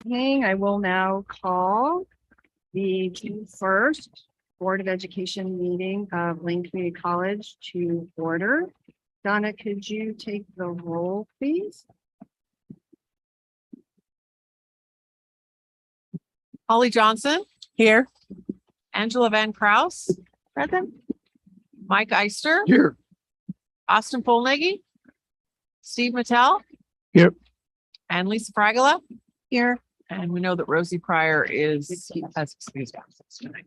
evening. I will now call the June 1st Board of Education meeting of Lane Community College to order. Donna, could you take the roll, please? Holly Johnson. Here. Angela Van Kraus. Present. Mike Eister. Here. Austin Polnaghy. Steve Mattel. Here. And Lisa Fragola. Here. And we know that Rosie Pryor has excused absence tonight.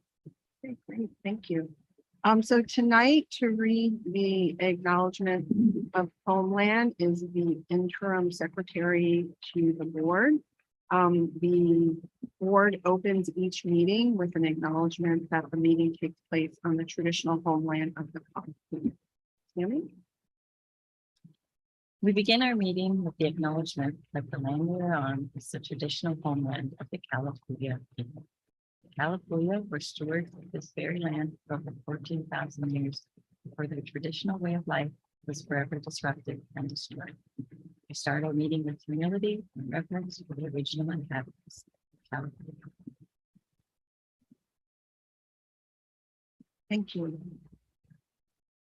Okay, great, thank you. So tonight to read the acknowledgement of Homeland is the interim secretary to the board. The board opens each meeting with an acknowledgement that the meeting takes place on the traditional homeland of the college. Tammy? We begin our meeting with the acknowledgement that the land we are on is the traditional homeland of the Kalapuya people. The Kalapuya were stewards of this very land for over 14,000 years before their traditional way of life was forever disrupted and destroyed. We start our meeting with humility and reverence for the original inhabitants of Kalapuya. Thank you.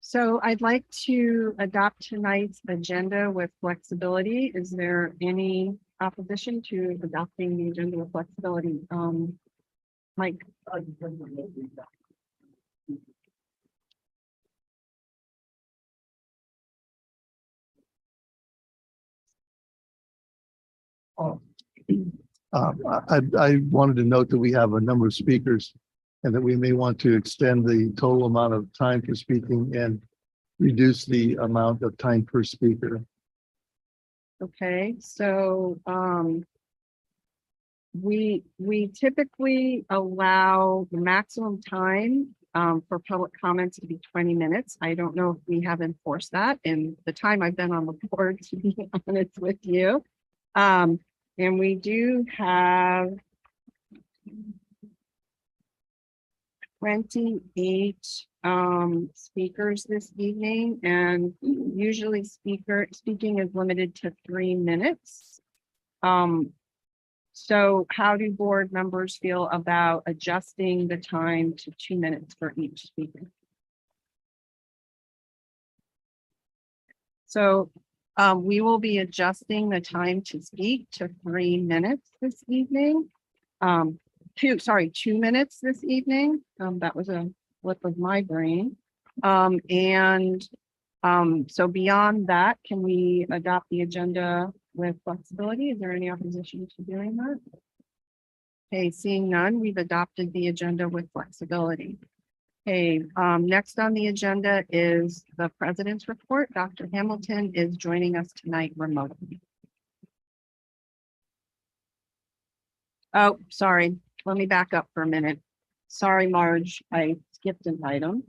So I'd like to adopt tonight's agenda with flexibility. Is there any opposition to adopting the agenda with flexibility? Mike? I wanted to note that we have a number of speakers and that we may want to extend the total amount of time for speaking and reduce the amount of time per speaker. Okay, so we typically allow the maximum time for public comments to be 20 minutes. I don't know if we have enforced that in the time I've been on the board, to be honest with you. And we do have 28 speakers this evening, and usually speaking is limited to 3 minutes. So how do board members feel about adjusting the time to 2 minutes for each speaker? So we will be adjusting the time to speak to 3 minutes this evening. 2 minutes this evening. That was a flip of my brain. So beyond that, can we adopt the agenda with flexibility? Is there any opposition to doing that? Okay, seeing none, we've adopted the agenda with flexibility. Okay, next on the agenda is the president's report. Dr. Hamilton is joining us tonight remotely. Oh, sorry. Let me back up for a minute. Sorry, Marge, I skipped an item.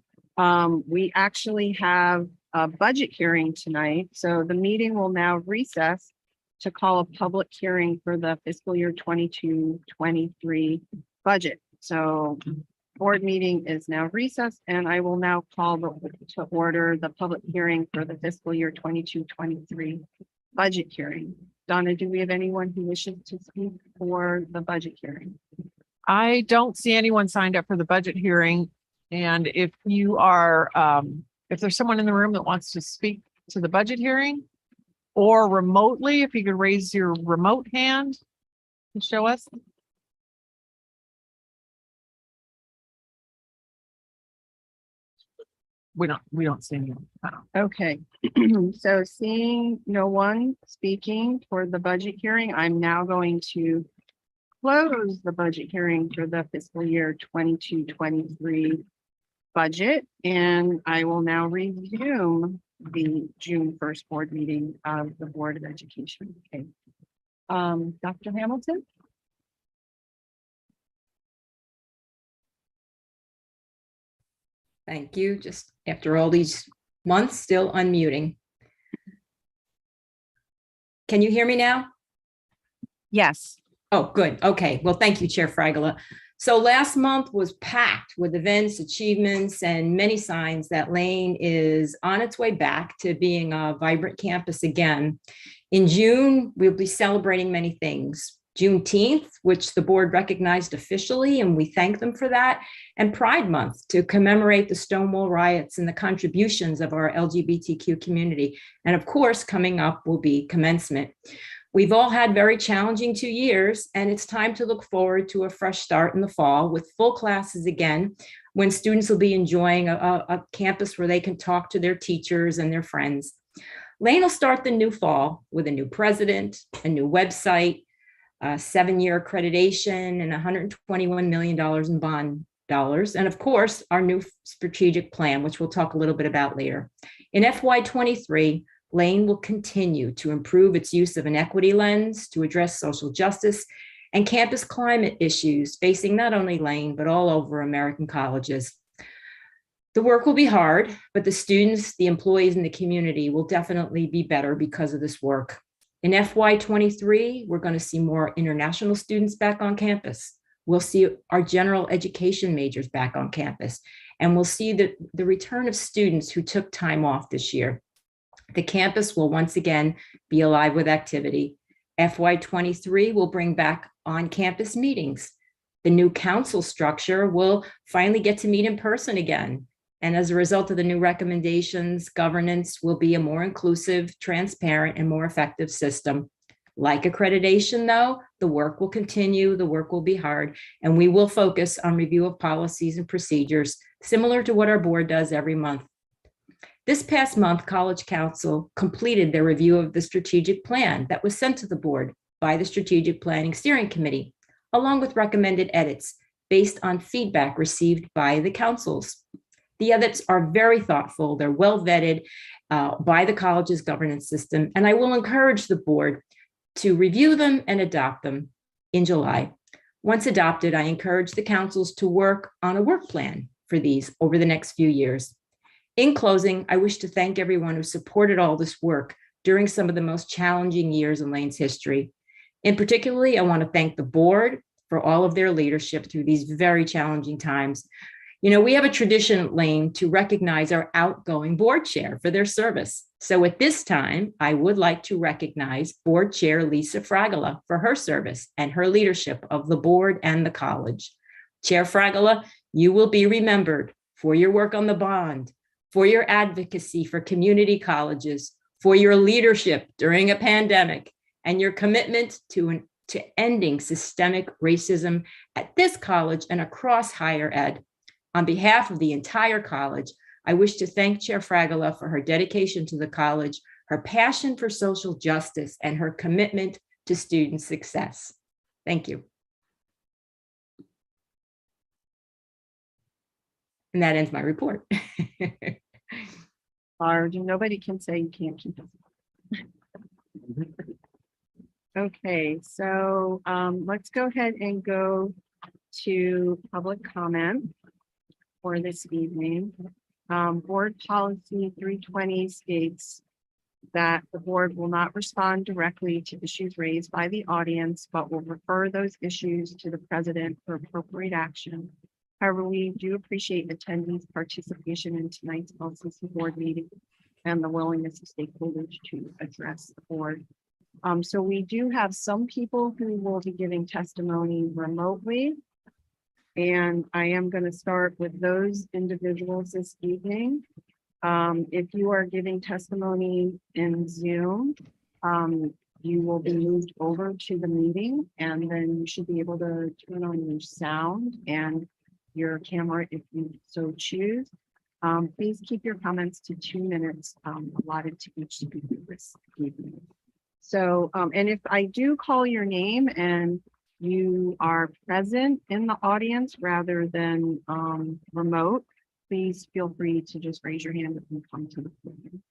We actually have a budget hearing tonight. So the meeting will now recess to call a public hearing for the fiscal year 22-23 budget. So board meeting is now recessed, and I will now call to order the public hearing for the fiscal year 22-23 budget hearing. Donna, do we have anyone who wishes to speak for the budget hearing? I don't see anyone signed up for the budget hearing. And if you are, if there's someone in the room that wants to speak to the budget hearing or remotely, if you could raise your remote hand to show us. We don't see anyone. Okay, so seeing no one speaking for the budget hearing, I'm now going to close the budget hearing for the fiscal year 22-23 budget, and I will now resume the June 1st board meeting of the Board of Education. Okay, Dr. Hamilton? Thank you. Just after all these months, still unmuting. Can you hear me now? Yes. Oh, good. Okay. Well, thank you, Chair Fragola. So last month was packed with events, achievements, and many signs that Lane is on its way back to being a vibrant campus again. In June, we'll be celebrating many things. Juneteenth, which the board recognized officially, and we thank them for that, and Pride Month to commemorate the Stonewall riots and the contributions of our LGBTQ community. And of course, coming up will be commencement. We've all had very challenging 2 years, and it's time to look forward to a fresh start in the fall with full classes again, when students will be enjoying a campus where they can talk to their teachers and their friends. Lane will start the new fall with a new president, a new website, 7-year accreditation, and $121 million in bond dollars. And of course, our new strategic plan, which we'll talk a little bit about later. In FY23, Lane will continue to improve its use of an equity lens to address social justice and campus climate issues facing not only Lane, but all over American colleges. The work will be hard, but the students, the employees, and the community will definitely be better because of this work. In FY23, we're going to see more international students back on campus. We'll see our general education majors back on campus, and we'll see the return of students who took time off this year. The campus will once again be alive with activity. FY23 will bring back on-campus meetings. The new council structure will finally get to meet in person again. And as a result of the new recommendations, governance will be a more inclusive, transparent, and more effective system. Like accreditation, though, the work will continue, the work will be hard, and we will focus on review of policies and procedures, similar to what our board does every month. This past month, College Council completed their review of the strategic plan that was sent to the board by the Strategic Planning Steering Committee, along with recommended edits based on feedback received by the councils. The edits are very thoughtful. They're well vetted by the college's governance system, and I will encourage the board to review them and adopt them in July. Once adopted, I encourage the councils to work on a work plan for these over the next few years. In closing, I wish to thank everyone who supported all this work during some of the most challenging years in Lane's history. In particularly, I want to thank the board for all of their leadership through these very challenging times. You know, we have a tradition at Lane to recognize our outgoing board chair for their service. So at this time, I would like to recognize Board Chair Lisa Fragola for her service and her leadership of the board and the college. Chair Fragola, you will be remembered for your work on the bond, for your advocacy for community colleges, for your leadership during a pandemic, and your commitment to ending systemic racism at this college and across higher ed. On behalf of the entire college, I wish to thank Chair Fragola for her dedication to the college, her passion for social justice, and her commitment to student success. Thank you. And that ends my report. Marge, nobody can say you can't keep it. Okay, so let's go ahead and go to public comment for this evening. Board policy 320 states that the board will not respond directly to issues raised by the audience, but will refer those issues to the president for appropriate action. However, we do appreciate attendees' participation in tonight's LCC board meeting and the willingness of stakeholders to address the board. So we do have some people who will be giving testimony remotely. And I am going to start with those individuals this evening. If you are giving testimony in Zoom, you will be moved over to the meeting, and then you should be able to turn on your sound and your camera if you so choose. Please keep your comments to 2 minutes allotted to each speaker this evening. So, and if I do call your name and you are present in the audience rather than remote, please feel free to just raise your hand if you come to the podium.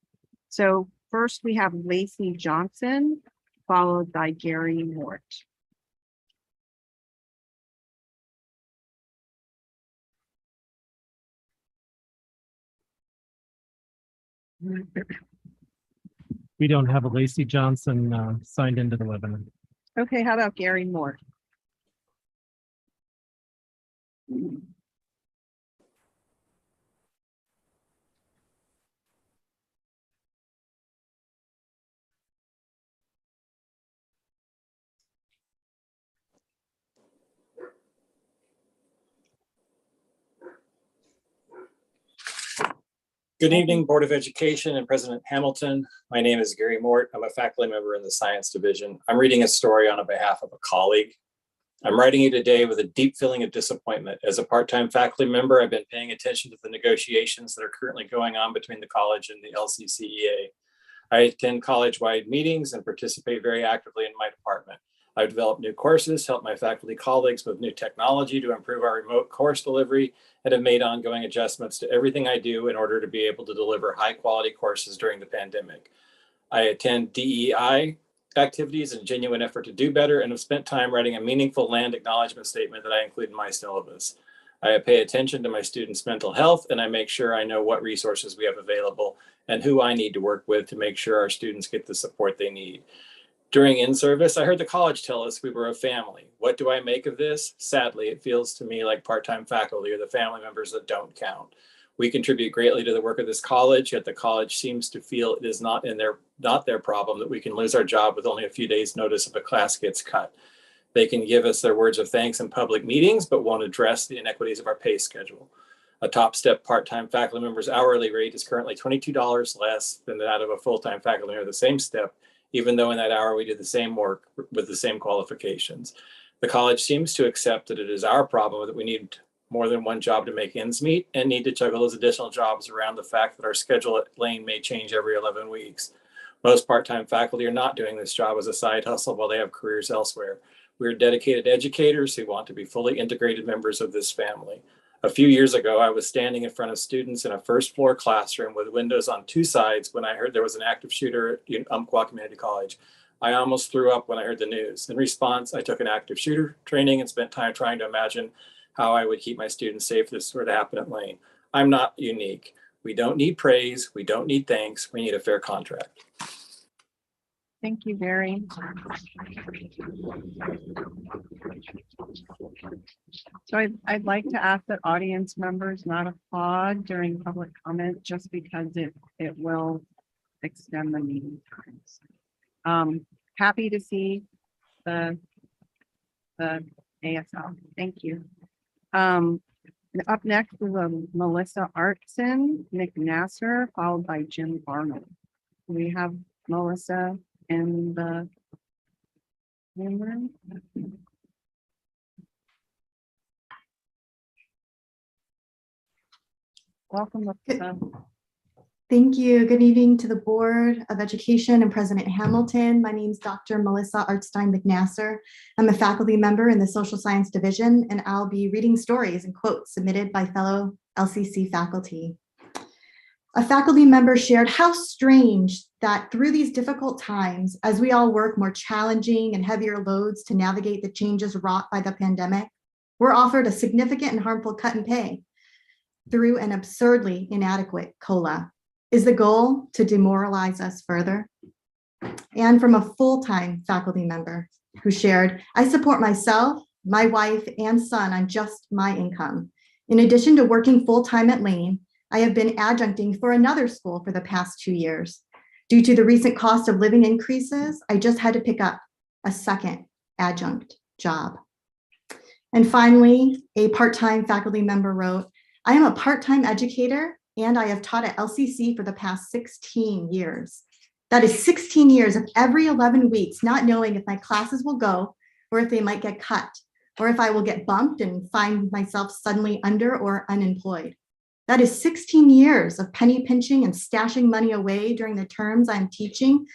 So first we have Lacey Johnson, followed by Gary Mort. We don't have a Lacey Johnson signed into the webinar. Okay, how about Gary Mort? Good evening, Board of Education and President Hamilton. My name is Gary Mort. I'm a faculty member in the Science Division. I'm reading a story on behalf of a colleague. I'm writing you today with a deep feeling of disappointment. As a part-time faculty member, I've been paying attention to the negotiations that are currently going on between the college and the LCCEA. I attend college-wide meetings and participate very actively in my department. I've developed new courses, helped my faculty colleagues with new technology to improve our remote course delivery, and have made ongoing adjustments to everything I do in order to be able to deliver high-quality courses during the pandemic. I attend DEI activities in a genuine effort to do better and have spent time writing a meaningful land acknowledgement statement that I include in my syllabus. I pay attention to my students' mental health, and I make sure I know what resources we have available and who I need to work with to make sure our students get the support they need. During in-service, I heard the college tell us we were a family. What do I make of this? Sadly, it feels to me like part-time faculty are the family members that don't count. We contribute greatly to the work of this college, yet the college seems to feel it is not their problem that we can lose our job with only a few days' notice if a class gets cut. They can give us their words of thanks in public meetings, but won't address the inequities of our pay schedule. A top step part-time faculty member's hourly rate is currently $22 less than that of a full-time faculty member of the same step, even though in that hour we did the same work with the same qualifications. The college seems to accept that it is our problem that we need more than one job to make ends meet and need to juggle those additional jobs around the fact that our schedule at Lane may change every 11 weeks. Most part-time faculty are not doing this job as a side hustle while they have careers elsewhere. We are dedicated educators who want to be fully integrated members of this family. A few years ago, I was standing in front of students in a first floor classroom with windows on two sides when I heard there was an active shooter at Umpqua Community College. I almost threw up when I heard the news. In response, I took an active shooter training and spent time trying to imagine how I would keep my students safe if this were to happen at Lane. I'm not unique. We don't need praise. We don't need thanks. We need a fair contract. Thank you, Barry. So I'd like to ask that audience members not applaud during public comment just because it will extend the meeting times. Happy to see the ASL. Thank you. Up next is Melissa Artson McNasser, followed by Jim Arnold. We have Melissa in the room. Welcome, Melissa. Thank you. Good evening to the Board of Education and President Hamilton. My name is Dr. Melissa Artstein McNasser. I'm a faculty member in the Social Science Division, and I'll be reading stories and quotes submitted by fellow LCC faculty. A faculty member shared how strange that through these difficult times, as we all work more challenging and heavier loads to navigate the changes wrought by the pandemic, we're offered a significant and harmful cut in pay through an absurdly inadequate COLA. Is the goal to demoralize us further? And from a full-time faculty member who shared, I support myself, my wife, and son on just my income. In addition to working full-time at Lane, I have been adjuncting for another school for the past 2 years. Due to the recent cost of living increases, I just had to pick up a second adjunct job. And finally, a part-time faculty member wrote, I am a part-time educator and I have taught at LCC for the past 16 years. That is 16 years of every 11 weeks, not knowing if my classes will go or if they might get cut, or if I will get bumped and find myself suddenly under or unemployed. That is 16 years of penny pinching and stashing money away during the terms I'm teaching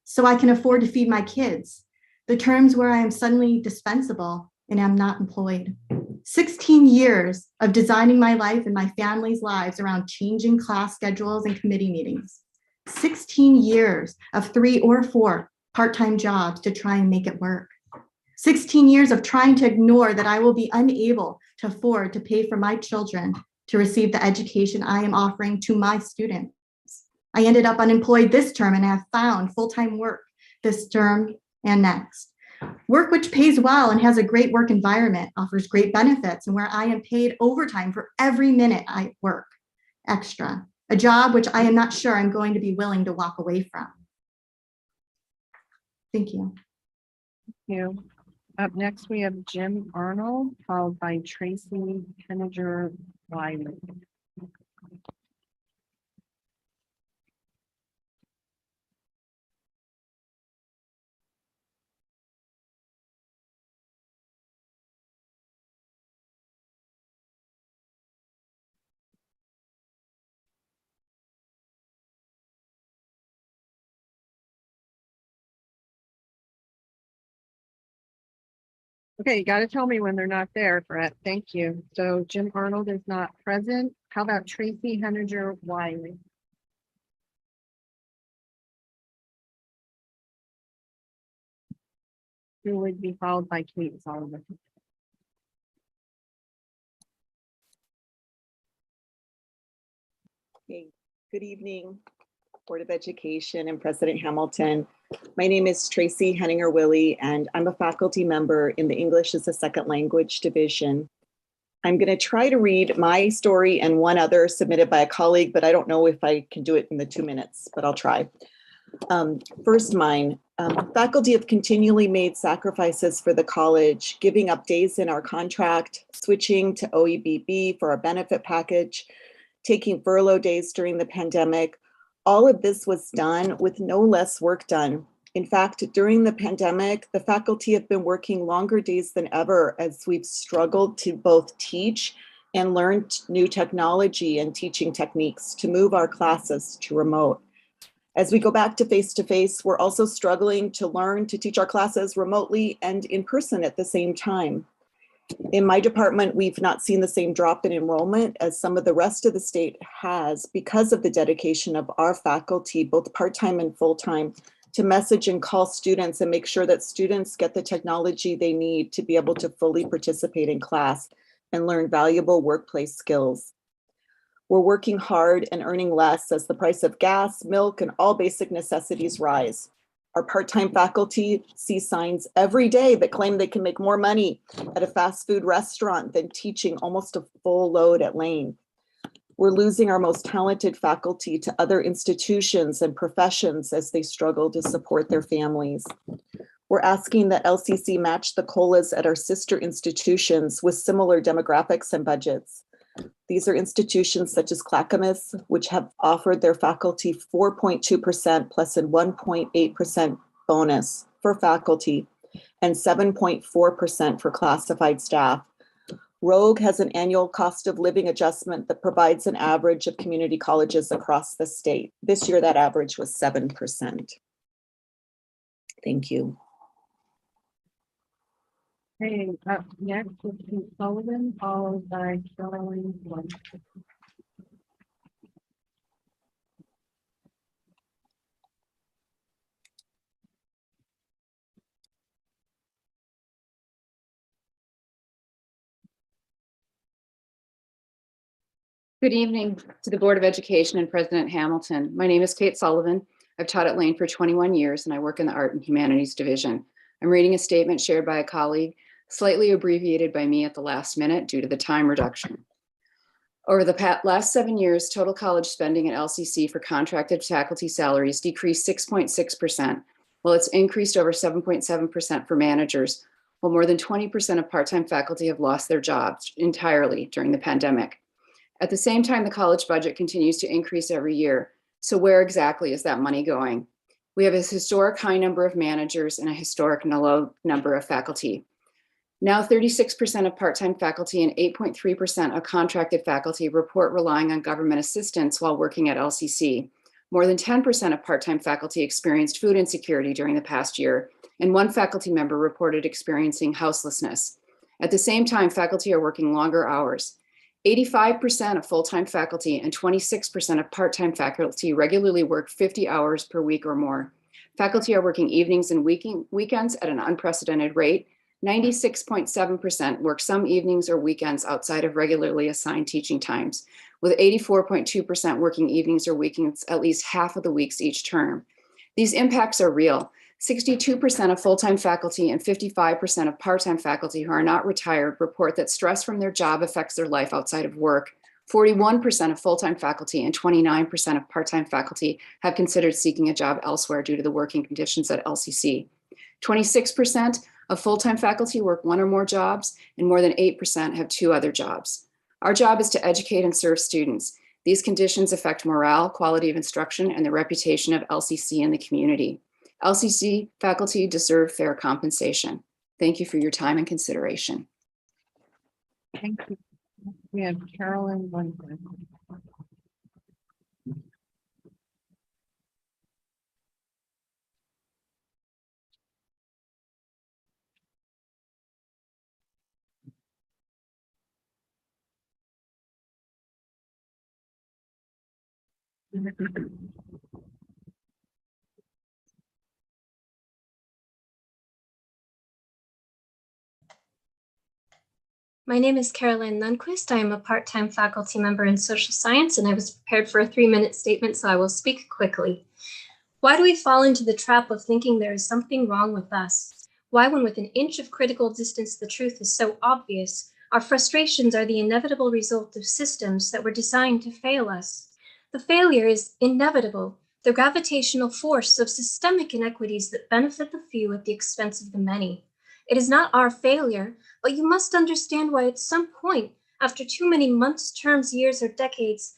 so I can afford to feed my kids, the terms where I am suddenly dispensable and am not employed. 16 years of designing my life and my family's lives around changing class schedules and committee meetings. 16 years of 3 or 4 part-time jobs to try and make it work. 16 years of trying to ignore that I will be unable to afford to pay for my children to receive the education I am offering to my students. I ended up unemployed this term and have found full-time work this term and next. Work which pays well and has a great work environment, offers great benefits, and where I am paid overtime for every minute I work extra. A job which I am not sure I'm going to be willing to walk away from. Thank you. Thank you. Up next, we have Jim Arnold, followed by Tracy Henninger Wiley. Okay, you gotta tell me when they're not there, Brett. Thank you. So Jim Arnold is not present. How about Tracy Henninger Wiley? Who would be followed by Kate Sullivan? Hey, good evening, Board of Education and President Hamilton. My name is Tracy Henninger Willie, and I'm a faculty member in the English as a Second Language Division. I'm going to try to read my story and one other submitted by a colleague, but I don't know if I can do it in the 2 minutes, but I'll try. First, mine. Faculty have continually made sacrifices for the college, giving up days in our contract, switching to OEBB for our benefit package, taking furlough days during the pandemic. All of this was done with no less work done. In fact, during the pandemic, the faculty have been working longer days than ever as we've struggled to both teach and learn new technology and teaching techniques to move our classes to remote. As we go back to face-to-face, we're also struggling to learn to teach our classes remotely and in person at the same time. In my department, we've not seen the same drop in enrollment as some of the rest of the state has because of the dedication of our faculty, both part-time and full-time, to message and call students and make sure that students get the technology they need to be able to fully participate in class and learn valuable workplace skills. We're working hard and earning less as the price of gas, milk, and all basic necessities rise. Our part-time faculty see signs every day that claim they can make more money at a fast food restaurant than teaching almost a full load at Lane. We're losing our most talented faculty to other institutions and professions as they struggle to support their families. We're asking that LCC match the COLAs at our sister institutions with similar demographics and budgets. These are institutions such as Clackamas, which have offered their faculty 4.2% plus a 1.8% bonus for faculty and 7.4% for classified staff. Rogue has an annual cost of living adjustment that provides an average of community colleges across the state. This year, that average was 7%. Thank you. Hey, up next is Kate Sullivan, followed by Caroline Blunt. Good evening to the Board of Education and President Hamilton. My name is Kate Sullivan. I've taught at Lane for 21 years and I work in the Art and Humanities Division. I'm reading a statement shared by a colleague, slightly abbreviated by me at the last minute due to the time reduction. Over the last 7 years, total college spending at LCC for contracted faculty salaries decreased 6.6%, while it's increased over 7.7% for managers, while more than 20% of part-time faculty have lost their jobs entirely during the pandemic. At the same time, the college budget continues to increase every year. So where exactly is that money going? We have a historic high number of managers and a historic low number of faculty. Now 36% of part-time faculty and 8.3% of contracted faculty report relying on government assistance while working at LCC. More than 10% of part-time faculty experienced food insecurity during the past year, and one faculty member reported experiencing houselessness. At the same time, faculty are working longer hours. 85% of full-time faculty and 26% of part-time faculty regularly work 50 hours per week or more. Faculty are working evenings and weekends at an unprecedented rate. 96.7% work some evenings or weekends outside of regularly assigned teaching times, with 84.2% working evenings or weekends at least half of the weeks each term. These impacts are real. 62% of full-time faculty and 55% of part-time faculty who are not retired report that stress from their job affects their life outside of work. 41% of full-time faculty and 29% of part-time faculty have considered seeking a job elsewhere due to the working conditions at LCC. 26% of full-time faculty work one or more jobs, and more than 8% have 2 other jobs. Our job is to educate and serve students. These conditions affect morale, quality of instruction, and the reputation of LCC in the community. LCC faculty deserve fair compensation. Thank you for your time and consideration. Thank you. We have Carolyn Blunt. My name is Caroline Lundquist. I am a part-time faculty member in social science, and I was prepared for a 3-minute statement, so I will speak quickly. Why do we fall into the trap of thinking there is something wrong with us? Why, when within an inch of critical distance the truth is so obvious, our frustrations are the inevitable result of systems that were designed to fail us? The failure is inevitable, the gravitational force of systemic inequities that benefit the few at the expense of the many. It is not our failure, but you must understand why at some point, after too many months, terms, years, or decades,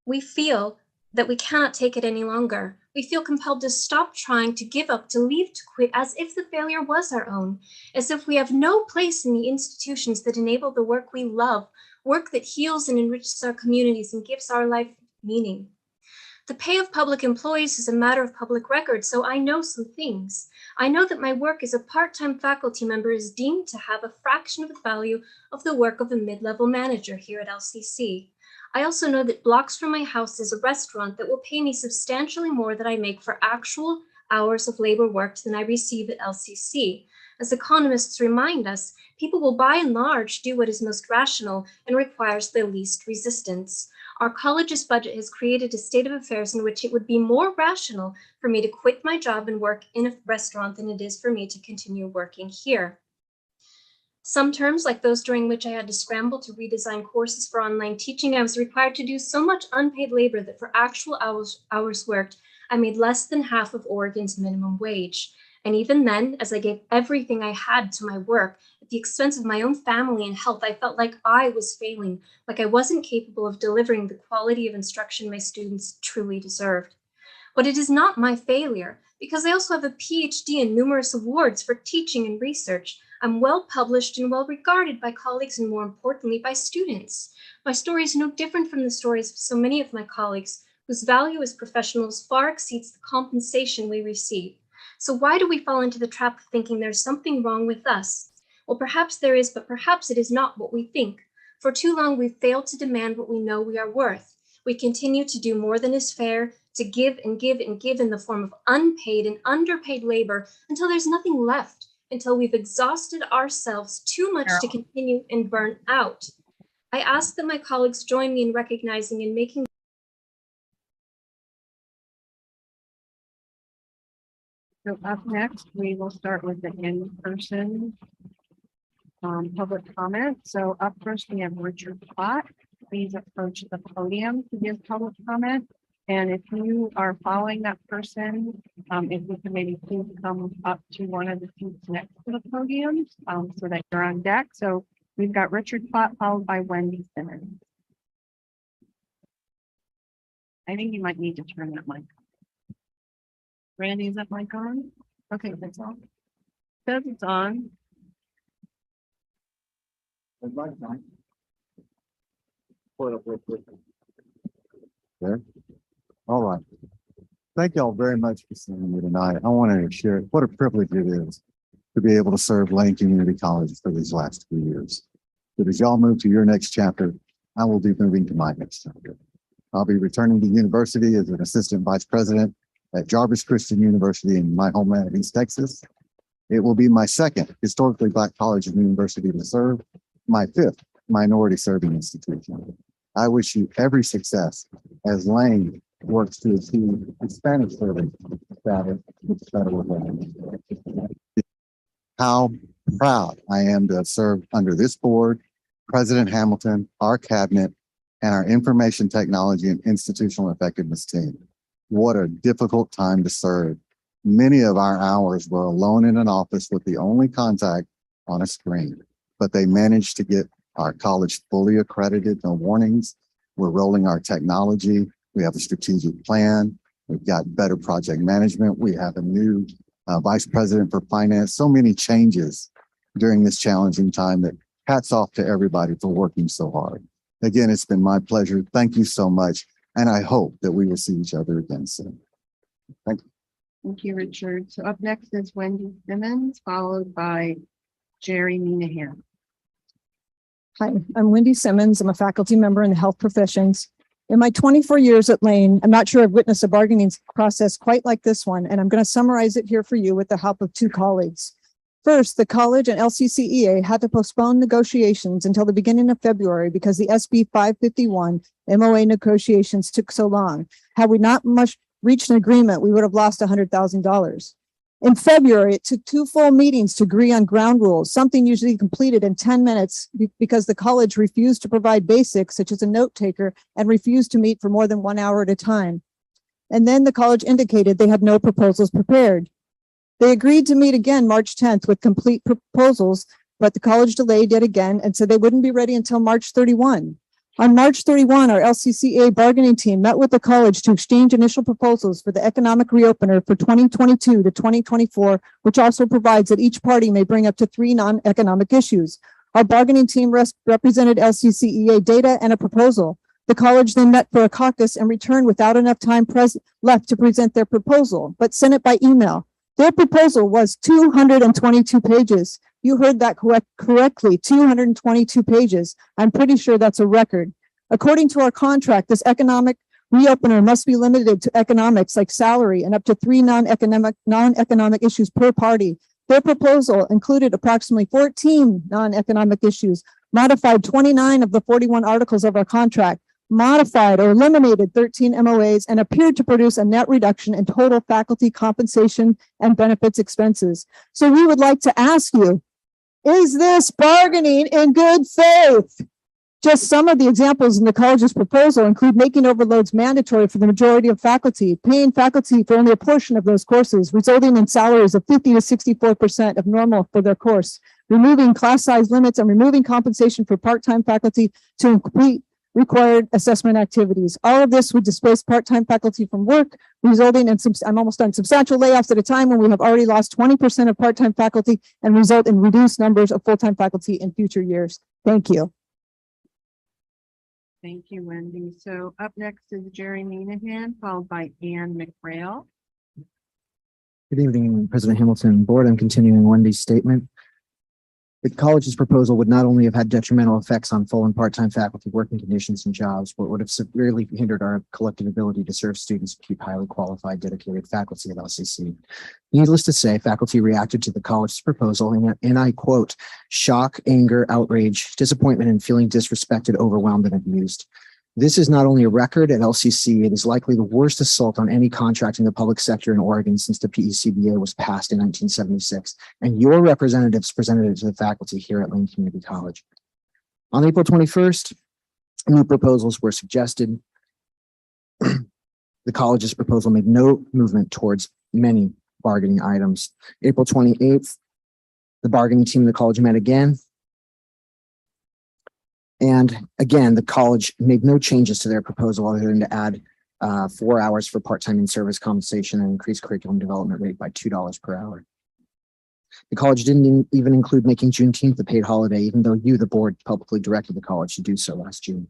we feel that we cannot take it any longer. We feel compelled to stop trying, to give up, to leave, to quit, as if the failure was our own, as if we have no place in the institutions that enable the work we love, work that heals and enriches our communities and gives our life meaning. The pay of public employees is a matter of public record, so I know some things. I know that my work as a part-time faculty member is deemed to have a fraction of the value of the work of a mid-level manager here at LCC. I also know that blocks from my house is a restaurant that will pay me substantially more than I make for actual hours of labor worked than I receive at LCC. As economists remind us, people will by and large do what is most rational and requires the least resistance. Our college's budget has created a state of affairs in which it would be more rational for me to quit my job and work in a restaurant than it is for me to continue working here. Some terms, like those during which I had to scramble to redesign courses for online teaching, I was required to do so much unpaid labor that for actual hours worked, I made less than half of Oregon's minimum wage. And even then, as I gave everything I had to my work, at the expense of my own family and health, I felt like I was failing, like I wasn't capable of delivering the quality of instruction my students truly deserved. But it is not my failure, because I also have a PhD and numerous awards for teaching and research. I'm well published and well regarded by colleagues and, more importantly, by students. My story is no different from the stories of so many of my colleagues whose value as professionals far exceeds the compensation we receive. So why do we fall into the trap of thinking there's something wrong with us? Well, perhaps there is, but perhaps it is not what we think. For too long, we've failed to demand what we know we are worth. We continue to do more than is fair, to give and give and give in the form of unpaid and underpaid labor until there's nothing left, until we've exhausted ourselves too much to continue and burn out. I ask that my colleagues join me in recognizing and making So up next, we will start with the in-person public comment. So up first, we have Richard Plott. Please approach the podium to give public comment. And if you are following that person, if you can maybe please come up to one of the seats next to the podium so that you're on deck. So we've got Richard Plott followed by Wendy Simmons. I think you might need to turn that mic. Randy, is that mic on? Okay, that's all. Says it's on. There. All right. Thank y'all very much for seeing me tonight. I wanted to share what a privilege it is to be able to serve Lane Community College for these last 2 years. But as y'all move to your next chapter, I will be moving to my next chapter. I'll be returning to university as an assistant vice president at Jarvis Christian University in my homeland of East Texas. It will be my second historically Black college and university to serve, my fifth minority serving institution. I wish you every success as Lane works to achieve Hispanic serving status with the federal government. How proud I am to have served under this board, President Hamilton, our cabinet, and our information technology and institutional effectiveness team. What a difficult time to serve. Many of our hours were alone in an office with the only contact on a screen, but they managed to get our college fully accredited, no warnings. We're rolling our technology. We have a strategic plan. We've got better project management. We have a new vice president for finance. So many changes during this challenging time that hats off to everybody for working so hard. Again, it's been my pleasure. Thank you so much. And I hope that we will see each other again soon. Thank you. Thank you, Richard. So up next is Wendy Simmons, followed by Jerry Minahan. Hi, I'm Wendy Simmons. I'm a faculty member in the health professions. In my 24 years at Lane, I'm not sure I've witnessed a bargaining process quite like this one, and I'm going to summarize it here for you with the help of two colleagues. First, the college and LCCEA had to postpone negotiations until the beginning of February because the SB 551 MOA negotiations took so long. Had we not reached an agreement, we would have lost $100,000. In February, it took 2 full meetings to agree on ground rules, something usually completed in 10 minutes because the college refused to provide basics such as a note taker and refused to meet for more than 1 hour at a time. And then the college indicated they had no proposals prepared. They agreed to meet again March 10th with complete proposals, but the college delayed yet again and said they wouldn't be ready until March 31. On March 31, our LCCA bargaining team met with the college to exchange initial proposals for the economic reopener for 2022 to 2024, which also provides that each party may bring up to 3 non-economic issues. Our bargaining team represented LCCEA data and a proposal. The college then met for a caucus and returned without enough time left to present their proposal, but sent it by email. Their proposal was 222 pages. You heard that correctly, 222 pages. I'm pretty sure that's a record. According to our contract, this economic reopener must be limited to economics like salary and up to 3 non-economic issues per party. Their proposal included approximately 14 non-economic issues, modified 29 of the 41 articles of our contract, modified or eliminated 13 MOAs, and appeared to produce a net reduction in total faculty compensation and benefits expenses. So we would like to ask you, is this bargaining in good faith? Just some of the examples in the college's proposal include making overloads mandatory for the majority of faculty, paying faculty for only a portion of those courses, resulting in salaries of 50 to 64% of normal for their course, removing class size limits and removing compensation for part-time faculty to complete required assessment activities. All of this would displace part-time faculty from work, resulting in substantial layoffs at a time when we have already lost 20% of part-time faculty and result in reduced numbers of full-time faculty in future years. Thank you. Thank you, Wendy. So up next is Jerry Minahan, followed by Ann McRail. Good evening, President Hamilton. Board, I'm continuing Wendy's statement. The college's proposal would not only have had detrimental effects on full and part-time faculty working conditions and jobs, but would have severely hindered our collective ability to serve students and keep highly qualified, dedicated faculty at LCC. Needless to say, faculty reacted to the college's proposal and I quote, shock, anger, outrage, disappointment, and feeling disrespected, overwhelmed, and abused. This is not only a record at LCC, it is likely the worst assault on any contract in the public sector in Oregon since the PECBA was passed in 1976, and your representatives presented it to the faculty here at Lane Community College. On April 21st, new proposals were suggested. The college's proposal made no movement towards many bargaining items. April 28th, the bargaining team of the college met again. And again, the college made no changes to their proposal other than to add 4 hours for part-time in-service compensation and increase curriculum development rate by $2 per hour. The college didn't even include making Juneteenth a paid holiday, even though you, the board, publicly directed the college to do so last June.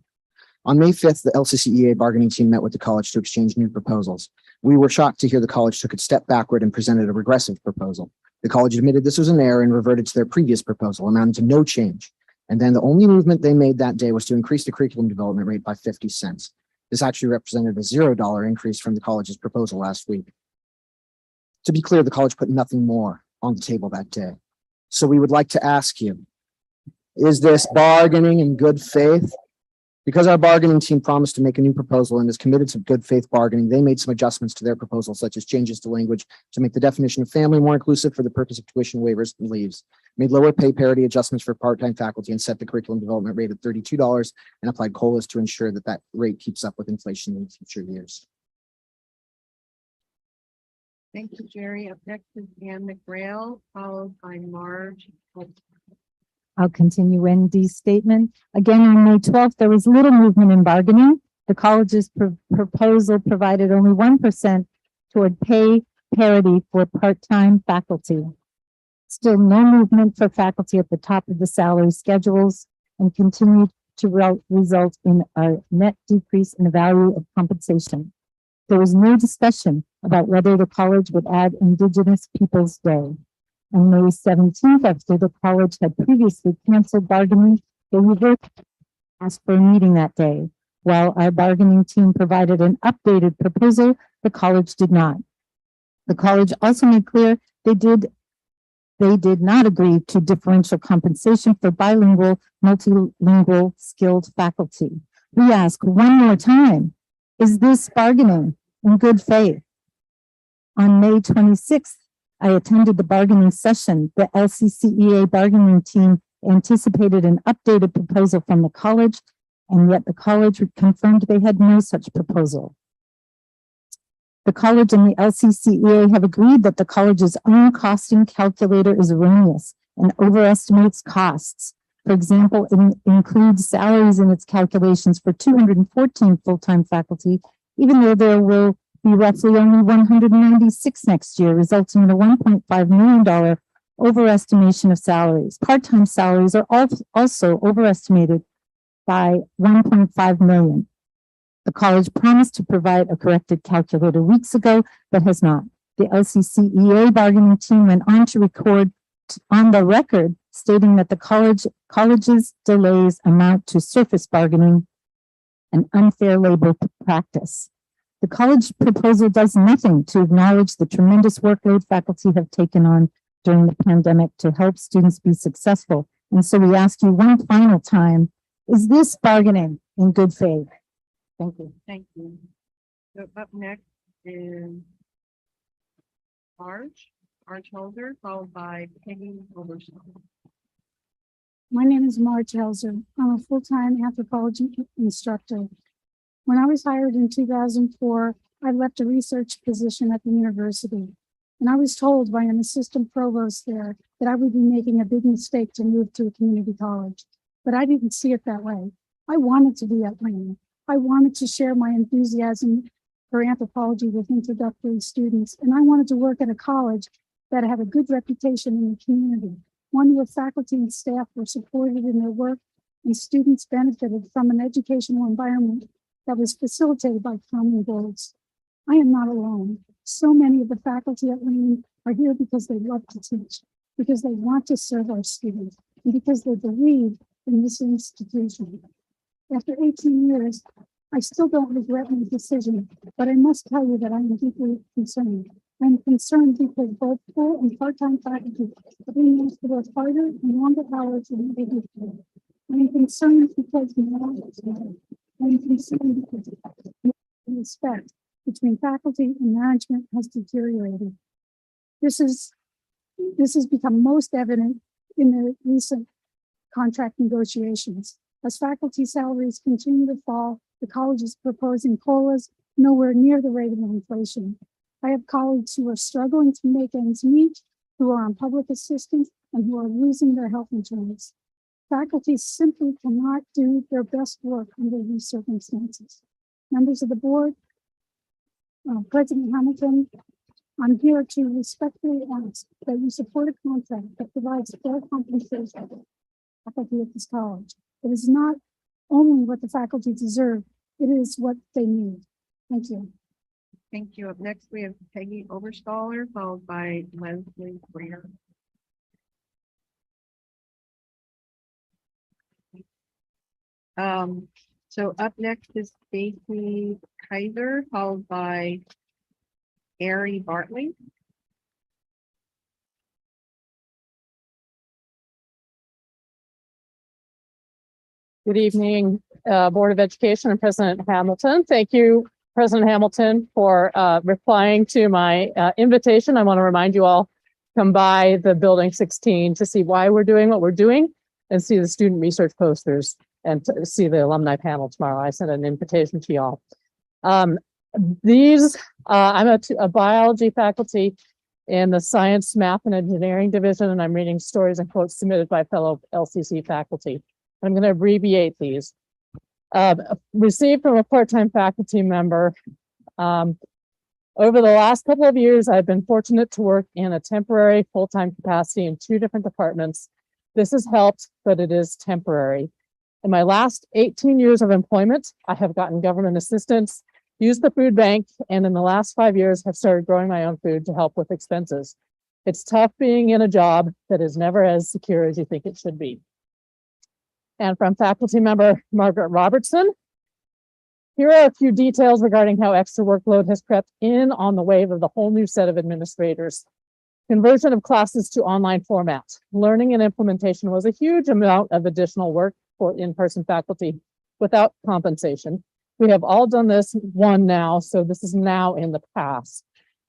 On May 5th, the LCCEA bargaining team met with the college to exchange new proposals. We were shocked to hear the college took a step backward and presented a regressive proposal. The college admitted this was an error and reverted to their previous proposal, amounting to no change. And then the only movement they made that day was to increase the curriculum development rate by 50 cents. This actually represented a $0 increase from the college's proposal last week. To be clear, the college put nothing more on the table that day. So we would like to ask you, is this bargaining in good faith? Because our bargaining team promised to make a new proposal and is committed to good faith bargaining, they made some adjustments to their proposal, such as changes to language to make the definition of family more inclusive for the purpose of tuition waivers and leaves, made lower pay parity adjustments for part-time faculty and set the curriculum development rate at $32 and applied COLAs to ensure that that rate keeps up with inflation in future years. Thank you, Jerry. Up next is Ann McRail, followed by Marge. I'll continue Wendy's statement. Again, on May 12th, there was little movement in bargaining. The college's proposal provided only 1% toward pay parity for part-time faculty. Still no movement for faculty at the top of the salary schedules and continued to result in a net decrease in the value of compensation. There was no discussion about whether the college would add Indigenous Peoples Day. On May 17th, after the college had previously canceled bargaining, they reversed, asked for a meeting that day. While our bargaining team provided an updated proposal, the college did not. The college also made clear they did not agree to differential compensation for bilingual, multilingual skilled faculty. We ask one more time, is this bargaining in good faith? On May 26th, I attended the bargaining session. The LCCEA bargaining team anticipated an updated proposal from the college, and yet the college confirmed they had no such proposal. The college and the LCCEA have agreed that the college's own costing calculator is erroneous and overestimates costs. For example, it includes salaries in its calculations for 214 full-time faculty, even though there will be roughly only 196 next year, resulting in a $1.5 million overestimation of salaries. Part-time salaries are also overestimated by 1.5 million. The college promised to provide a corrected calculator weeks ago, but has not. The LCCEA bargaining team went on to record on the record stating that the college's delays amount to surface bargaining, an unfair labor practice. The college proposal does nothing to acknowledge the tremendous workload faculty have taken on during the pandemic to help students be successful. And so we ask you one final time, is this bargaining in good faith? Thank you. Thank you. So up next is Marge Holder, followed by Peggy Overstone. My name is Marge Helzer. I'm a full-time anthropology instructor. When I was hired in 2004, I left a research position at the university. And I was told by an assistant provost there that I would be making a big mistake to move to a community college. But I didn't see it that way. I wanted to be at Lane. I wanted to share my enthusiasm for anthropology with introductory students. And I wanted to work at a college that had a good reputation in the community, one where faculty and staff were supported in their work and students benefited from an educational environment that was facilitated by common goals. I am not alone. So many of the faculty at Lane are here because they love to teach, because they want to serve our students, and because they believe in this institution. After 18 years, I still don't regret my decision, but I must tell you that I am deeply concerned. I'm concerned because both full and part-time faculty are being asked to work harder and longer hours than they do. I'm concerned because I'm concerned because respect between faculty and management has deteriorated. This has become most evident in the recent contract negotiations. As faculty salaries continue to fall, the college is proposing COLAs nowhere near the rate of inflation. I have colleagues who are struggling to make ends meet, who are on public assistance, and who are losing their health insurance. Faculty simply cannot do their best work under these circumstances. Members of the board, President Hamilton, I'm here to respectfully ask that you support a contract that provides fair compensation for faculty at this college. It is not only what the faculty deserve, it is what they need. Thank you. Thank you. Up next, we have Peggy Overstaller, followed by Leslie Greer. So up next is Stacy Kaiser, followed by Ari Bartley. Good evening, Board of Education and President Hamilton. Thank you, President Hamilton, for replying to my invitation. I want to remind you all, come by the Building 16 to see why we're doing what we're doing and see the student research posters and to see the alumni panel tomorrow. I sent an invitation to y'all. I'm a biology faculty in the Science, Math, and Engineering division, and I'm reading stories and quotes submitted by fellow LCC faculty. I'm going to abbreviate these. Received from a part-time faculty member. Over the last couple of years, I've been fortunate to work in a temporary full-time capacity in 2 different departments. This has helped, but it is temporary. In my last 18 years of employment, I have gotten government assistance, used the food bank, and in the last 5 years have started growing my own food to help with expenses. It's tough being in a job that is never as secure as you think it should be. And from faculty member Margaret Robertson, Here are a few details regarding how extra workload has crept in on the wave of the whole new set of administrators. Conversion of classes to online format. Learning and implementation was a huge amount of additional work for in-person faculty without compensation. We have all done this one now, so this is now in the past.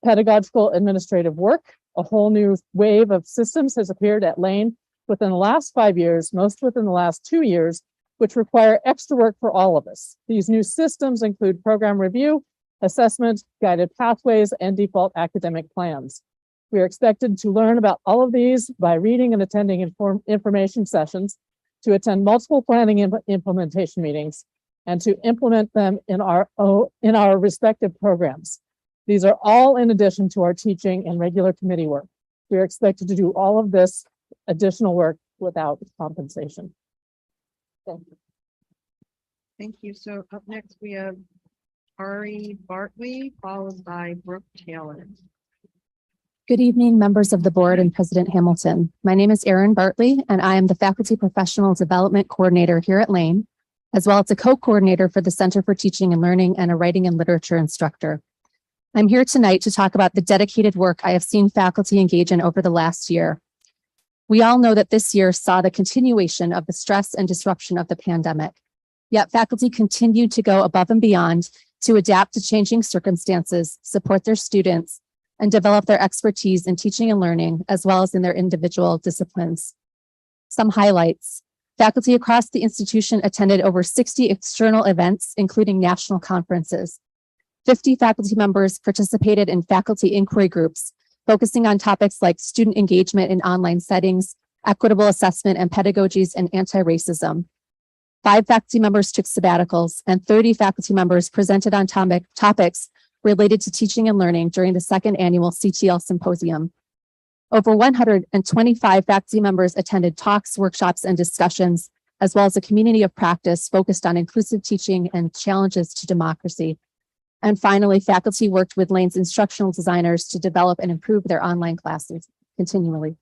Pedagogical administrative work, a whole new wave of systems has appeared at Lane within the last 5 years, most within the last 2 years, which require extra work for all of us. These new systems include program review, assessment, guided pathways, and default academic plans. We are expected to learn about all of these by reading and attending information sessions, to attend multiple planning and implementation meetings, and to implement them in our respective programs. These are all in addition to our teaching and regular committee work. We are expected to do all of this additional work without compensation. Thank you. Thank you. So up next, we have Ari Bartley, followed by Brooke Taylor. Good evening, members of the board and President Hamilton. My name is Erin Bartley, and I am the Faculty Professional Development Coordinator here at Lane, as well as a co-coordinator for the Center for Teaching and Learning and a Writing and Literature instructor. I'm here tonight to talk about the dedicated work I have seen faculty engage in over the last year. We all know that this year saw the continuation of the stress and disruption of the pandemic. Yet faculty continued to go above and beyond to adapt to changing circumstances, support their students, and develop their expertise in teaching and learning, as well as in their individual disciplines. Some highlights. Faculty across the institution attended over 60 external events, including national conferences. 50 faculty members participated in faculty inquiry groups, focusing on topics like student engagement in online settings, equitable assessment and pedagogies, and anti-racism. 5 faculty members took sabbaticals, and 30 faculty members presented on topics related to teaching and learning during the second annual CTL Symposium. Over 125 faculty members attended talks, workshops, and discussions, as well as a community of practice focused on inclusive teaching and challenges to democracy. And finally, faculty worked with Lane's instructional designers to develop and improve their online classes continually.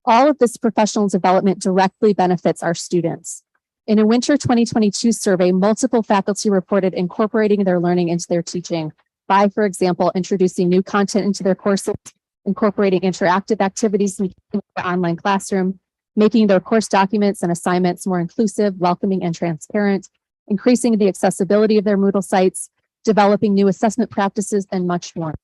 All of this professional development directly benefits our students. In a winter 2022 survey, multiple faculty reported incorporating their learning into their teaching by, for example, introducing new content into their courses, incorporating interactive activities in the online classroom, making their course documents and assignments more inclusive, welcoming, and transparent, increasing the accessibility of their Moodle sites, developing new assessment practices, and much more.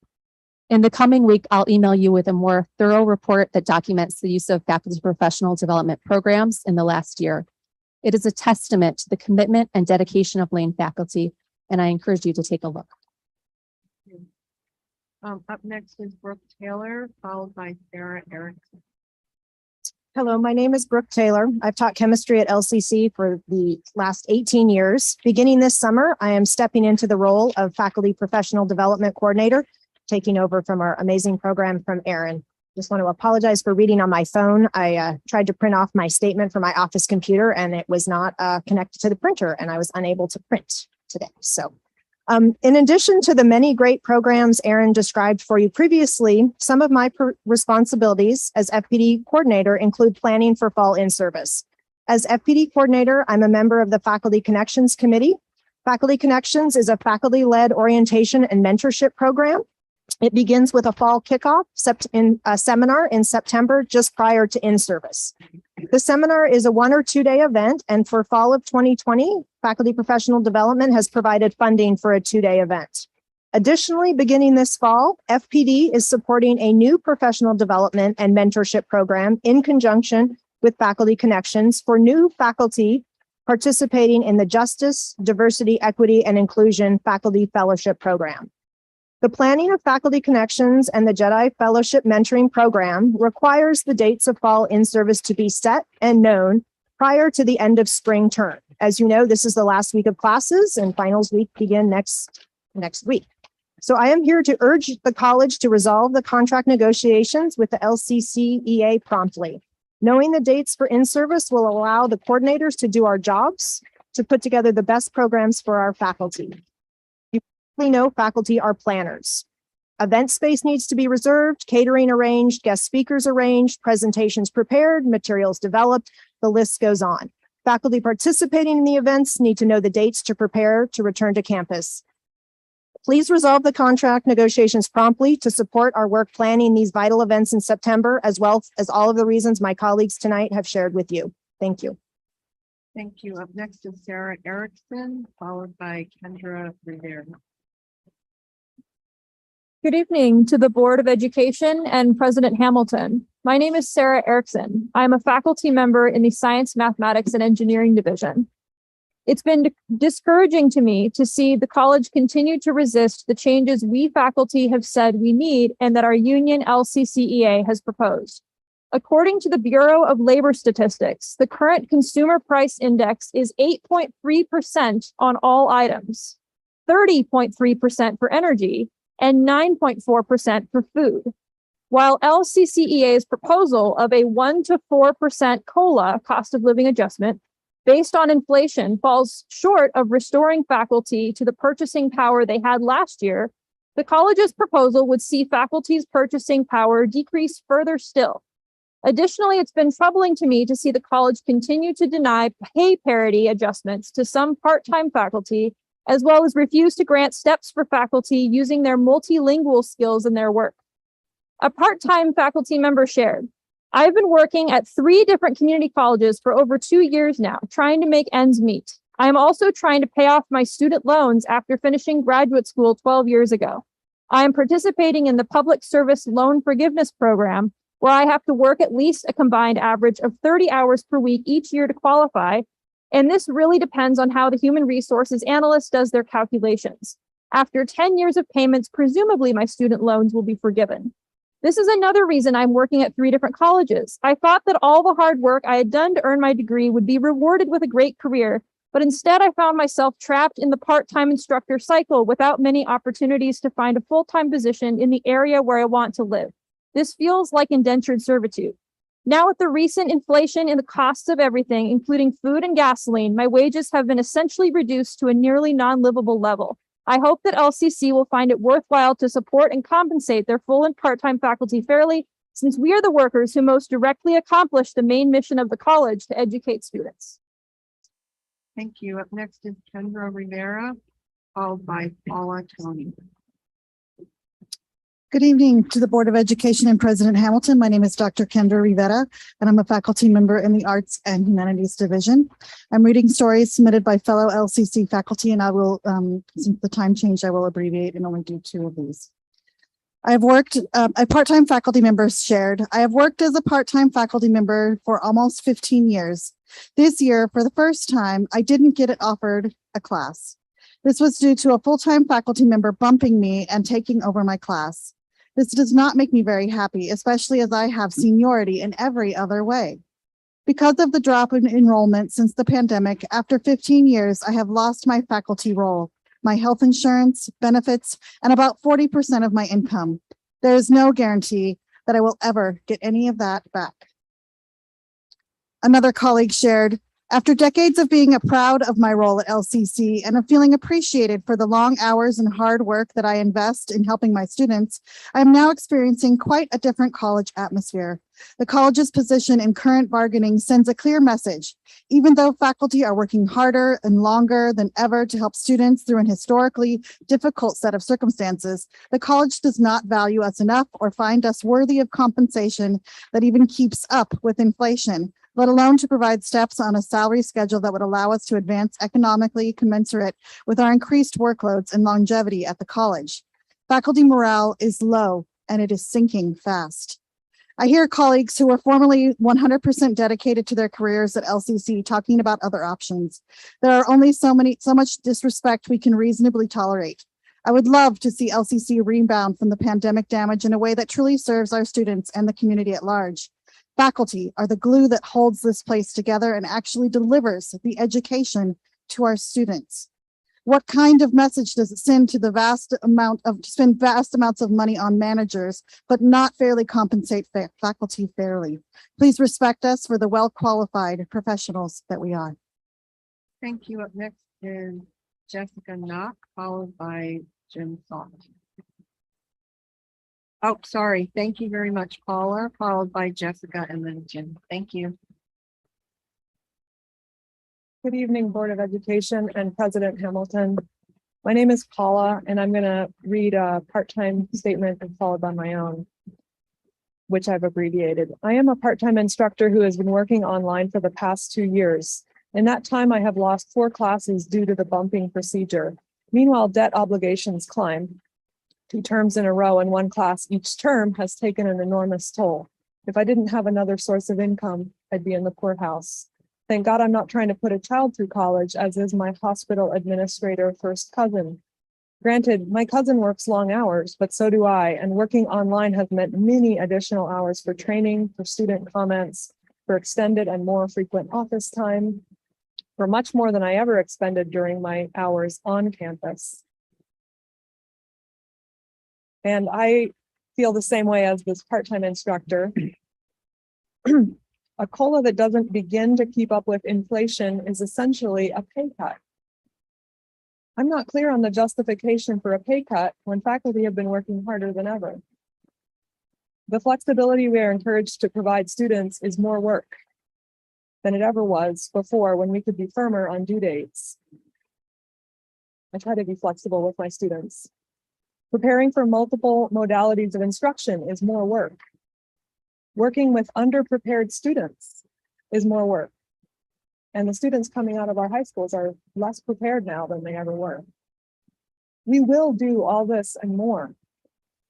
In the coming week, I'll email you with a more thorough report that documents the use of faculty professional development programs in the last year. It is a testament to the commitment and dedication of Lane faculty, and I encourage you to take a look. Up next is Brooke Taylor, followed by Sarah Erickson. Hello, my name is Brooke Taylor. I've taught chemistry at LCC for the last 18 years. Beginning this summer, I am stepping into the role of Faculty Professional Development Coordinator, taking over from our amazing program from Erin. Just want to apologize for reading on my phone. I tried to print off my statement from my office computer and it was not connected to the printer and I was unable to print today. So in addition to the many great programs Erin described for you previously, some of my responsibilities as FPD coordinator include planning for fall in-service. As FPD coordinator, I'm a member of the Faculty Connections Committee. Faculty Connections is a faculty-led orientation and mentorship program. It begins with a fall kickoff seminar in September, just prior to in-service. The seminar is a 1 or 2 day event, and for fall of 2020, Faculty Professional Development has provided funding for a 2-day event. Additionally, beginning this fall, FPD is supporting a new professional development and mentorship program in conjunction with Faculty Connections for new faculty participating in the Justice, Diversity, Equity, and Inclusion Faculty Fellowship Program. The planning of Faculty Connections and the Jedi Fellowship Mentoring Program requires the dates of fall in-service to be set and known prior to the end of spring term. As you know, this is the last week of classes and finals week begin next week. So I am here to urge the college to resolve the contract negotiations with the LCCEA promptly. Knowing the dates for in-service will allow the coordinators to do our jobs to put together the best programs for our faculty. We know faculty are planners. Event space needs to be reserved, catering arranged, guest speakers arranged, presentations prepared, materials developed, the list goes on. Faculty participating in the events need to know the dates to prepare to return to campus. Please resolve the contract negotiations promptly to support our work planning these vital events in September, as well as all of the reasons my colleagues tonight have shared with you. Thank you. Thank you. Up next is Sarah Erickson, followed by Kendra Rivera. Good evening to the Board of Education and President Hamilton. My name is Sarah Erickson. I'm a faculty member in the Science, Mathematics, and Engineering Division. It's been discouraging to me to see the college continue to resist the changes we faculty have said we need and that our union LCCEA has proposed. According to the Bureau of Labor Statistics, the current consumer price index is 8.3% on all items, 30.3% for energy, and 9.4% for food. While LCCEA's proposal of a 1 to 4% COLA, cost of living adjustment, based on inflation falls short of restoring faculty to the purchasing power they had last year, the college's proposal would see faculty's purchasing power decrease further still. Additionally, it's been troubling to me to see the college continue to deny pay parity adjustments to some part-time faculty, as well as refuse to grant steps for faculty using their multilingual skills in their work. A part-time faculty member shared, I've been working at 3 different community colleges for over 2 years now, trying to make ends meet. I am also trying to pay off my student loans after finishing graduate school 12 years ago. I am participating in the Public Service Loan Forgiveness Program, where I have to work at least a combined average of 30 hours per week each year to qualify. And this really depends on how the human resources analyst does their calculations. After 10 years of payments, presumably my student loans will be forgiven. This is another reason I'm working at 3 different colleges. I thought that all the hard work I had done to earn my degree would be rewarded with a great career, but instead I found myself trapped in the part-time instructor cycle without many opportunities to find a full-time position in the area where I want to live. This feels like indentured servitude. Now, with the recent inflation in the costs of everything, including food and gasoline, my wages have been essentially reduced to a nearly non-livable level. I hope that LCC will find it worthwhile to support and compensate their full and part-time faculty fairly, since we are the workers who most directly accomplish the main mission of the college to educate students. Thank you. Up next is Kendra Rivera, followed by Paula Tony. Good evening to the Board of Education and President Hamilton. My name is Dr. Kendra Rivera, and I'm a faculty member in the Arts and Humanities Division. I'm reading stories submitted by fellow LCC faculty, and I will, since the time changed, I will abbreviate and only do 2 of these. I have worked, a part-time faculty members shared. I have worked as a part-time faculty member for almost 15 years. This year, for the first time, I didn't get it offered a class. This was due to a full-time faculty member bumping me and taking over my class. This does not make me very happy, especially as I have seniority in every other way. Because of the drop in enrollment since the pandemic, after 15 years, I have lost my faculty role, my health insurance, benefits, and about 40% of my income. There is no guarantee that I will ever get any of that back. Another colleague shared, after decades of being proud of my role at LCC and of feeling appreciated for the long hours and hard work that I invest in helping my students, I am now experiencing quite a different college atmosphere. The college's position in current bargaining sends a clear message. Even though faculty are working harder and longer than ever to help students through an historically difficult set of circumstances, the college does not value us enough or find us worthy of compensation that even keeps up with inflation, let alone to provide steps on a salary schedule that would allow us to advance economically commensurate with our increased workloads and longevity at the college. Faculty morale is low and it is sinking fast. I hear colleagues who were formerly 100% dedicated to their careers at LCC talking about other options. There are only so much disrespect we can reasonably tolerate. I would love to see LCC rebound from the pandemic damage in a way that truly serves our students and the community at large. Faculty are the glue that holds this place together and actually delivers the education to our students. What kind of message does it send to spend vast amounts of money on managers, but not fairly compensate faculty fairly? Please respect us for the well-qualified professionals that we are. Thank you. Up next is Jessica Knock, followed by Jim Salt. Oh, sorry. Thank you very much, Paula, followed by Jessica and then Jim. Thank you. Good evening, Board of Education and President Hamilton. My name is Paula, and I'm going to read a part-time statement and followed by my own, which I've abbreviated. I am a part-time instructor who has been working online for the past 2 years. In that time, I have lost 4 classes due to the bumping procedure. Meanwhile, debt obligations climb. 2 terms in a row and 1 class each term has taken an enormous toll. If I didn't have another source of income, I'd be in the poorhouse. Thank God I'm not trying to put a child through college, as is my hospital administrator first cousin. Granted, my cousin works long hours, but so do I, and working online has meant many additional hours for training, for student comments, for extended and more frequent office time, for much more than I ever expended during my hours on campus. And I feel the same way as this part-time instructor. A COLA that doesn't begin to keep up with inflation is essentially a pay cut. I'm not clear on the justification for a pay cut when faculty have been working harder than ever. The flexibility we are encouraged to provide students is more work than it ever was before, when we could be firmer on due dates. I try to be flexible with my students. Preparing for multiple modalities of instruction is more work. Working with underprepared students is more work. And the students coming out of our high schools are less prepared now than they ever were. We will do all this and more.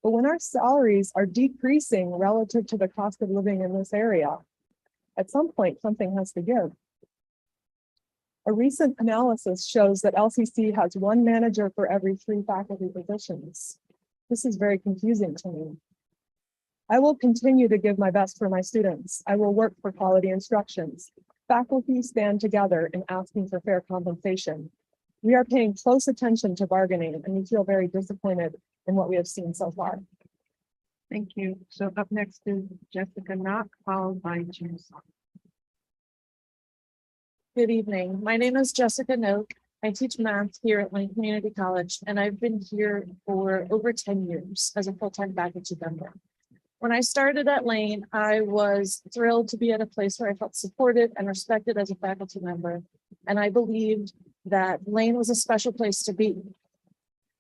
But when our salaries are decreasing relative to the cost of living in this area, at some point, something has to give. A recent analysis shows that LCC has 1 manager for every 3 faculty positions. This is very confusing to me. I will continue to give my best for my students. I will work for quality instructions. Faculty stand together in asking for fair compensation. We are paying close attention to bargaining, and we feel very disappointed in what we have seen so far. Thank you. So up next is Jessica Knock, followed by Jim Song. Good evening. My name is Jessica Noak. I teach math here at Lane Community College, and I've been here for over 10 years as a full-time faculty member. When I started at Lane, I was thrilled to be at a place where I felt supported and respected as a faculty member, and I believed that Lane was a special place to be.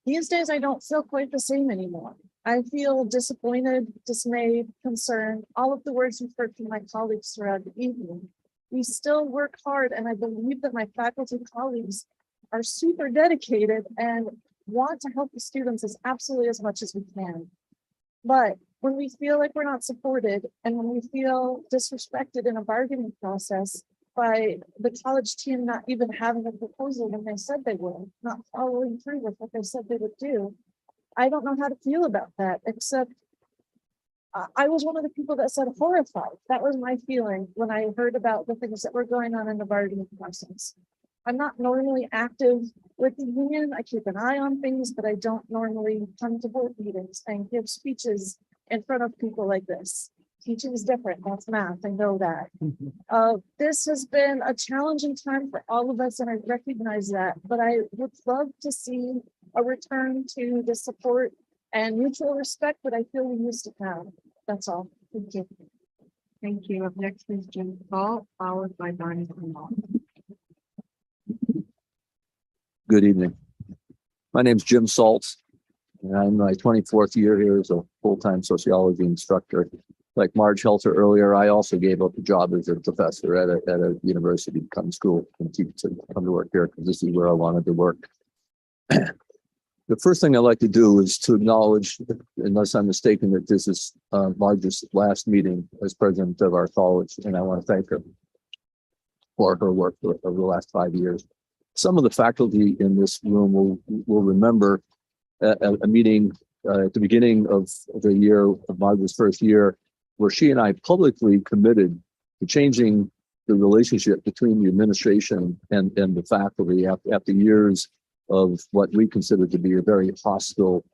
These days, I don't feel quite the same anymore. I feel disappointed, dismayed, concerned, all of the words we've heard from my colleagues throughout the evening. We still work hard, and I believe that my faculty colleagues are super dedicated and want to help the students absolutely as much as we can. But when we feel like we're not supported, and when we feel disrespected in a bargaining process by the college team not even having a proposal when they said they would, not following through with what they said they would do, I don't know how to feel about that, except I was one of the people that said horrified. That was my feeling when I heard about the things that were going on in the bargaining process. I'm not normally active with the union. I keep an eye on things, but I don't normally come to board meetings and give speeches in front of people like this. Teaching is different. That's math. I know that. This has been a challenging time for all of us, and I recognize that. But I would love to see a return to the support and mutual respect that I feel we used to have. That's all. Thank you. Thank you. Up next is Jim Salt, followed by Barney Kumar. Good evening. My name is Jim Saltz, and I'm my 24th year here as a full-time sociology instructor. Like Marge Helter earlier, I also gave up a job as a professor at a university to come to school and to come to work here because this is where I wanted to work. The first thing I'd like to do is to acknowledge, unless I'm mistaken, that this is Marge's last meeting as president of our college, and I want to thank her for her work over the last 5 years. Some of the faculty in this room will remember a meeting at the beginning of the year of Margaret's first year, where she and I publicly committed to changing the relationship between the administration and the faculty after years of what we consider to be a very hostile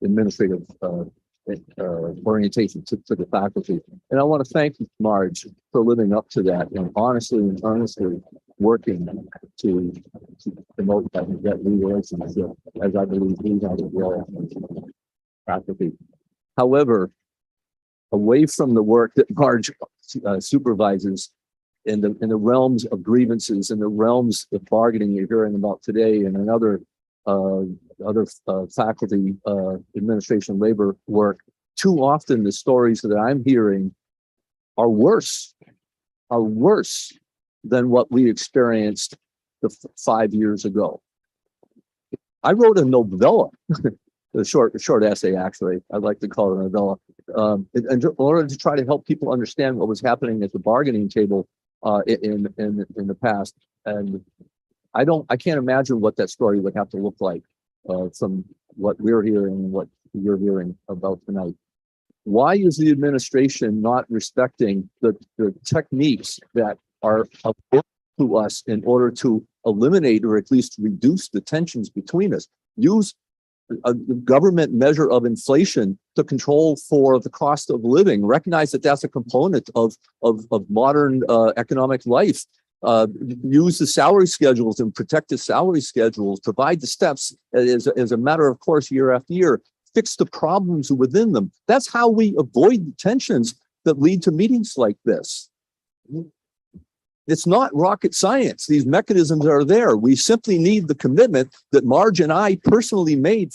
administrative orientation to the faculty. And I want to thank Marge for living up to that and honestly and earnestly working to promote that relationship, as I believe we have as well as faculty. However, away from the work that Marge supervises, in the realms of grievances, in the realms of bargaining you're hearing about today, and in other faculty administration labor work, too often the stories that I'm hearing are worse than what we experienced 5 years ago. I wrote a novella, a short essay, actually. I'd like to call it a novella, in order to try to help people understand what was happening at the bargaining table in the past. And I can't imagine what that story would have to look like from what we're hearing and what you're hearing about tonight. Why is the administration not respecting the techniques that are available to us in order to eliminate or at least reduce the tensions between us? Use a government measure of inflation to control for the cost of living. Recognize that that's a component of modern economic life. Use the salary schedules and protect the salary schedules. Provide the steps as a matter of course year after year. Fix the problems within them. That's how we avoid the tensions that lead to meetings like this. It's not rocket science. These mechanisms are there. We simply need the commitment that Marge and I personally made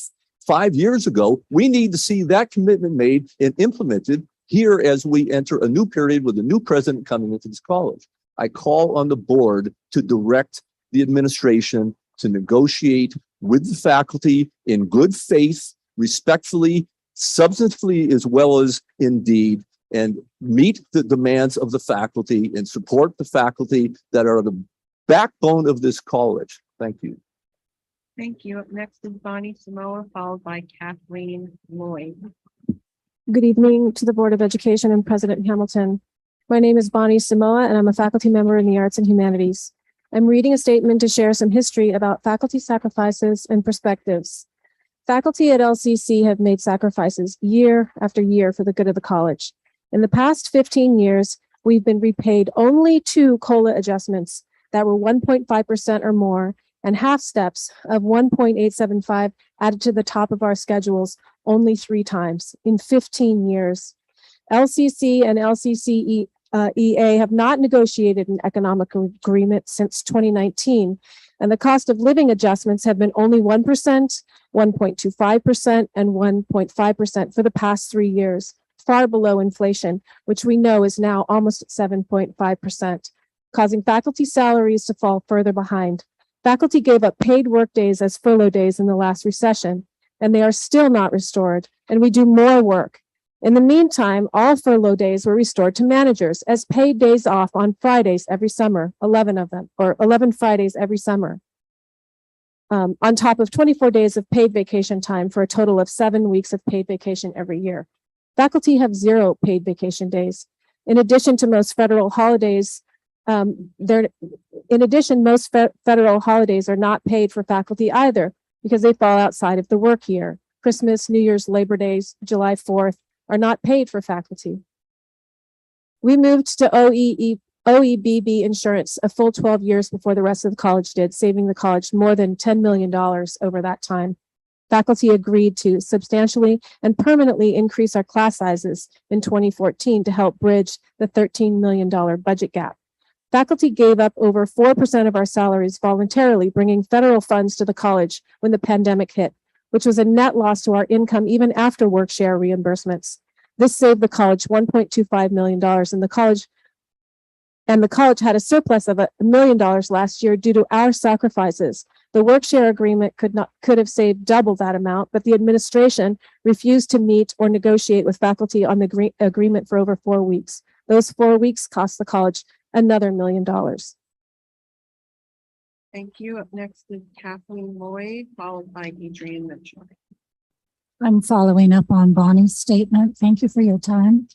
5 years ago. We need to see that commitment made and implemented here as we enter a new period with a new president coming into this college. I call on the board to direct the administration to negotiate with the faculty in good faith, respectfully, substantively, as well as indeed, and meet the demands of the faculty and support the faculty that are the backbone of this college. Thank you. Thank you. Up next is Bonnie Samoa, followed by Kathleen Lloyd. Good evening to the Board of Education and President Hamilton. My name is Bonnie Samoa, and I'm a faculty member in the Arts and Humanities. I'm reading a statement to share some history about faculty sacrifices and perspectives. Faculty at LCC have made sacrifices year after year for the good of the college. In the past 15 years, we've been repaid only 2 COLA adjustments that were 1.5% or more, and half steps of 1.875 added to the top of our schedules only 3 times in 15 years. LCC and LCCEA have not negotiated an economic agreement since 2019, and the cost of living adjustments have been only 1%, 1.25%, and 1.5% for the past 3 years, far below inflation, which we know is now almost at 7.5%, causing faculty salaries to fall further behind. Faculty gave up paid work days as furlough days in the last recession, and they are still not restored, and we do more work. In the meantime, all furlough days were restored to managers as paid days off on Fridays every summer, 11 of them, or 11 Fridays every summer, on top of 24 days of paid vacation time for a total of 7 weeks of paid vacation every year. Faculty have 0 paid vacation days. In addition to most federal holidays, most federal holidays are not paid for faculty either because they fall outside of the work year. Christmas, New Year's, Labor Days, July 4th are not paid for faculty. We moved to OEBB insurance a full 12 years before the rest of the college did, saving the college more than $10 million over that time. Faculty agreed to substantially and permanently increase our class sizes in 2014 to help bridge the $13 million budget gap. Faculty gave up over 4% of our salaries voluntarily, bringing federal funds to the college when the pandemic hit, which was a net loss to our income even after work share reimbursements. This saved the college $1.25 million, and the college had a surplus of $1 million last year due to our sacrifices. The work share agreement could have saved double that amount, but the administration refused to meet or negotiate with faculty on the agreement for over 4 weeks. Those 4 weeks cost the college another $1 million. Thank you. Up next is Kathleen Lloyd, followed by Adrienne Mitchell. I'm following up on Bonnie's statement. Thank you for your time.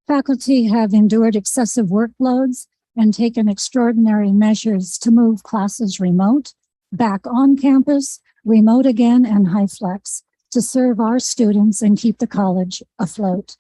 Faculty have endured excessive workloads and taken extraordinary measures to move classes remote, back on campus, remote again, and high flex to serve our students and keep the college afloat.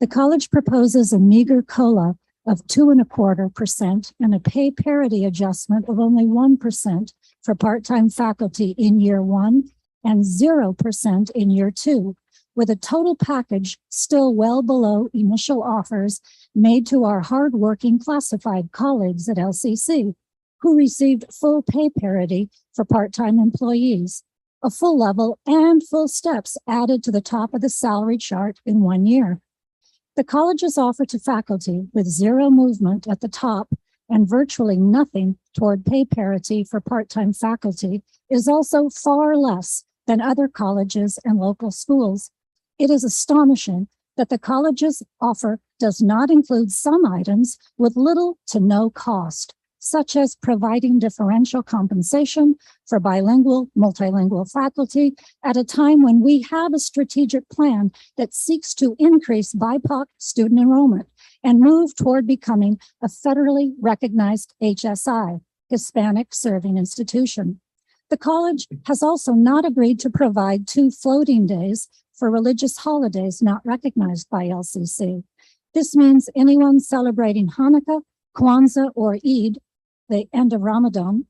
The college proposes a meager COLA of 2.25% and a pay parity adjustment of only 1% for part-time faculty in year 1 and 0% in year 2, with a total package still well below initial offers made to our hardworking classified colleagues at LCC, who received full pay parity for part-time employees, a full level and full steps added to the top of the salary chart in 1 year. The college's offer to faculty with zero movement at the top and virtually nothing toward pay parity for part-time faculty is also far less than other colleges and local schools. It is astonishing that the college's offer does not include some items with little to no cost, such as providing differential compensation for bilingual, multilingual faculty at a time when we have a strategic plan that seeks to increase BIPOC student enrollment and move toward becoming a federally recognized HSI, Hispanic Serving Institution. The college has also not agreed to provide 2 floating days for religious holidays not recognized by LCC. This means anyone celebrating Hanukkah, Kwanzaa, or Eid, the end of Ramadan,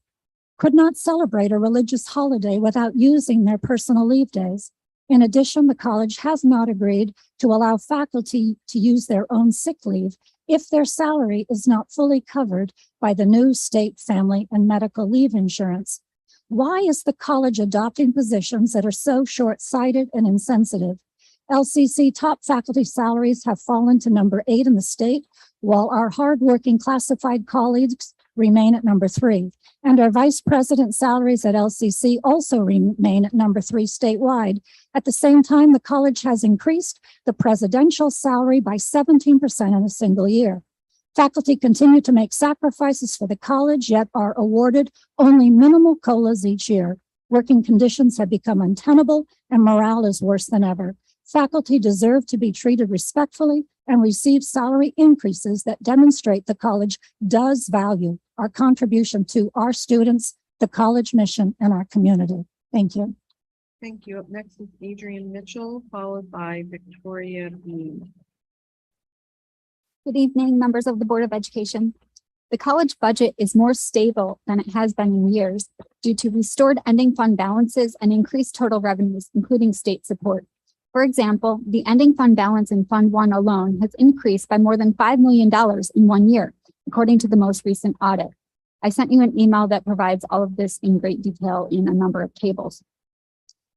could not celebrate a religious holiday without using their personal leave days. In addition, the college has not agreed to allow faculty to use their own sick leave if their salary is not fully covered by the new state family and medical leave insurance. Why is the college adopting positions that are so short-sighted and insensitive? LCC top faculty salaries have fallen to number 8 in the state, while our hardworking classified colleagues remain at number 3. And our vice president salaries at LCC also remain at number 3 statewide. At the same time, the college has increased the presidential salary by 17% in a single year. Faculty continue to make sacrifices for the college, yet are awarded only minimal COLAs each year. Working conditions have become untenable and morale is worse than ever. Faculty deserve to be treated respectfully and receive salary increases that demonstrate the college does value our contribution to our students, the college mission, and our community. Thank you. Thank you. Up next is Adrian Mitchell, followed by Victoria Bean. Good evening, members of the Board of Education. The college budget is more stable than it has been in years due to restored ending fund balances and increased total revenues, including state support. For example, the ending fund balance in Fund 1 alone has increased by more than $5 million in 1 year, according to the most recent audit. I sent you an email that provides all of this in great detail in a number of tables.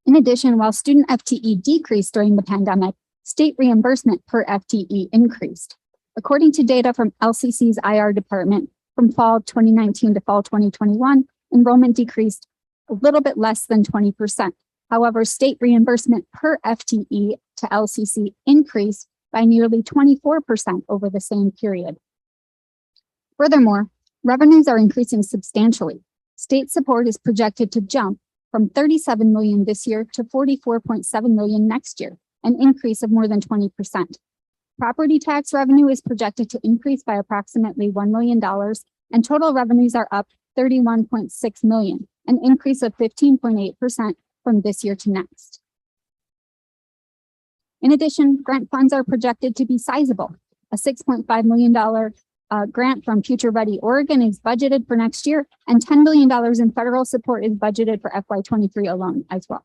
In addition, while student FTE decreased during the pandemic, state reimbursement per FTE increased. According to data from LCC's IR department, from fall 2019 to fall 2021, enrollment decreased a little bit less than 20%. However, state reimbursement per FTE to LCC increased by nearly 24% over the same period. Furthermore, revenues are increasing substantially. State support is projected to jump from $37 million this year to $44.7 million next year, an increase of more than 20%. Property tax revenue is projected to increase by approximately $1 million, and total revenues are up $31.6 million, an increase of 15.8% from this year to next. In addition, grant funds are projected to be sizable. A $6.5 million grant from Future Ready Oregon is budgeted for next year, and $10 million in federal support is budgeted for FY23 alone as well.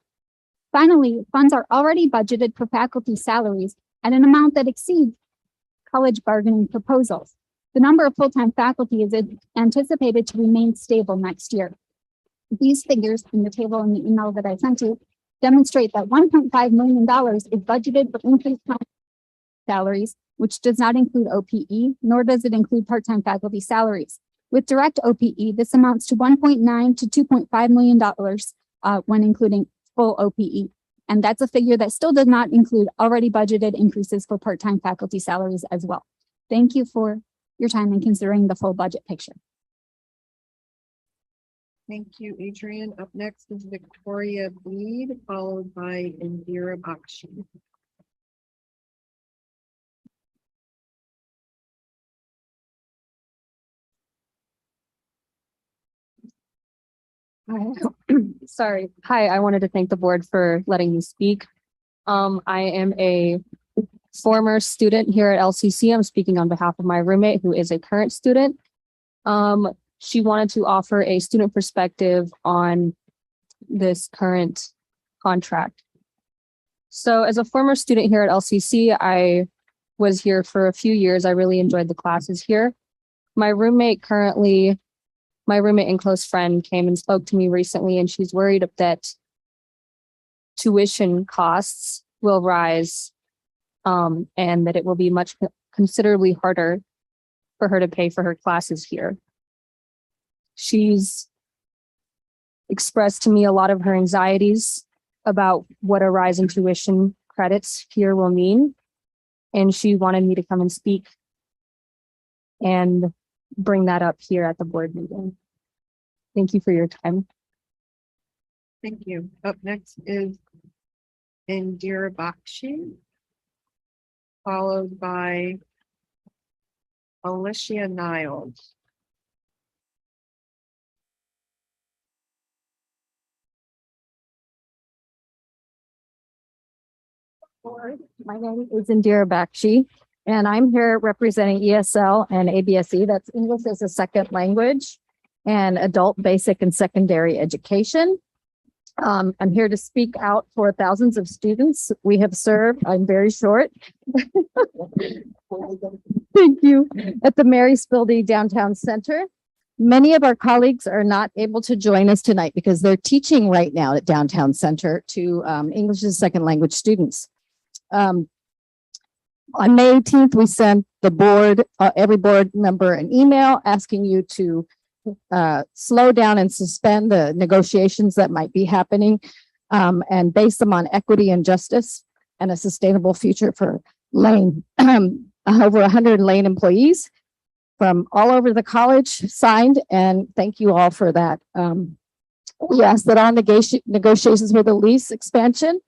Finally, funds are already budgeted for faculty salaries at an amount that exceeds college bargaining proposals. The number of full-time faculty is anticipated to remain stable next year. These figures in the table in the email that I sent you demonstrate that $1.5 million is budgeted for increased salaries, which does not include OPE, nor does it include part-time faculty salaries. With direct OPE, this amounts to $1.9 to $2.5 million when including full OPE. And that's a figure that still does not include already budgeted increases for part-time faculty salaries as well. Thank you for your time in considering the full budget picture. Thank you, Adrian. Up next is Victoria Bleed, followed by Indira Bakshi. Sorry. Hi, I wanted to thank the board for letting me speak. I am a former student here at LCC. I'm speaking on behalf of my roommate, who is a current student. She wanted to offer a student perspective on this current contract. So as a former student here at LCC, I was here for a few years. I really enjoyed the classes here. My roommate and close friend came and spoke to me recently, and she's worried that tuition costs will rise, and that it will be considerably harder for her to pay for her classes here. She's expressed to me a lot of her anxieties about what a rise in tuition credits here will mean. And she wanted me to come and speak and bring that up here at the board meeting. Thank you for your time. Thank you. Up next is Indira Bakshi, followed by Alicia Niles. My name is Indira Bakshi, and I'm here representing ESL and ABSE. That's English as a Second Language and Adult Basic and Secondary Education. I'm here to speak out for thousands of students we have served. I'm very short. Thank you. At the Mary Spildey Downtown Center. Many of our colleagues are not able to join us tonight because they're teaching right now at Downtown Center to English as a Second Language students. On May 18th, we sent the board, every board member, an email asking you to slow down and suspend the negotiations that might be happening and base them on equity and justice and a sustainable future for Lane. Over 100 Lane employees from all over the college signed, and thank you all for that. We asked that all negotiations for the lease expansion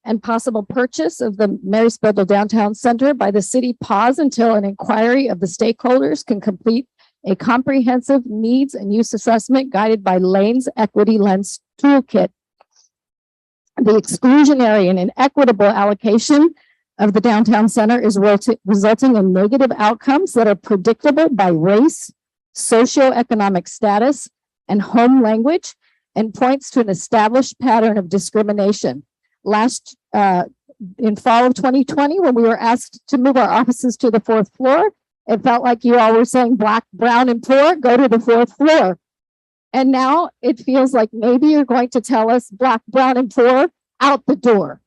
and possible purchase of the Mary Spildey Downtown Center by the city pause until an inquiry of the stakeholders can complete a comprehensive needs and use assessment guided by Lane's Equity Lens Toolkit. The exclusionary and inequitable allocation of the downtown center is resulting in negative outcomes that are predictable by race, socioeconomic status, and home language, and points to an established pattern of discrimination. Last in fall of 2020, when we were asked to move our offices to the 4th floor, it felt like you all were saying black, brown, and poor, go to the 4th floor. And now it feels like maybe you're going to tell us black, brown, and poor out the door.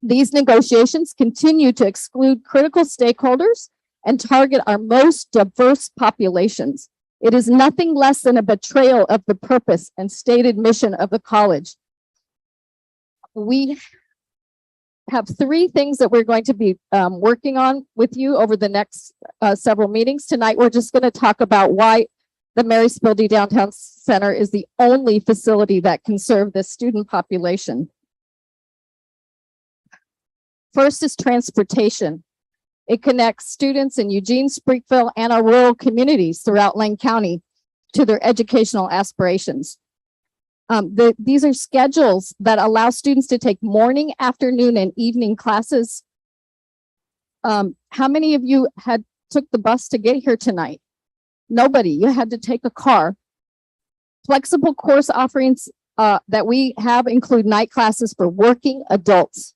These negotiations continue to exclude critical stakeholders and target our most diverse populations. It is nothing less than a betrayal of the purpose and stated mission of the college. We have 3 things that we're going to be working on with you over the next several meetings. Tonight, we're just going to talk about why the Mary Spildey Downtown Center is the only facility that can serve this student population. First is transportation. It connects students in Eugene, Springfield, and our rural communities throughout Lane County to their educational aspirations. These are schedules that allow students to take morning, afternoon, and evening classes. How many of you took the bus to get here tonight? Nobody. You had to take a car. Flexible course offerings that we have include night classes for working adults.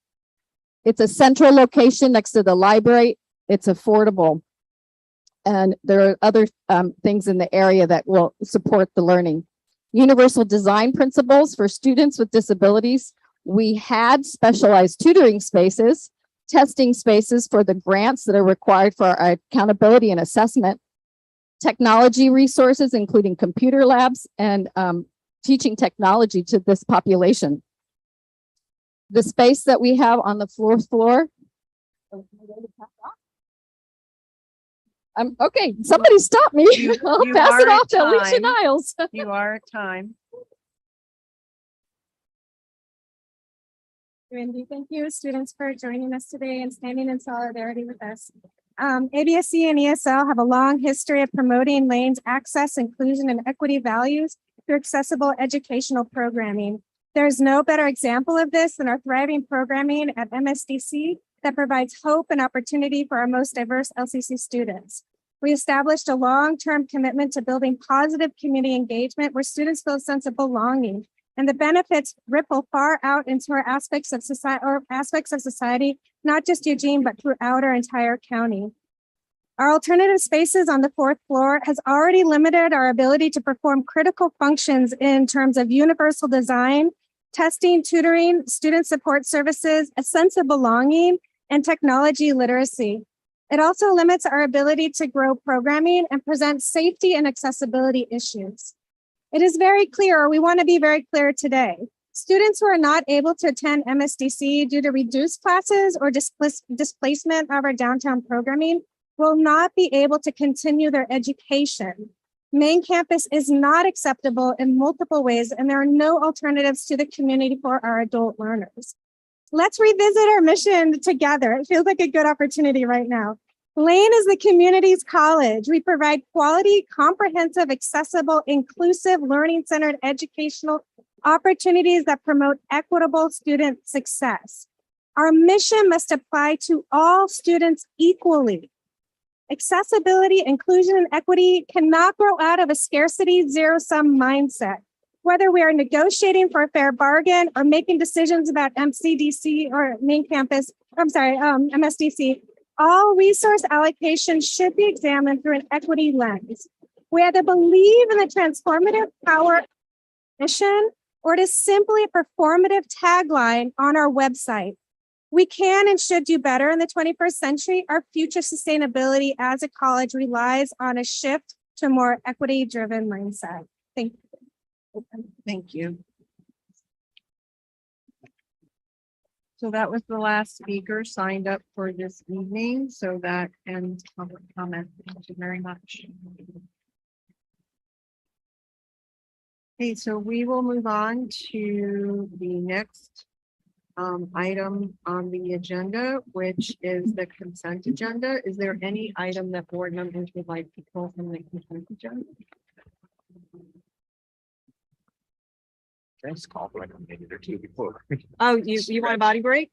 It's a central location next to the library. It's affordable. And there are other things in the area that will support the learning. Universal design principles for students with disabilities. We had specialized tutoring spaces, testing spaces for the grants that are required for our accountability and assessment, technology resources, including computer labs and teaching technology to this population. The space that we have on the 4th floor. Okay, somebody stop me. I'll pass it off to Alicia Niles. You are at time. Wendy, thank you, students, for joining us today and standing in solidarity with us. ABSE and ESL have a long history of promoting Lane's access, inclusion, and equity values through accessible educational programming. There's no better example of this than our thriving programming at MSDC that provides hope and opportunity for our most diverse LCC students. We established a long-term commitment to building positive community engagement where students feel a sense of belonging and the benefits ripple far out into our aspects of society, not just Eugene, but throughout our entire county. Our alternative spaces on the 4th floor has already limited our ability to perform critical functions in terms of universal design, testing, tutoring, student support services, a sense of belonging, and technology literacy. It also limits our ability to grow programming and present safety and accessibility issues. It is very clear, or we want to be very clear today, students who are not able to attend MSDC due to reduced classes or displacement of our downtown programming will not be able to continue their education. Main campus is not acceptable in multiple ways, and there are no alternatives to the community for our adult learners. Let's revisit our mission together. It feels like a good opportunity right now. Lane is the community's college. We provide quality, comprehensive, accessible, inclusive, learning-centered educational opportunities that promote equitable student success. Our mission must apply to all students equally. Accessibility, inclusion, and equity cannot grow out of a scarcity, zero-sum mindset. Whether we are negotiating for a fair bargain or making decisions about MSDC, all resource allocation should be examined through an equity lens. We either believe in the transformative power mission, or it is simply a performative tagline on our website. We can and should do better in the 21st century. Our future sustainability as a college relies on a shift to a more equity-driven mindset. Thank you. Thank you. So that was the last speaker signed up for this evening. So that ends public comment. Thank you very much. Okay, so we will move on to the next item on the agenda, which is the consent agenda. Is there any item that board members would like to pull from the consent agenda? Thanks, call for like a minute or two before. Oh, you want a body break?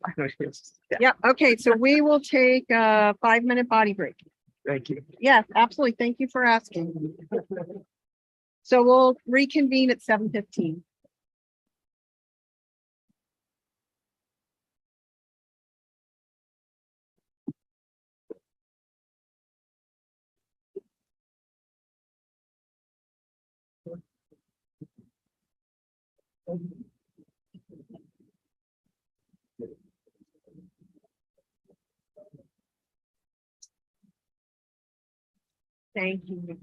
Yeah, okay, so we will take a 5-minute body break. Thank you. Yes, absolutely. Thank you for asking. So we'll reconvene at 7:15. Thank you.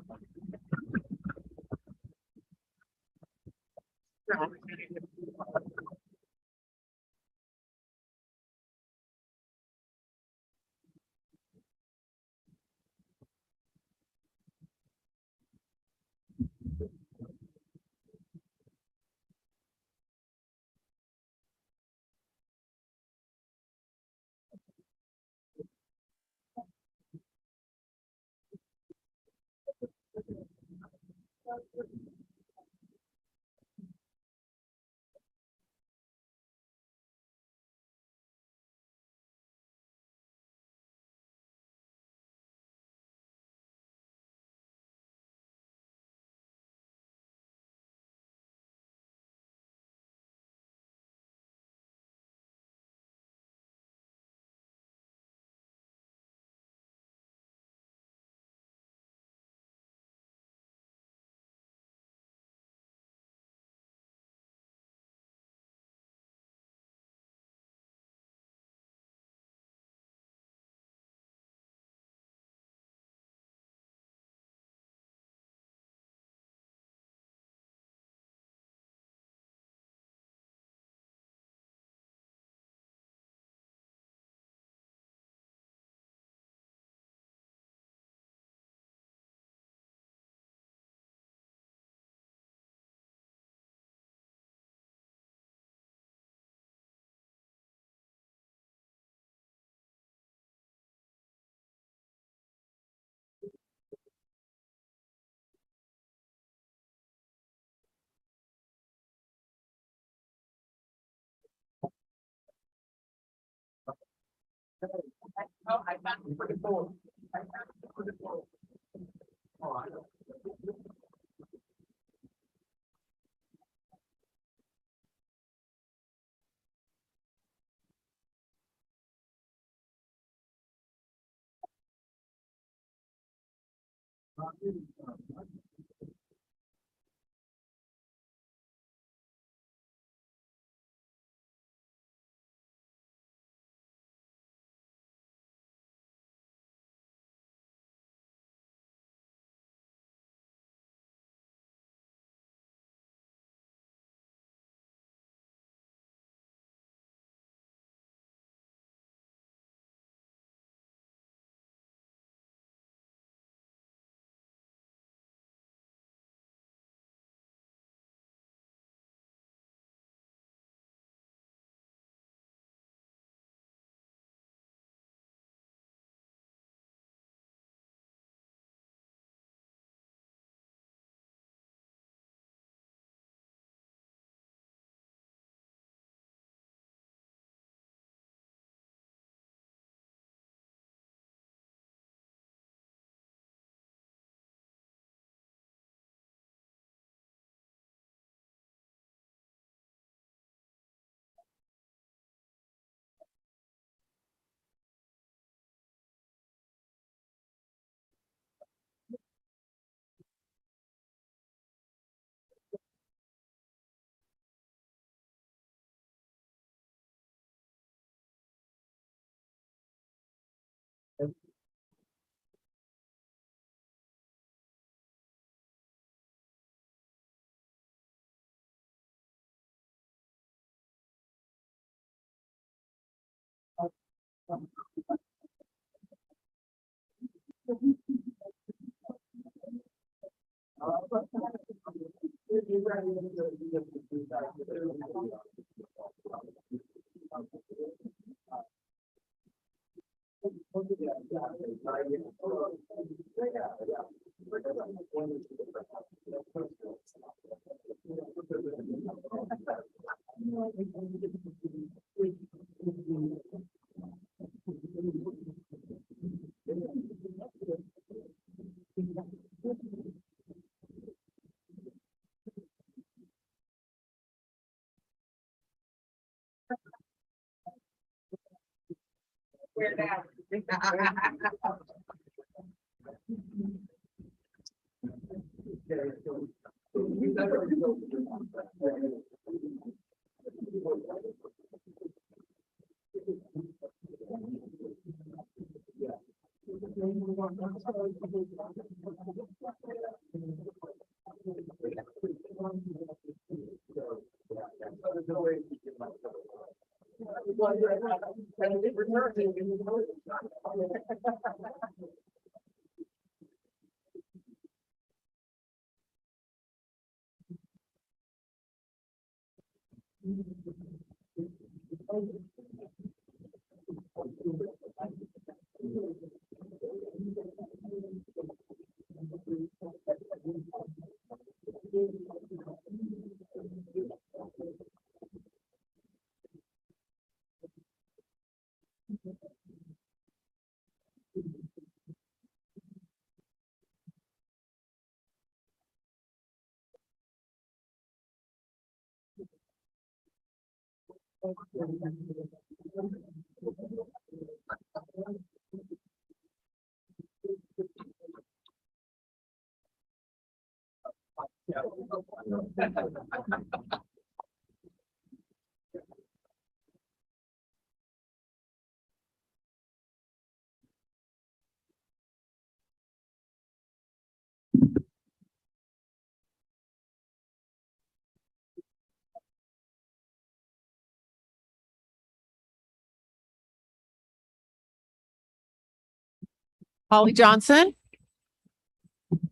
Holly Johnson.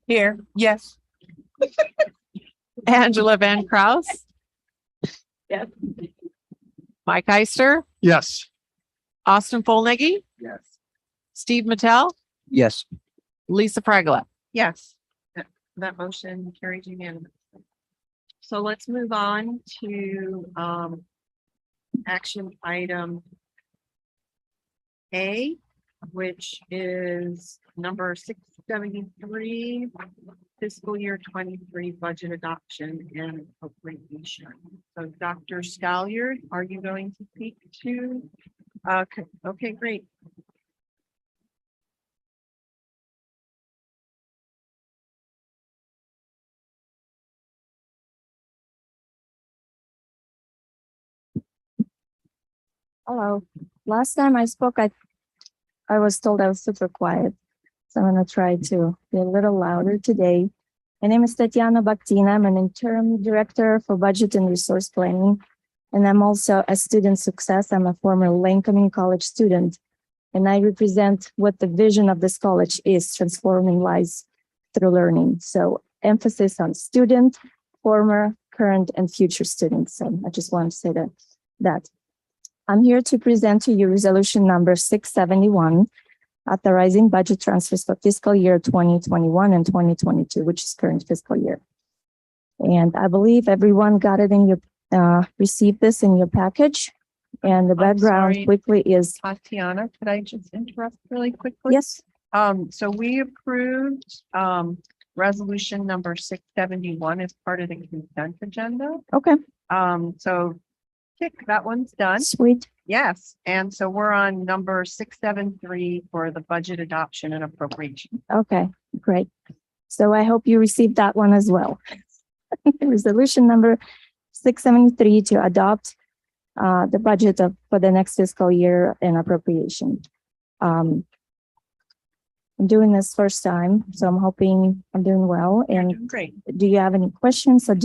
Here, yes. Angela Van Kraus. Yes. Mike Heister, Yes. Austin Folneggy, Yes. Steve Mattel, Yes. Lisa Fragala. Yes, that motion carries unanimously. So let's move on to action item A, which is number 673, fiscal year 23 budget adoption and appropriation. So Dr. Scalyard, are you going to speak to? Okay, great. Hello. Last time I spoke, I was told I was super quiet. So I'm gonna try to be a little louder today. My name is Tatiana Baktina. I'm an interim director for budget and resource planning. And I'm also a student success. I'm a former Lane Community College student. And I represent what the vision of this college is, transforming lives through learning. So emphasis on student, former, current, and future students. So I just want to say that. I'm here to present to you resolution number 671, authorizing budget transfers for fiscal year 2021 and 2022, which is current fiscal year. And I believe everyone got it in your, received this in your package. And the background sorry. quickly is, Tatiana, could I just interrupt really quickly? yes, So we approved, resolution number 671 as part of the consent agenda. okay, So tick, that one's done. sweet. Yes, and so we're on number 673 for the budget adoption and appropriation. Okay, great. So I hope you received that one as well. Resolution number 673 to adopt the budget for the next fiscal year and appropriation. I'm doing this first time, so I'm hoping I'm doing well. And Great. do you have any questions or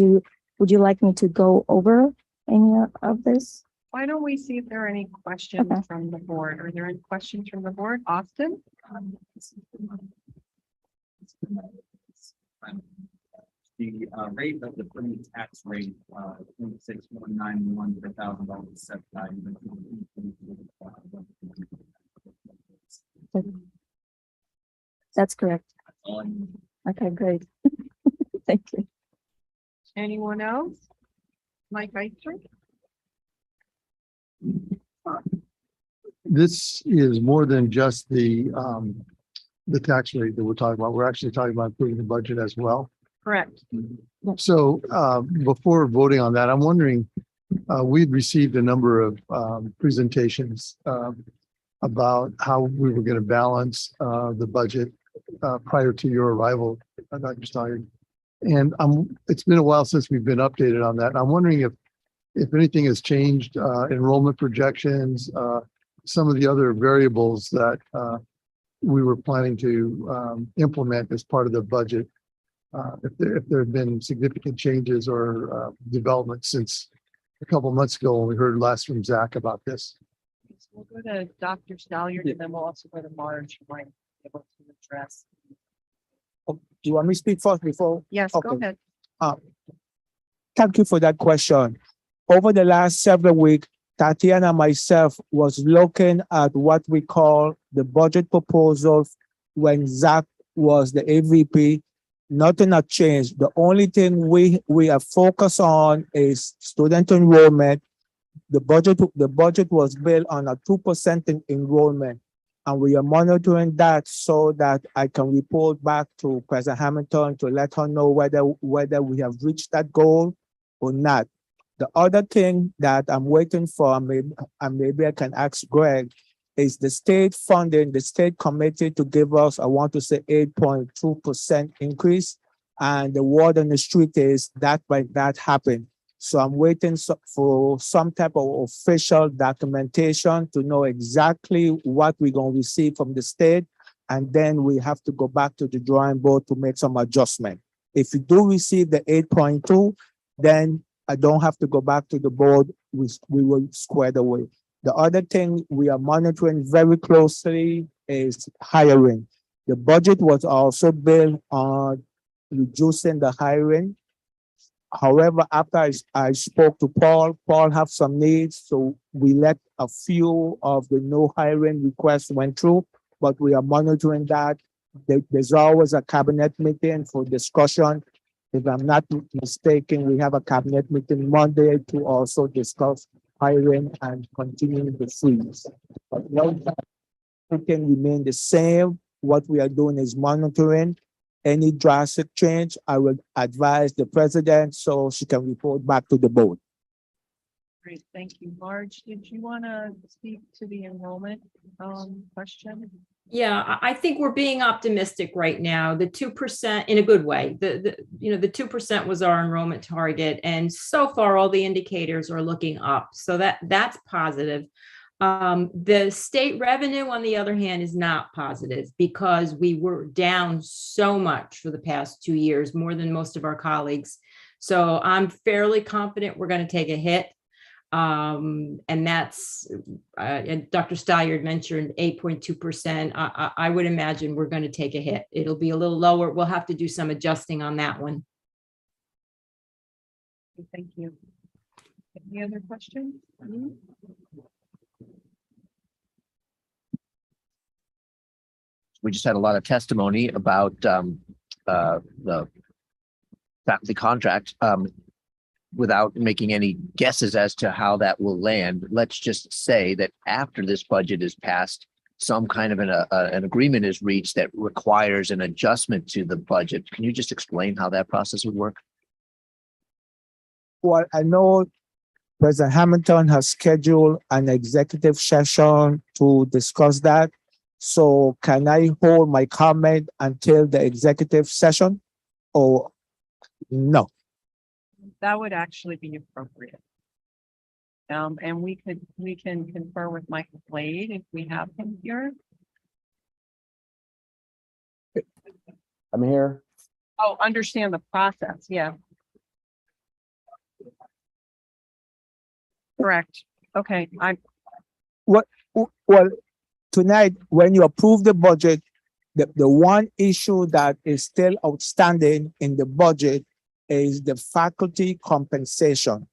would you like me to go over any of this? Why don't we see if there are any questions Okay. from the board? Are there any questions from the board? Austin? The rate of the permanent tax rate, 0.6191 per $1,000 set by. That's correct. All I need. Okay, great. Thank you. Anyone else? Mike Ister? This is more than just the tax rate that we're talking about. We're actually talking about improving the budget as well. Correct. So before voting on that, I'm wondering, we'd received a number of presentations about how we were going to balance the budget prior to your arrival, Dr. Steyer. And it's been a while since we've been updated on that. I'm wondering if anything has changed, enrollment projections, some of the other variables that we were planning to implement as part of the budget. If there have been significant changes or developments since a couple of months ago when we heard last from Zach about this. We'll go to Dr. Stalliard and then we'll also go to Marge, who might be able to address. Do you want me to speak first before? Yes, go Okay. ahead. Thank you for that question. Over the last several weeks, Tatiana and myself was looking at what we call the budget proposal when Zach was the AVP. Nothing has changed. The only thing we are focused on is student enrollment. The budget was built on a 2% in enrollment, and we are monitoring that so that I can report back to President Hamilton to let her know whether we have reached that goal or not. The other thing that I'm waiting for, and maybe I can ask Greg, is the state funding. The state committed to give us, I want to say 8.2% increase. And the word on the street is that might not happen. So I'm waiting for some type of official documentation to know exactly what we're going to receive from the state. And then we have to go back to the drawing board to make some adjustment. If you do receive the 8.2, then I don't have to go back to the board. We will square the way. The other thing we are monitoring very closely is hiring. The budget was also built on reducing the hiring. However, after I spoke to Paul have some needs, so we let a few of the no hiring requests went through, but we are monitoring that. There's always a cabinet meeting for discussion. If I'm not mistaken, we have a cabinet meeting Monday to also discuss hiring and continuing the freeze. But it can remain the same. What we are doing is monitoring. Any drastic change, I will advise the president so she can report back to the board. Great, thank you. Marge, did you want to speak to the enrollment question? Yeah, I think we're being optimistic right now. The 2% in a good way. The 2% was our enrollment target, and so far all the indicators are looking up. So that's positive. The state revenue, on the other hand, is not positive because we were down so much for the past 2 years, more than most of our colleagues. So I'm fairly confident we're going to take a hit. And that's, and Dr. Steyer mentioned 8.2%. I would imagine we're going to take a hit. It'll be a little lower. We'll have to do some adjusting on that one. Thank you. Any other questions? We just had a lot of testimony about the faculty contract. Without making any guesses as to how that will land, let's just say that after this budget is passed, some kind of an agreement is reached that requires an adjustment to the budget. Can you just explain how that process would work? Well, I know President Hamilton has scheduled an executive session to discuss that. So can I hold my comment until the executive session or no? That would actually be appropriate. And we can confer with Michael Blade if we have him here. I'm here. Oh, understand the process, yeah. Correct. Okay, Well, tonight, when you approve the budget, the one issue that is still outstanding in the budget is the faculty compensation.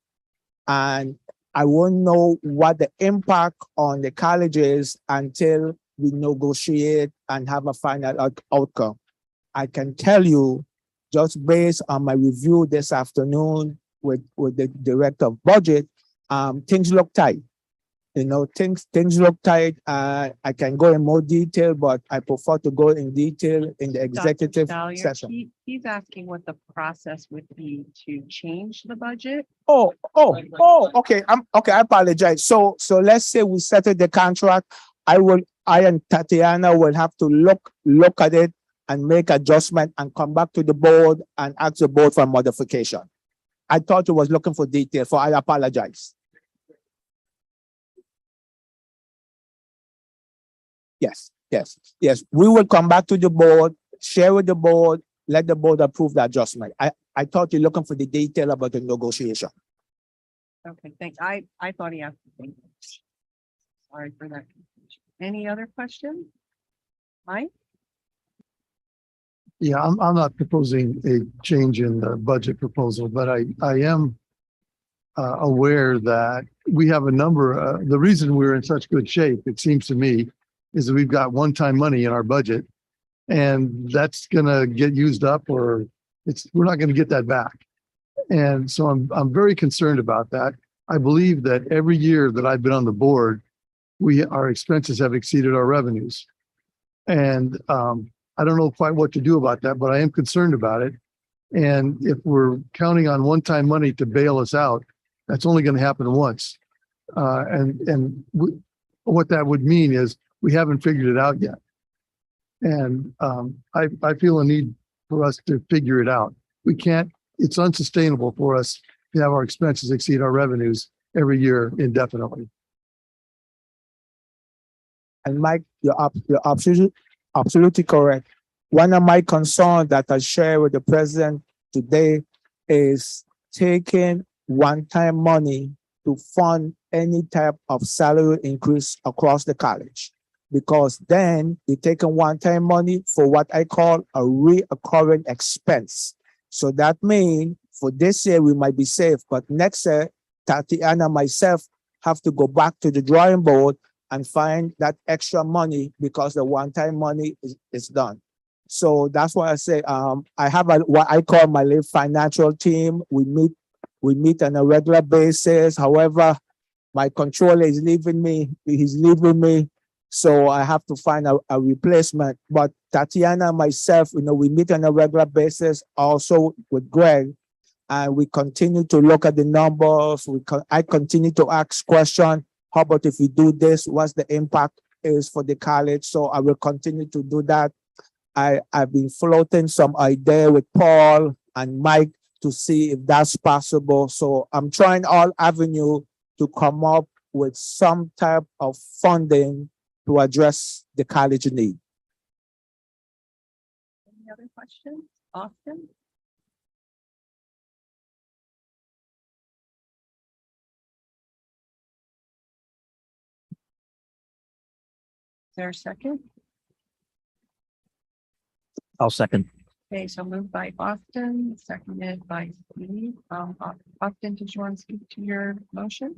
And I won't know what the impact on the college is until we negotiate and have a final outcome. I can tell you, just based on my review this afternoon with the director of budget, things look tight. You know, things look tight. I can go in more detail, but I prefer to go in detail in the executive session. He's asking what the process would be to change the budget. Okay. Okay. I apologize. So let's say we settle the contract. I and Tatiana will have to look at it and make adjustment and come back to the board and ask the board for modification. I thought you was looking for detail, I apologize. Yes. We will come back to the board, share with the board, let the board approve the adjustment. I thought you're looking for the detail about the negotiation. Okay, thanks. I thought he asked the same. Sorry for that. Any other questions? Mike? Yeah, I'm not proposing a change in the budget proposal, but I am aware that we have a number, the reason we're in such good shape, it seems to me, is that we've got one-time money in our budget and that's gonna get used up or we're not gonna get that back. And so I'm very concerned about that. I believe that every year that I've been on the board, our expenses have exceeded our revenues. And I don't know quite what to do about that, but I am concerned about it. And if we're counting on one-time money to bail us out, that's only going to happen once. What that would mean is we haven't figured it out yet. And I feel a need for us to figure it out. It's unsustainable for us to have our expenses exceed our revenues every year indefinitely. And Mike, you're absolutely correct. One of my concerns that I share with the president today is taking one-time money to fund any type of salary increase across the college. Because then you're taking one-time money for what I call a recurring expense. So that means for this year, we might be safe, but next year, Tatiana and myself have to go back to the drawing board and find that extra money because the one-time money is done. So that's why I say I have what I call my little financial team. We meet on a regular basis. However, my controller is leaving me. He's leaving me. So I have to find a replacement. But Tatiana and myself, we meet on a regular basis also with Greg. And we continue to look at the numbers. I continue to ask questions. How about if we do this? What's the impact is for the college? So I will continue to do that. I've been floating some idea with Paul and Mike to see if that's possible. So I'm trying all avenues to come up with some type of funding to address the college need. Any other questions? Austin? Is there a second? I'll second. Okay, so moved by Austin, seconded by Steve. Austin, did you want to speak to your motion?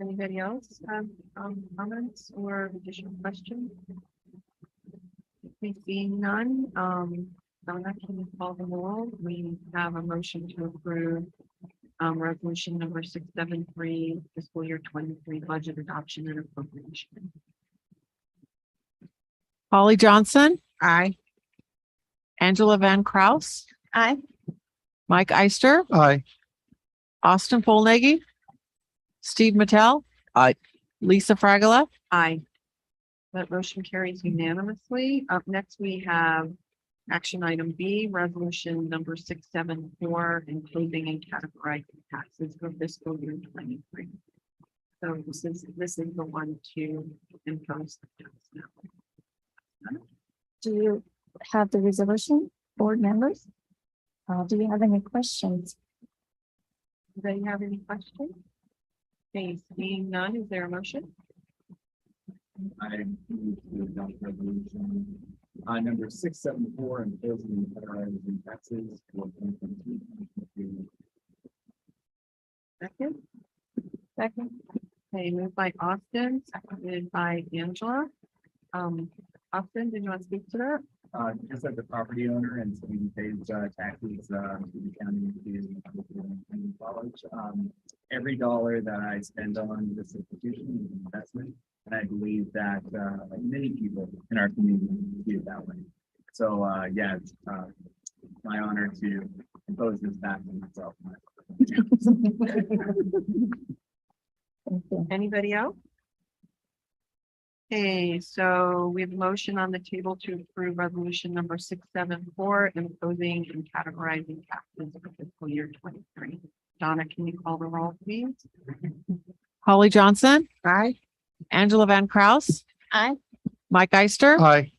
Anybody else have comments or additional questions? Seeing none, Donna, can you call the roll? We have a motion to approve resolution number 673, fiscal year 23 budget adoption and appropriation. Holly Johnson. Aye. Angela Van Kraus. Aye. Mike Ister. Aye. Austin Polnaghy. Steve Mattel. Aye. Lisa Fragala. Aye. That motion carries unanimously. Up next, we have action item B, resolution number 674, including and categorizing taxes for fiscal year 23. So this is the one to impose the tax now. Do you have the resolution, board members? Do you have any questions? Do they have any questions? Okay, seeing none, is there a motion? I move to adopt resolution number 674 and imposing and taxes for 2022. Second? Second. Okay, moved by Austin, seconded by Angela. Austin, did you want to speak to that? Just as a property owner and someone who pays taxes to the county and college, every dollar that I spend on this institution is an investment. And I believe that many people in our community see it that way. So yeah, it's my honor to impose this back on myself. Anybody else? Okay, so we have a motion on the table to approve resolution number 674, imposing and categorizing taxes for fiscal year 23. Donna, can you call the roll, please? Holly Johnson. Aye. Angela Van Kraus. Aye. Mike Ister. Aye.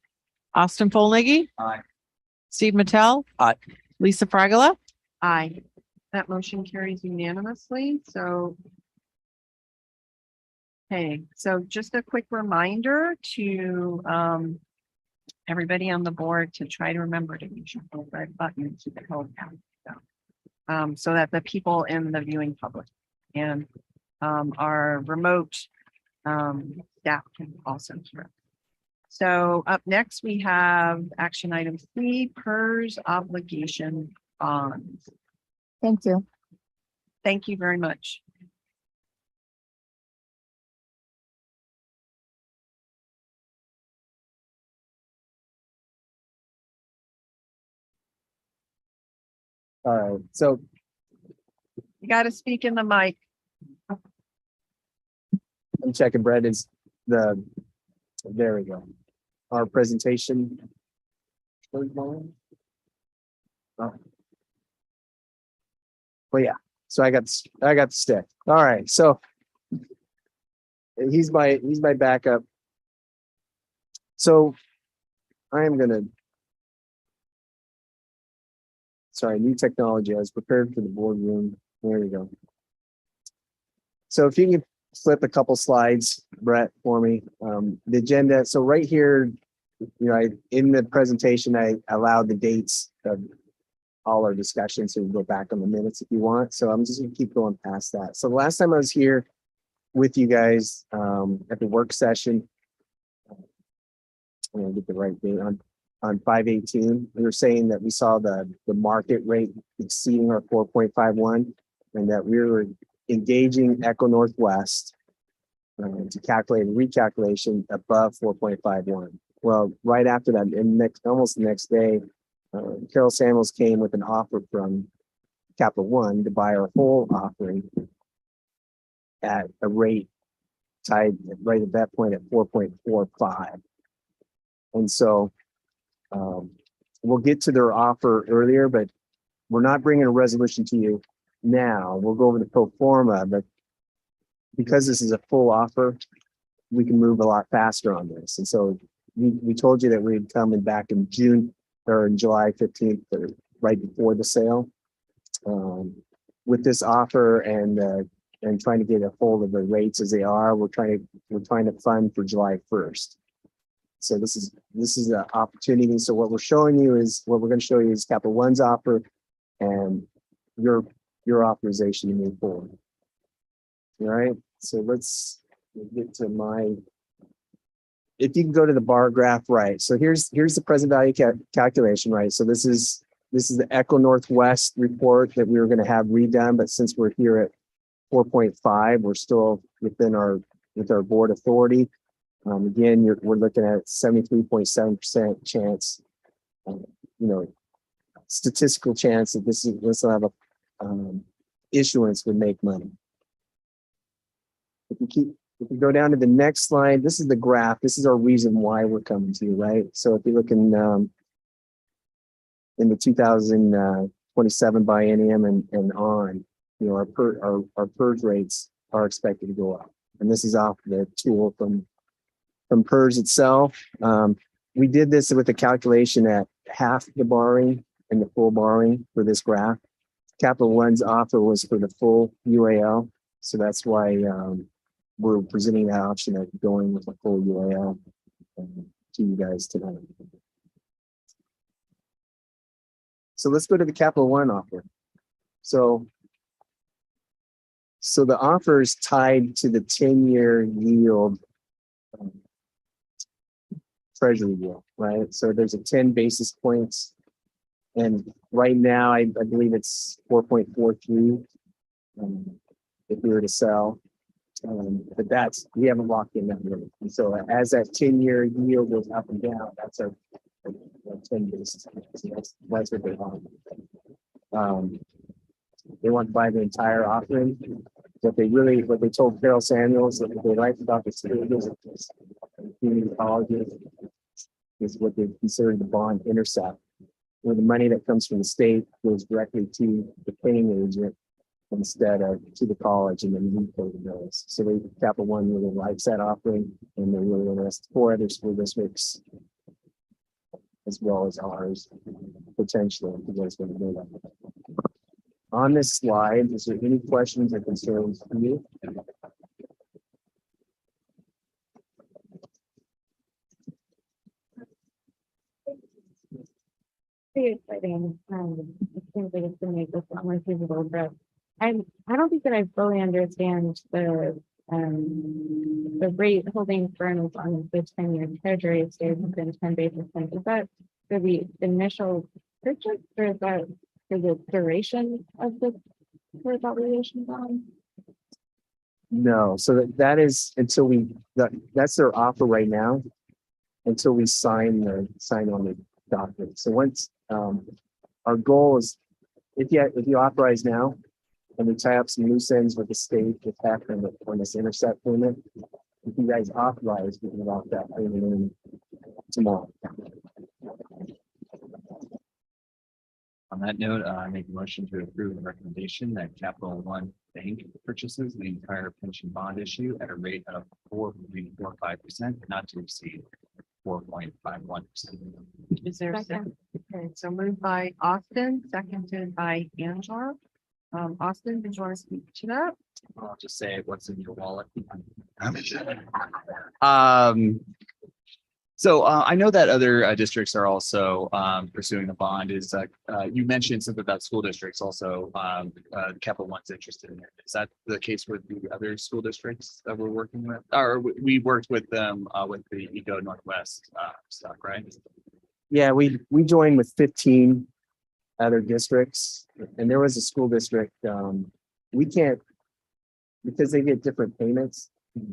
Austin Polnaghy. Aye. Steve Mattel. Aye. Lisa Fragala. Aye. That motion carries unanimously, so. Okay, so just a quick reminder to everybody on the board to try to remember to use your whole red button to the whole count. So that the people in the viewing public and our remote staff can also hear. So up next, we have action item C, PERS obligation bonds. Thank you. Thank you very much. All right, so You got to speak in the mic. I'm checking Brandon's there we go. Our presentation. Oh. Well, yeah, so I got the stick. All right, so he's my backup. So I am gonna. Sorry, new technology. I was prepared for the boardroom. There we go. So if you can flip a couple slides, Brett, for me. The agenda. So right here, in the presentation, I allowed the dates of all our discussions, so you can go back on the minutes if you want. So I'm just gonna keep going past that. So the last time I was here with you guys at the work session, I'm gonna get the right date on on 518. We were saying that we saw the market rate exceeding our 4.51 and that we were engaging Echo Northwest to calculate a recalculation above 4.51. Well, right after that, almost the next day, Carol Samuels came with an offer from Capital One to buy our whole offering at a rate tied right at that point at 4.45. And so we'll get to their offer earlier, but we're not bringing a resolution to you now. We'll go over the pro forma, but because this is a full offer, we can move a lot faster on this. And so we told you that we'd come in back in June or in July 15th, or right before the sale. With this offer and trying to get a hold of the rates as they are, we're trying to fund for July 1st. So this is an opportunity. So what we're going to show you is Capital One's offer and your authorization to move forward. All right. So let's get to if you can go to the bar graph, right? So here's the present value calculation, right? So this is the Echo Northwest report that we were going to have redone, but since we're here at 4.5, we're still with our board authority. Again, we're looking at 73.7% chance, statistical chance that this will have a issuance would make money. If you go down to the next slide, this is the graph. This is our reason why we're coming to you, right? So if you look in the 2027 biennium and on, our PERS rates are expected to go up. And this is off the tool from PERS itself. We did this with a calculation at half the borrowing and the full borrowing for this graph. Capital One's offer was for the full UAL. So that's why we're presenting that option of going with a full UAL to you guys tonight. So let's go to the Capital One offer. So the offer is tied to the 10-year yield treasury yield, right? So there's a 10 basis points. And right now, I believe it's 4.43 if we were to sell. But we haven't locked in that rate. And so as that 10-year yield goes up and down, that's our 10 basis points. So that's what they want. They want to buy the entire offering. What they told Carol Samuels, what they liked about the schools and community colleges is what they consider the bond intercept, where the money that comes from the state goes directly to the paying agent instead of to the college and then we pay the bills. So Capital One really likes that offering and they're really interested. 4 other school districts as well as ours potentially if you guys want to know that. On this slide, is there any questions or concerns for you? Pretty exciting. It seems like it's going to make this a lot more feasible, but I don't think that I fully understand the rate holding firm on the 10-year treasury stays within 10 basis points. Is that for the initial purchase or is that for the duration of the valuation bond? No, so that is until that's their offer right now until we sign on the document. So once our goal is if you authorize now and we tie up some loose ends with the state with that on this intercept payment, if you guys authorize, we can lock that payment in tomorrow. On that note, I make a motion to approve the recommendation that Capital One Bank purchases the entire pension bond issue at a rate of 4.45%, not to exceed 4.51%. Is there a second? Okay, so moved by Austin, seconded by Angela. Austin, did you want to speak to that? I'll just say what's in your wallet. So I know that other districts are also pursuing the bond. You mentioned something about school districts also. Capital One's interested in it. Is that the case with the other school districts that we're working with? Or we worked with them with the Eco Northwest stuff, right? Yeah, we joined with 15 other districts, and there was a school district, we can't, because they get different payments,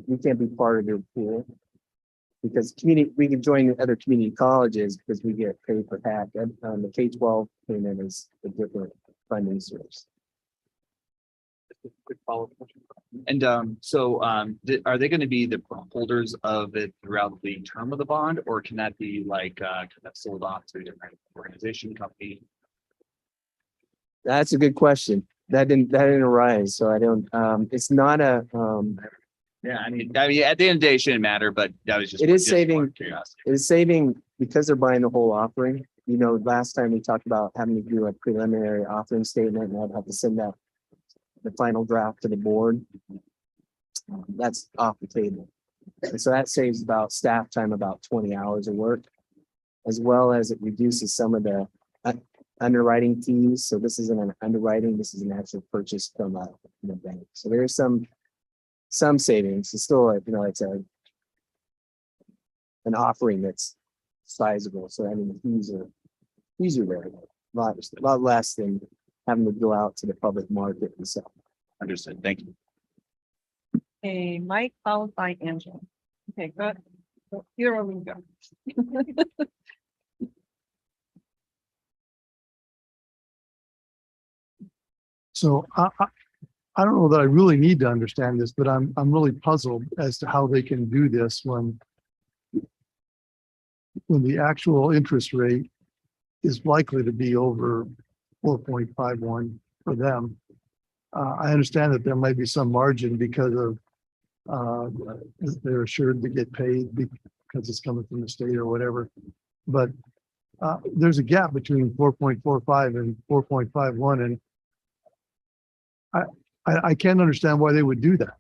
we can't be part of their pool. Because we can join the other community colleges because we get paid per pack, and the K-12 payment is a different funding source. Quick follow-up question. And are they going to be the holders of it throughout the term of the bond, or can that be like can that sold off to a different organization, company? That's a good question. That didn't arise, so I don't. It's not a. Yeah, I mean, at the end of the day, it shouldn't matter, but that was just. It is just more saving. curiosity. It is saving because they're buying the whole offering. You know, last time we talked about having to do a preliminary offering statement, and I'd have to send that the final draft to the board. That's off the table. And so that saves about staff time, about 20 hours of work, as well as it reduces some of the underwriting fees. So this isn't an underwriting, this is an actual purchase from a bank. So there's some savings. It's still, it's an offering that's sizable. So I mean, the fees are very low, a lot less than having to go out to the public market and sell. Understood. Thank you. Okay, Mike followed by Angela. Okay, good. Here we go. So I don't know that I really need to understand this, but I'm really puzzled as to how they can do this when the actual interest rate is likely to be over 4.51 for them. I understand that there might be some margin because of they're assured to get paid because it's coming from the state or whatever. But there's a gap between 4.45 and 4.51, and I can't understand why they would do that.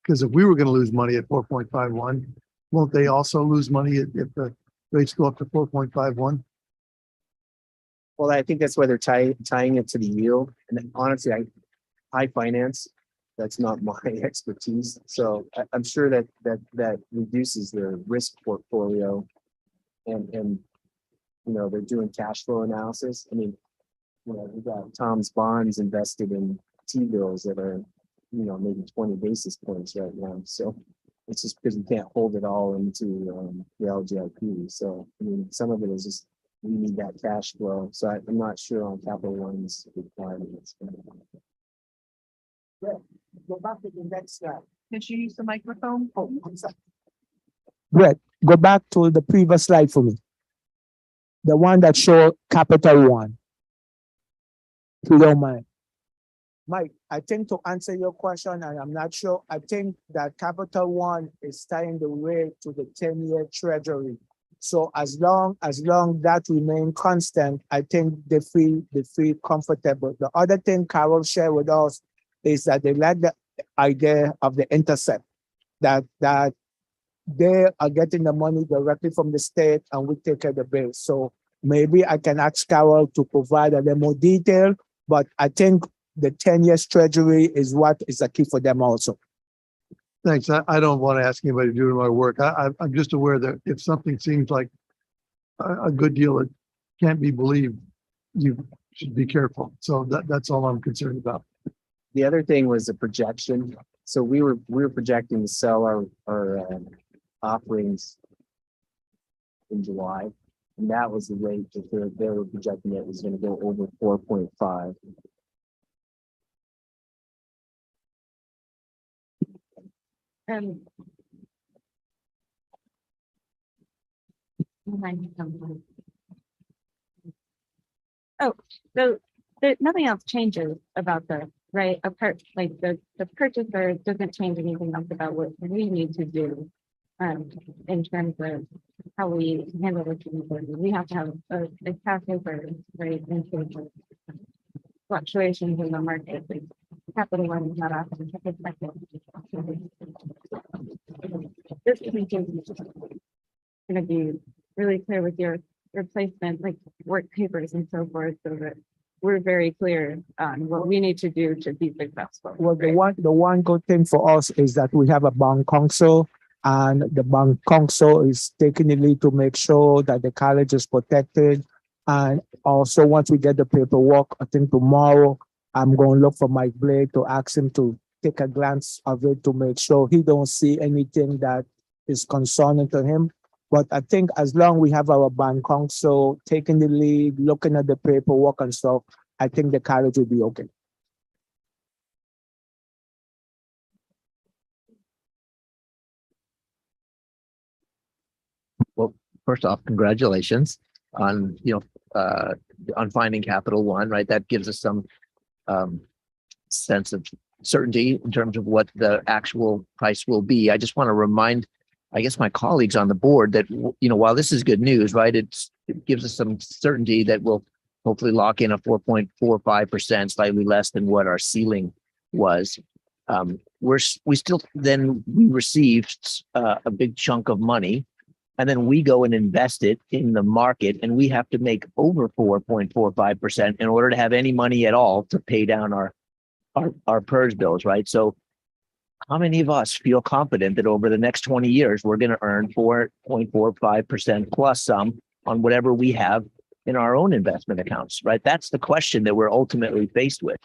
Because if we were going to lose money at 4.51, won't they also lose money if the rates go up to 4.51? Well, I think that's why they're tying it to the yield. And honestly, I finance, that's not my expertise. So I'm sure that reduces their risk portfolio, and they're doing cash flow analysis. I mean, we got Tom's bonds invested in T-bills that are, maybe 20 basis points right now. So it's just because we can't hold it all into the LGIP. So I mean, some of it is just we need that cash flow. So I'm not sure on Capital One's requirements. Go back to the next slide. Did you use the microphone? Oh, I'm sorry. Brett, go back to the previous slide for me. The one that showed Capital One. If you don't mind. Mike, I think to answer your question, and I'm not sure, I think that Capital One is tying the rate to the 10-year treasury. So as long that remain constant, I think they feel comfortable. The other thing Carol shared with us is that they like the idea of the intercept, that they are getting the money directly from the state and we take care of the bill. So maybe I can ask Carol to provide a little more detail, but I think the 10 years treasury is what is the key for them also. Thanks. I don't want to ask anybody to do my work. I'm just aware that if something seems like a good deal that can't be believed, you should be careful. So that's all I'm concerned about. The other thing was a projection. So we were projecting to sell our offerings in July, and that was the rate that they were projecting it was going to go over 4.5. Oh, so nothing else changes about the right apart, like the purchaser doesn't change anything else about what we need to do in terms of how we handle the community. We have to have a cash over, right, in terms of fluctuations in the market. Like Capital One is not often expected. This is going to be really clear with your replacement, like work papers and so forth, so that we're very clear on what we need to do to be successful. Well, the one good thing for us is that we have a bond council And the bank council is taking the lead to make sure that the college is protected. And also, once we get the paperwork, I think tomorrow, I'm going to look for Mike Blake to ask him to take a glance of it to make sure he don't see anything that is concerning to him. But I think as long we have our band council taking the lead, looking at the paperwork and stuff, I think the college will be okay. Well, first off, congratulations on, on finding Capital One, right? That gives us some sense of certainty in terms of what the actual price will be. I just want to remind, I guess, my colleagues on the board that, while this is good news, right? It gives us some certainty that we'll hopefully lock in a 4.45%, slightly less than what our ceiling was. We received a big chunk of money, and then we go and invest it in the market, and we have to make over 4.45% in order to have any money at all to pay down our PERS bills, right? So how many of us feel confident that over the next 20 years, we're going to earn 4.45% plus some on whatever we have in our own investment accounts, right? That's the question that we're ultimately faced with.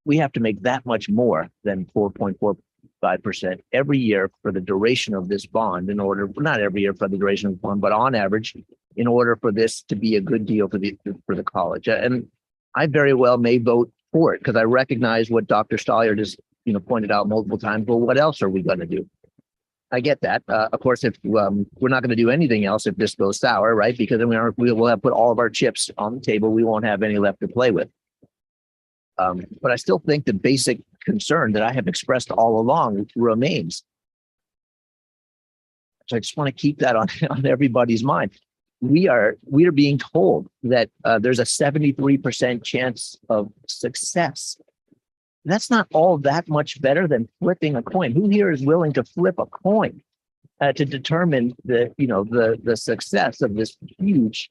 We have to make that much more than 4.45% every year for the duration of this bond in order, not every year for the duration of the bond, but on average, in order for this to be a good deal for the college. And I very well may vote for it because I recognize what Dr. Stallard has pointed out multiple times. Well, what else are we going to do? I get that. Of course, if we're not going to do anything else if this goes sour, right? Because then we will have put all of our chips on the table. We won't have any left to play with. But I still think the basic concern that I have expressed all along remains. So I just want to keep that on everybody's mind. We are being told that there's a 73% chance of success. That's not all that much better than flipping a coin. Who here is willing to flip a coin to determine the success of this huge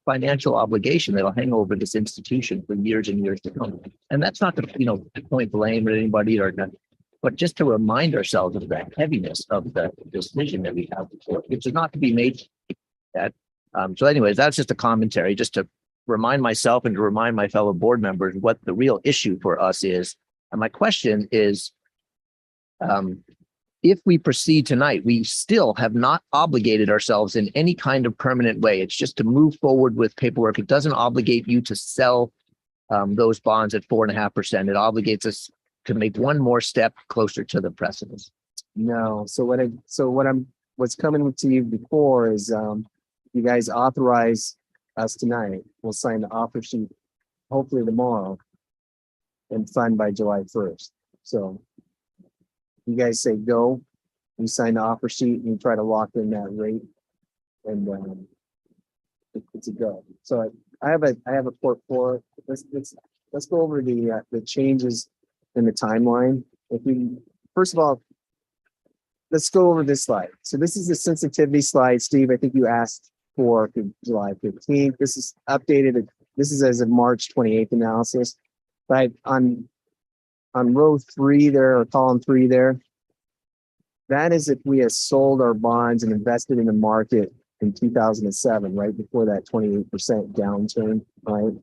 financial obligation that'll hang over this institution for years and years to come? And that's not to point blame at anybody or not, but just to remind ourselves of the heaviness of the decision that we have before, which is not to be made. That so, anyways, that's just a commentary, just to remind myself and to remind my fellow board members what the real issue for us is. And my question is, if we proceed tonight, we still have not obligated ourselves in any kind of permanent way. It's just to move forward with paperwork. It doesn't obligate you to sell those bonds at 4.5%. It obligates us to make one more step closer to the precipice. No. So what's coming to you before is you guys authorize us tonight. We'll sign the offer sheet hopefully tomorrow and fund by July 1st. So you guys say go, we sign the offer sheet and you try to lock in that rate, and it's a go. So I have a port for it. Let's go over the changes in the timeline. First of all, let's go over this slide. So this is the sensitivity slide, Steve. I think you asked for July 15th. This is updated. This is as of March 28th analysis. But on row 3 there, or column 3 there, that is if we had sold our bonds and invested in the market in 2007, right before that 28% downturn, right?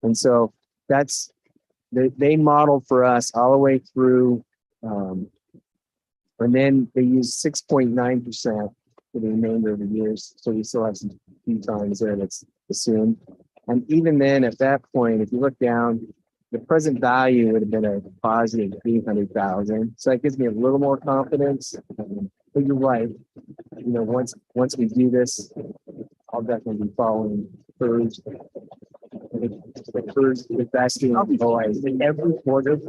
And so they modeled for us all the way through, and then they use 6.9% for the remainder of the years. So we still have some few times there that's assumed. And even then, at that point, if you look down, the present value would have been a positive 800,000. So that gives me a little more confidence. But you're right. Once we do this, I'll definitely be following PERS. The PERS investing every quarter.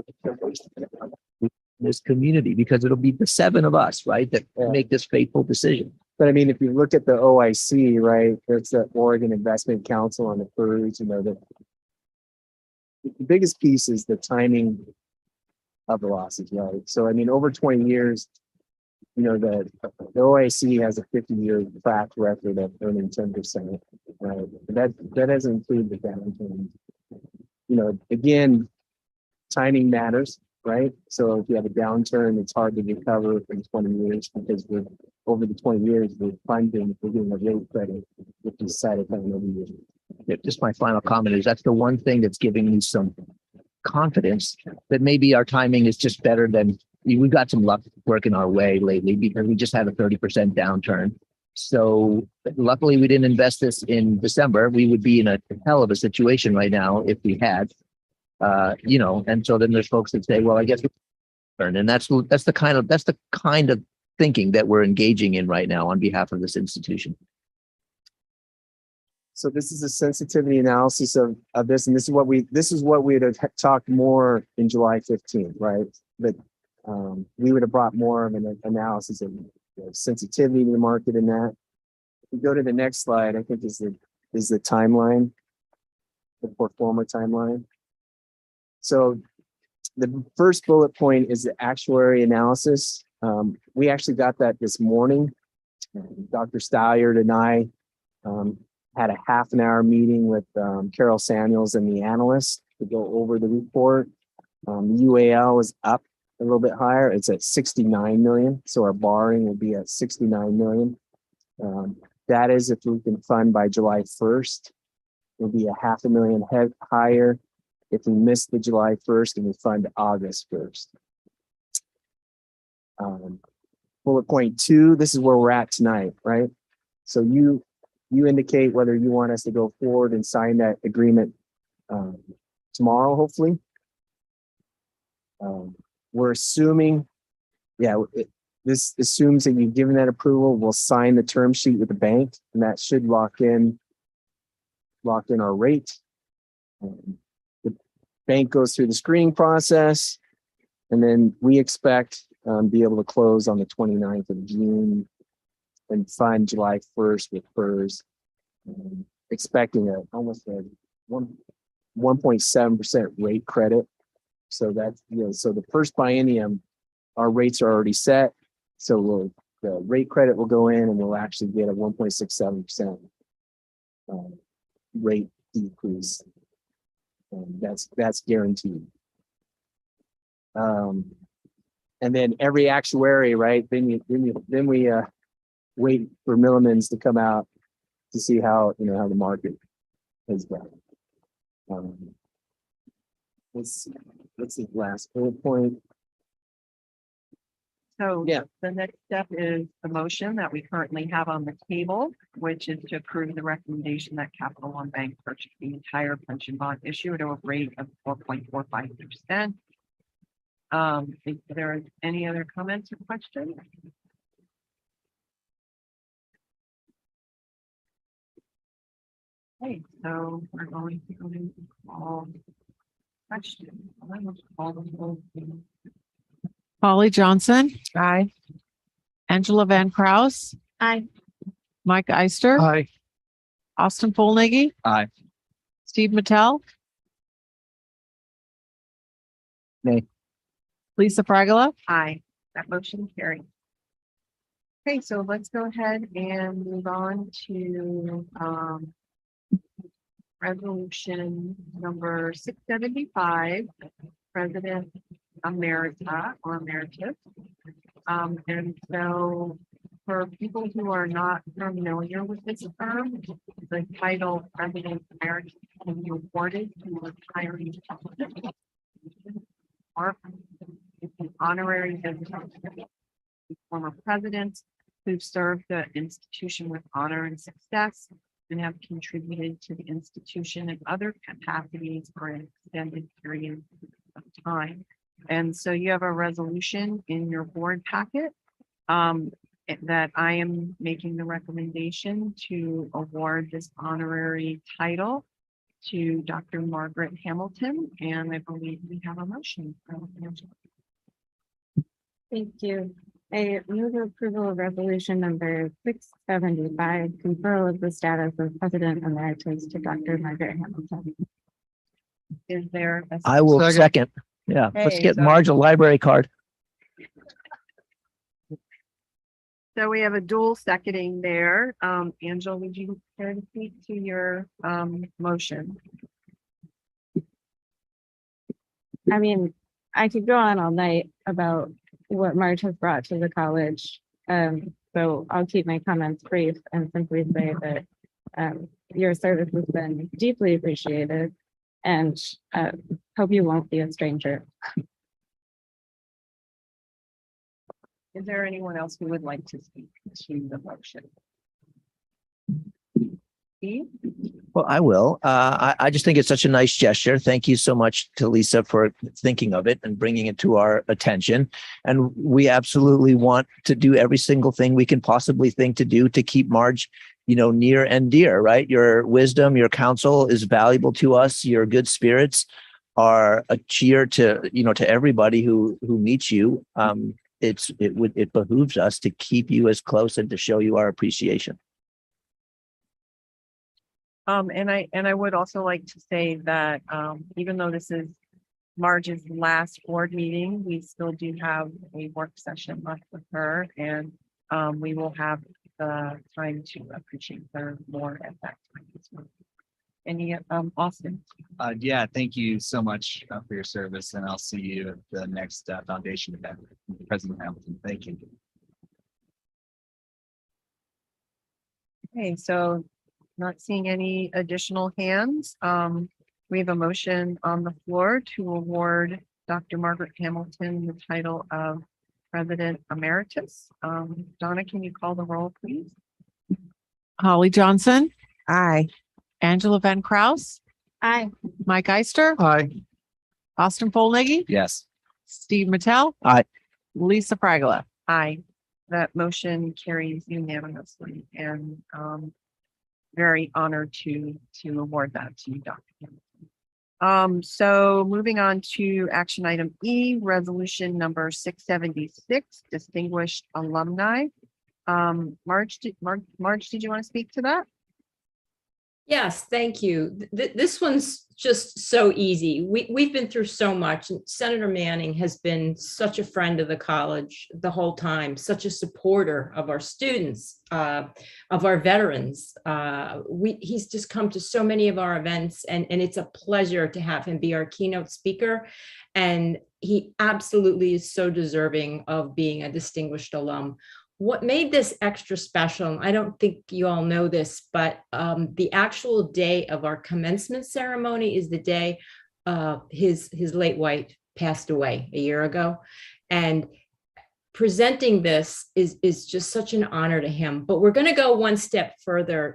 This community, because it'll be the 7 of us, right, that make this fateful decision. But I mean, if you look at the OIC, right, there's the Oregon Investment Council on the PERS, the biggest piece is the timing of the losses, right? So, I mean, over 20 years, the OIC has a 50-year track record of earning 10%, right? But that doesn't include the downturn. Again, timing matters. right? So if you have a downturn, it's hard to recover from 20 years because we're over the 20 years, we're funding, we're getting a rate credit, which is decided on every year. Yeah, just my final comment is that's the one thing that's giving me some confidence that maybe our timing is just better than we've got some luck working our way lately because we just had a 30% downturn. So luckily we didn't invest this in December. We would be in a hell of a situation right now if we had, and so then there's folks that say, well, I guess, and that's the kind of thinking that we're engaging in right now on behalf of this institution. So this is a sensitivity analysis of this, and this is what we would have talked more in July 15th, right? But we would have brought more of an analysis of sensitivity to the market in that. If we go to the next slide, I think is the timeline, the pro forma timeline. So the first bullet point is the actuary analysis. We actually got that this morning. Dr. Stalliard and I had a half an hour meeting with Carol Samuels and the analyst to go over the report. The UAL is up a little bit higher. It's at 69 million. So our borrowing will be at 69 million. That is if we can fund by July 1st. It'll be a $500,000 higher if we miss the July 1st and we fund August 1st. Bullet point 2, this is where we're at tonight, right? So you indicate whether you want us to go forward and sign that agreement tomorrow, hopefully. We're assuming, this assumes that you've given that approval. We'll sign the term sheet with the bank, and that should lock in our rate. The bank goes through the screening process, and then we expect be able to close on the 29th of June and fund July 1st with FERS, expecting almost a 1.7% rate credit. So that's, so the first biennium, our rates are already set. So the rate credit will go in and we'll actually get a 1.67% rate decrease. That's guaranteed. And then every actuary, right? Then we wait for Milliman's to come out to see how the market has done. What's the last bullet point? So Yeah. the next step is the motion that we currently have on the table, which is to approve the recommendation that Capital One Bank purchase the entire pension bond issue at a rate of 4.45%. If there are any other comments or questions? Okay, so we're going to call questions. Call the whole thing. Polly Johnson. Aye. Angela Van Kraus. Aye. Mike Eister. Aye. Austin Polnaghy. Aye. Steve Mattel. Nay. Lisa Fragala. Aye, that motion carried. Okay, so let's go ahead and move on to resolution number 675, President Emerita or Emeritus. And so for people who are not familiar with this term, the title President Emeritus can be awarded to retiring or it's an honorary designation. Former presidents who've served the institution with honor and success and have contributed to the institution in other capacities for an extended period of time. And so you have a resolution in your board packet that I am making the recommendation to award this honorary title to Dr. Margaret Hamilton, and I believe we have a motion. Thank you. I move approval of resolution number 675, conferral of the status of President Emeritus to Dr. Margaret Hamilton. Is there? I will second. Yeah, let's Okay, get so- Marge a library card. So we have a dual seconding there. Angela, would you care to speak to your motion? I mean, I could go on all night about what March has brought to the college. So I'll keep my comments brief and simply say that your service has been deeply appreciated and hope you won't be a stranger. Is there anyone else who would like to speak to the motion? Steve? Well, I will. I just think it's such a nice gesture. Thank you so much to Lisa for thinking of it and bringing it to our attention. And we absolutely want to do every single thing we can possibly think to do to keep Marge, near and dear, right? Your wisdom, your counsel is valuable to us. Your good spirits are a cheer to, to everybody who meets you. It behooves us to keep you as close and to show you our appreciation. And I would also like to say that, even though this is Marge's last board meeting, we still do have a work session left with her, and, we will have the time to appreciate her more at that time as well. Any, Austin? Yeah, thank you so much for your service, and I'll see you at the next foundation event. President Hamilton, thank you. Okay, so not seeing any additional hands. We have a motion on the floor to award Dr. Margaret Hamilton the title of President Emeritus. Donna, can you call the roll, please? Holly Johnson, Aye. Angela Van Kraus, Aye. Mike Eister, Aye. Austin Polnaghy, Yes. Steve Mattel. Aye. Lisa Fragala. Aye. That motion carries unanimously, and very honored to award that to you, Dr. Hamilton. So moving on to action item E, resolution number 676, distinguished alumni. Marge, did you want to speak to that? Yes, thank you. This one's just so easy. We've been through so much. And Senator Manning has been such a friend of the college the whole time, such a supporter of our students, of our veterans. He's just come to so many of our events, and it's a pleasure to have him be our keynote speaker. And he absolutely is so deserving of being a distinguished alum. What made this extra special, I don't think you all know this, but the actual day of our commencement ceremony is the day his late wife passed away a year ago. And presenting this is just such an honor to him. But we're going to go one step further.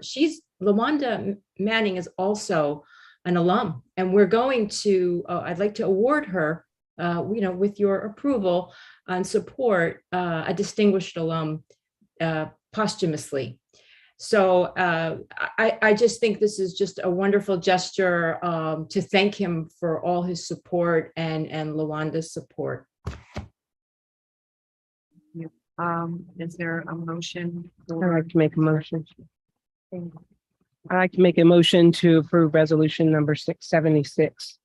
LaWanda Manning is also an alum, and we're going to, I'd like to award her, with your approval and support, a distinguished alum posthumously. So I just think this is just a wonderful gesture to thank him for all his support and LaWanda's support. Is there a motion? I'd like to make a motion. I'd like to make a motion to approve resolution number 676,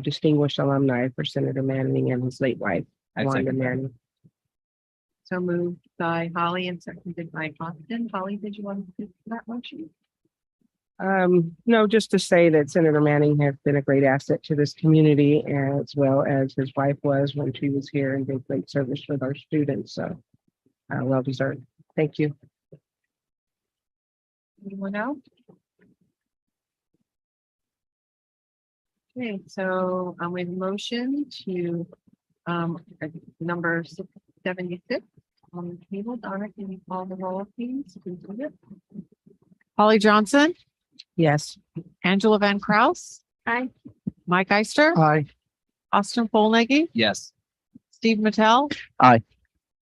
distinguished alumni for Senator Manning and his late wife, Wanda Manning. So moved by Holly and seconded by Austin. Holly, did you want to speak to that motion? No, just to say that Senator Manning has been a great asset to this community, as well as his wife was when she was here, and did great service with our students. So well deserved. Thank you. Anyone else? Okay, so with motion to number 676 on the table. Donna, can you call the roll, please? Holly Johnson, Yes. Angela Van Kraus, Aye. Mike Eister, Aye. Austin Polnaghy, Yes. Steve Mattel. Aye.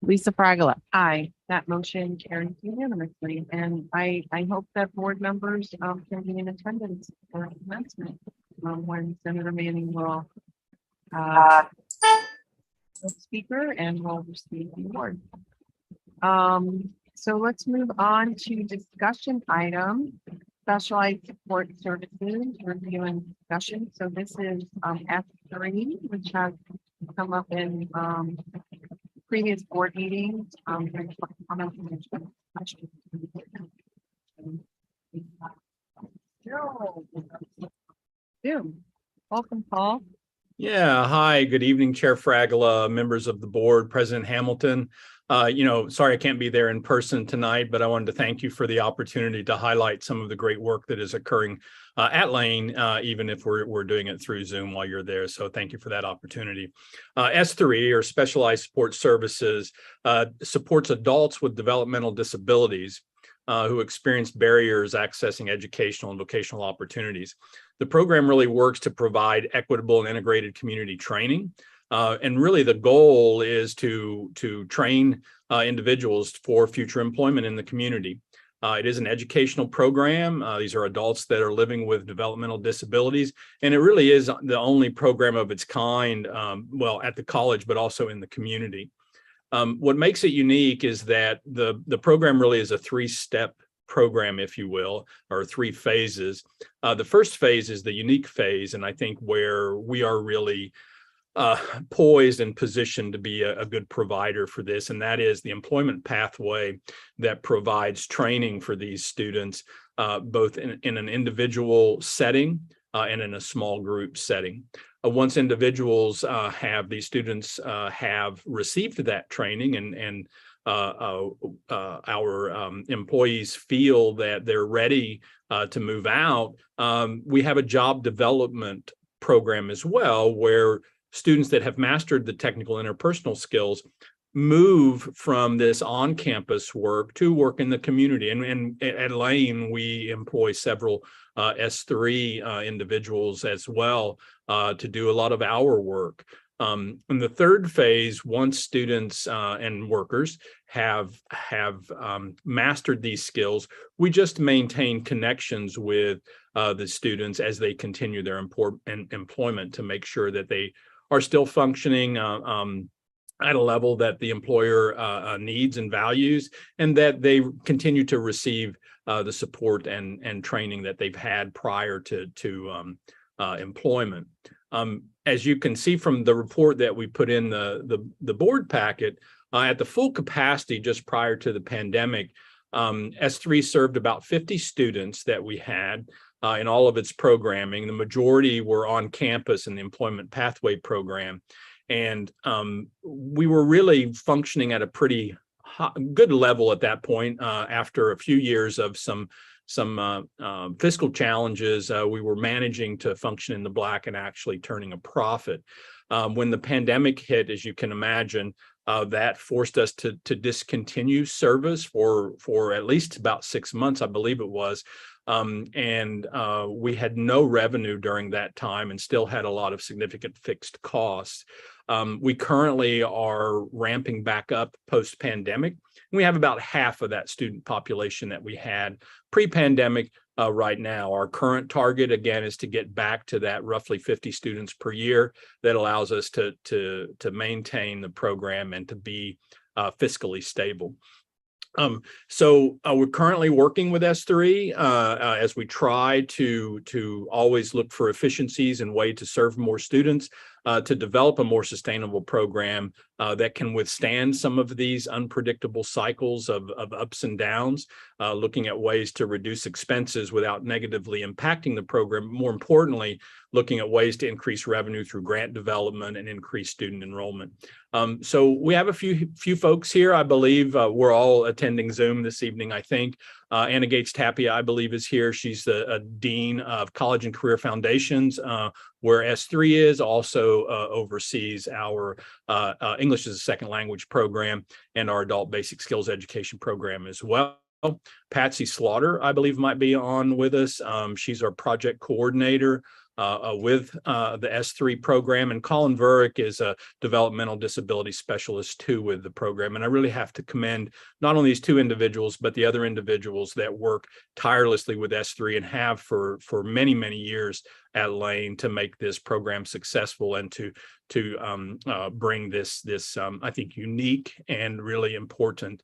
Lisa Fragala. Aye, that motion carries unanimously, and I hope that board members can be in attendance for commencement when Senator Manning will speaker and will receive the award. So let's move on to discussion item, specialized support services, review and discussion. So this is F3, which has come up in previous board meetings. Welcome, Paul. Yeah, hi, good evening, Chair Fragola, members of the board, President Hamilton. Sorry I can't be there in person tonight, but I wanted to thank you for the opportunity to highlight some of the great work that is occurring at Lane, even if we're doing it through Zoom while you're there. So thank you for that opportunity. S3, or Specialized Support Services, supports adults with developmental disabilities who experience barriers accessing educational and vocational opportunities. The program really works to provide equitable and integrated community training. And really the goal is to train individuals for future employment in the community. It is an educational program. These are adults that are living with developmental disabilities, and it really is the only program of its kind, well, at the college, but also in the community. What makes it unique is that the program really is a three-step program, if you will, or three phases. The first phase is the unique phase, and I think where we are really poised and positioned to be a good provider for this, and that is the employment pathway that provides training for these students, both in an individual setting and in a small group setting. Once individuals these students have received that training and our employees feel that they're ready to move out, we have a job development program as well, where students that have mastered the technical interpersonal skills move from this on-campus work to work in the community. And at Lane, we employ several S3 individuals as well to do a lot of our work. In the third phase, once students and workers have mastered these skills, we just maintain connections with the students as they continue their employment to make sure that they are still functioning at a level that the employer needs and values, and that they continue to receive the support and training that they've had prior to employment. As you can see from the report that we put in the board packet, at the full capacity just prior to the pandemic, S3 served about 50 students that we had in all of its programming. The majority were on campus in the employment pathway program. And we were really functioning at a pretty good level at that point. After a few years of some fiscal challenges, we were managing to function in the black and actually turning a profit. When the pandemic hit, as you can imagine, that forced us to discontinue service for at least about 6 months, I believe it was. We had no revenue during that time and still had a lot of significant fixed costs. We currently are ramping back up post-pandemic. We have about half of that student population that we had pre-pandemic right now. Our current target, again, is to get back to that roughly 50 students per year. That allows us to maintain the program and to be fiscally stable. We're currently working with S3 as we try to always look for efficiencies and way to serve more students, to develop a more sustainable program that can withstand some of these unpredictable cycles of ups and downs, looking at ways to reduce expenses without negatively impacting the program. More importantly, looking at ways to increase revenue through grant development and increase student enrollment. So we have a few folks here. I believe we're all attending Zoom this evening, I think. Anna Gates Tapia, I believe, is here. She's the Dean of College and Career Foundations, where S3 is, also oversees our English as a Second Language program and our Adult Basic Skills Education program as well. Patsy Slaughter, I believe, might be on with us. She's our project coordinator with the S3 program, and Colin Vurick is a developmental disability specialist too with the program. And I really have to commend not only these two individuals, but the other individuals that work tirelessly with S3 and have for many, many years at Lane to make this program successful and to bring this I think unique and really important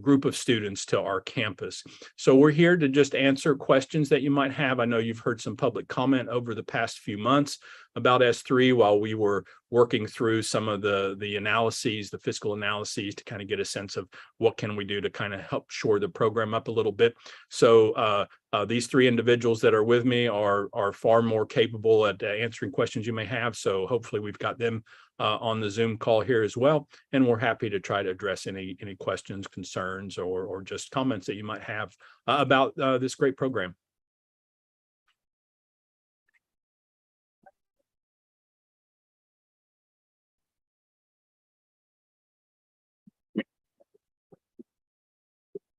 group of students to our campus. So we're here to just answer questions that you might have. I know you've heard some public comment over the past few months about S3 while we were working through some of the analyses, the fiscal analyses, to kind of get a sense of what can we do to kind of help shore the program up a little bit. So these three individuals that are with me are far more capable at answering questions you may have. So hopefully we've got them on the Zoom call here as well. And we're happy to try to address any questions, concerns, or just comments that you might have about this great program.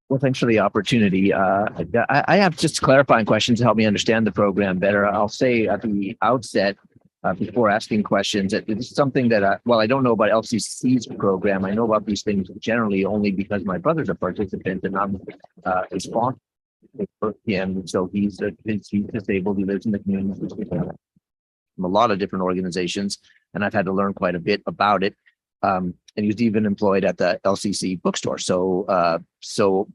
Well, thanks for the opportunity. I have just clarifying questions to help me understand the program better. I'll say at the outset, before asking questions, that it's something that, well, I don't know about LCC's program. I know about these things generally only because my brother's a participant and I'm responsible for him. So he's disabled. He lives in the community from a lot of different organizations, and I've had to learn quite a bit about it. And he was even employed at the LCC bookstore. So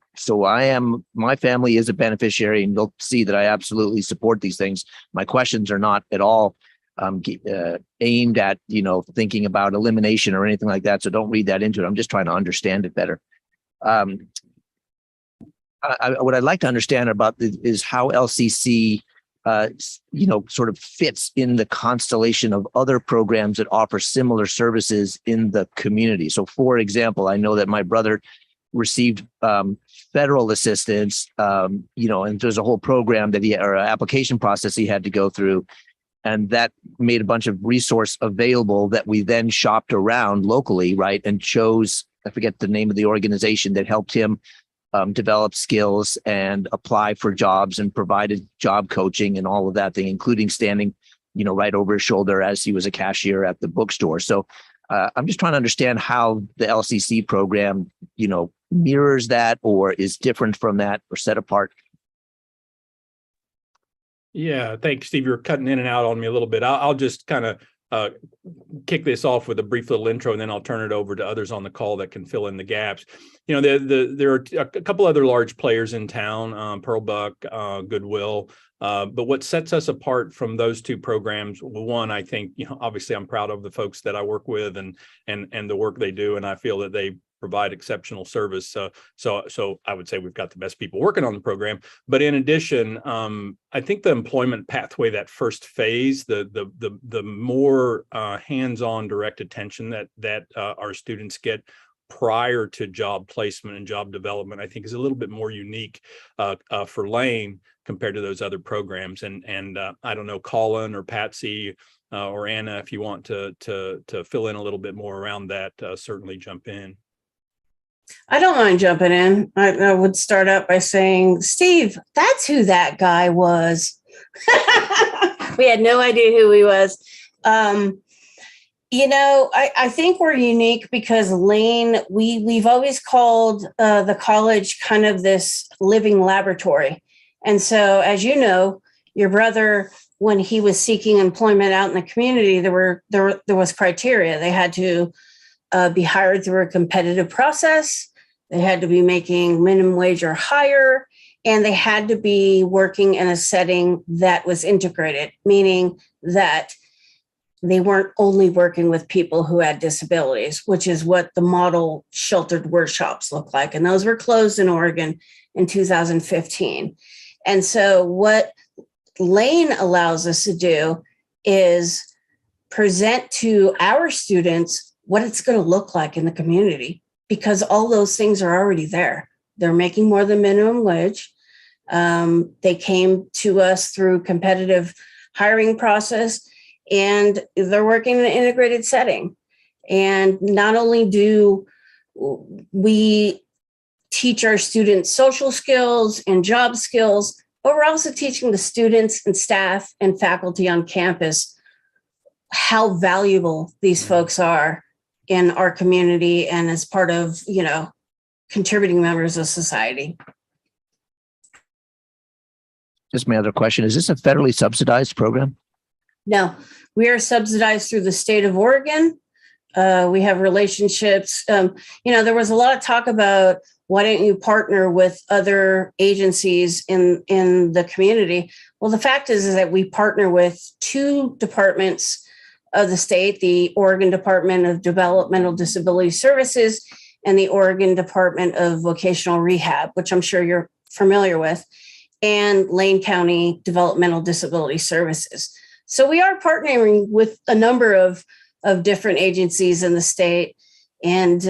my family is a beneficiary, and you'll see that I absolutely support these things. My questions are not at all aimed at, thinking about elimination or anything like that. So don't read that into it. I'm just trying to understand it better. What I'd like to understand about is how LCC sort of fits in the constellation of other programs that offer similar services in the community. So, for example, I know that my brother received federal assistance, and there's a whole program that or application process he had to go through. And that made a bunch of resource available that we then shopped around locally, right? And chose, I forget the name of the organization that helped him develop skills and apply for jobs and provided job coaching and all of that thing, including standing, right over his shoulder as he was a cashier at the bookstore. So I'm just trying to understand how the LCC program, mirrors that or is different from that or set apart. Yeah, thanks, Steve. You're cutting in and out on me a little bit. I'll just kind of kick this off with a brief little intro, and then I'll turn it over to others on the call that can fill in the gaps. There are a couple other large players in town, Pearl Buck, Goodwill. But what sets us apart from those two programs, one, I think, obviously I'm proud of the folks that I work with and the work they do, and I feel that they provide exceptional service. So I would say we've got the best people working on the program. But in addition, I think the employment pathway, that first phase, the more hands-on direct attention that our students get prior to job placement and job development, I think is a little bit more unique for Lane compared to those other programs. And I don't know, Colin or Patsy or Anna, if you want to fill in a little bit more around that, certainly jump in. I don't mind jumping in. I would start out by saying, Steve, that's who that guy was. We had no idea who he was. I think we're unique because Lane, we've always called the college kind of this living laboratory. And so, as you know, your brother, when he was seeking employment out in the community, there was criteria. They had to be hired through a competitive process. They had to be making minimum wage or higher, and they had to be working in a setting that was integrated, meaning that they weren't only working with people who had disabilities, which is what the model sheltered workshops look like. And those were closed in Oregon in 2015. And so what Lane allows us to do is present to our students what it's going to look like in the community, because all those things are already there. They're making more than minimum wage. They came to us through competitive hiring process, and they're working in an integrated setting. And not only do we teach our students social skills and job skills, but we're also teaching the students and staff and faculty on campus how valuable these folks are in our community and as part of, contributing members of society. Just my other question, is this a federally subsidized program? No, we are subsidized through the state of Oregon. We have relationships. There was a lot of talk about why don't you partner with other agencies in the community? Well, the fact is that we partner with two departments of the state, the Oregon Department of Developmental Disability Services and the Oregon Department of Vocational Rehab, which I'm sure you're familiar with, and Lane County Developmental Disability Services. So we are partnering with a number of different agencies in the state. And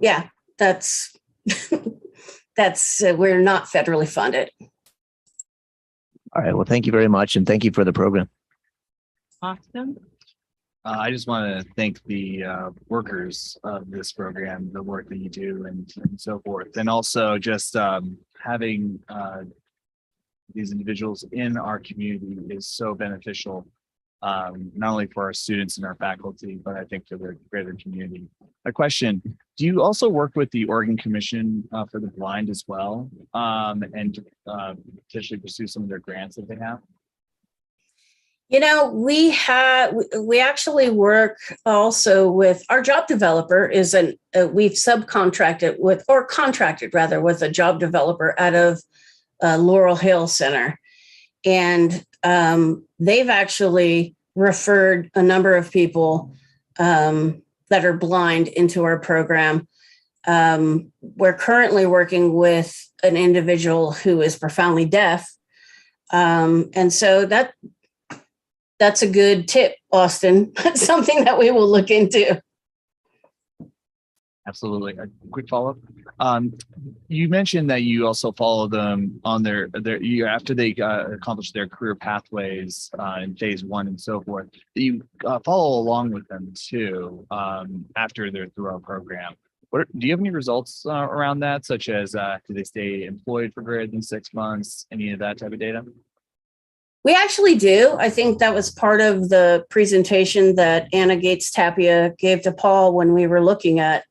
yeah, that's we're not federally funded. All right. Well, thank you very much. And thank you for the program. Austin? I just want to thank the workers of this program, the work that you do and so forth. And also just having these individuals in our community is so beneficial, not only for our students and our faculty, but I think for the greater community. A question, do you also work with the Oregon Commission for the Blind as well, and potentially pursue some of their grants that they have? You know, we actually work also with our job developer we've subcontracted with, or contracted rather, with a job developer out of Laurel Hill Center. And they've actually referred a number of people that are blind into our program. We're currently working with an individual who is profoundly deaf. And so that's a good tip, Austin. That's something that we will look into. Absolutely. A quick follow-up. You mentioned that you also follow them on their after they accomplish their career pathways in phase 1 and so forth. You follow along with them too after they're through our program. Do you have any results around that, such as do they stay employed for greater than 6 months? Any of that type of data? We actually do. I think that was part of the presentation that Anna Gates Tapia gave to Paul when we were looking at,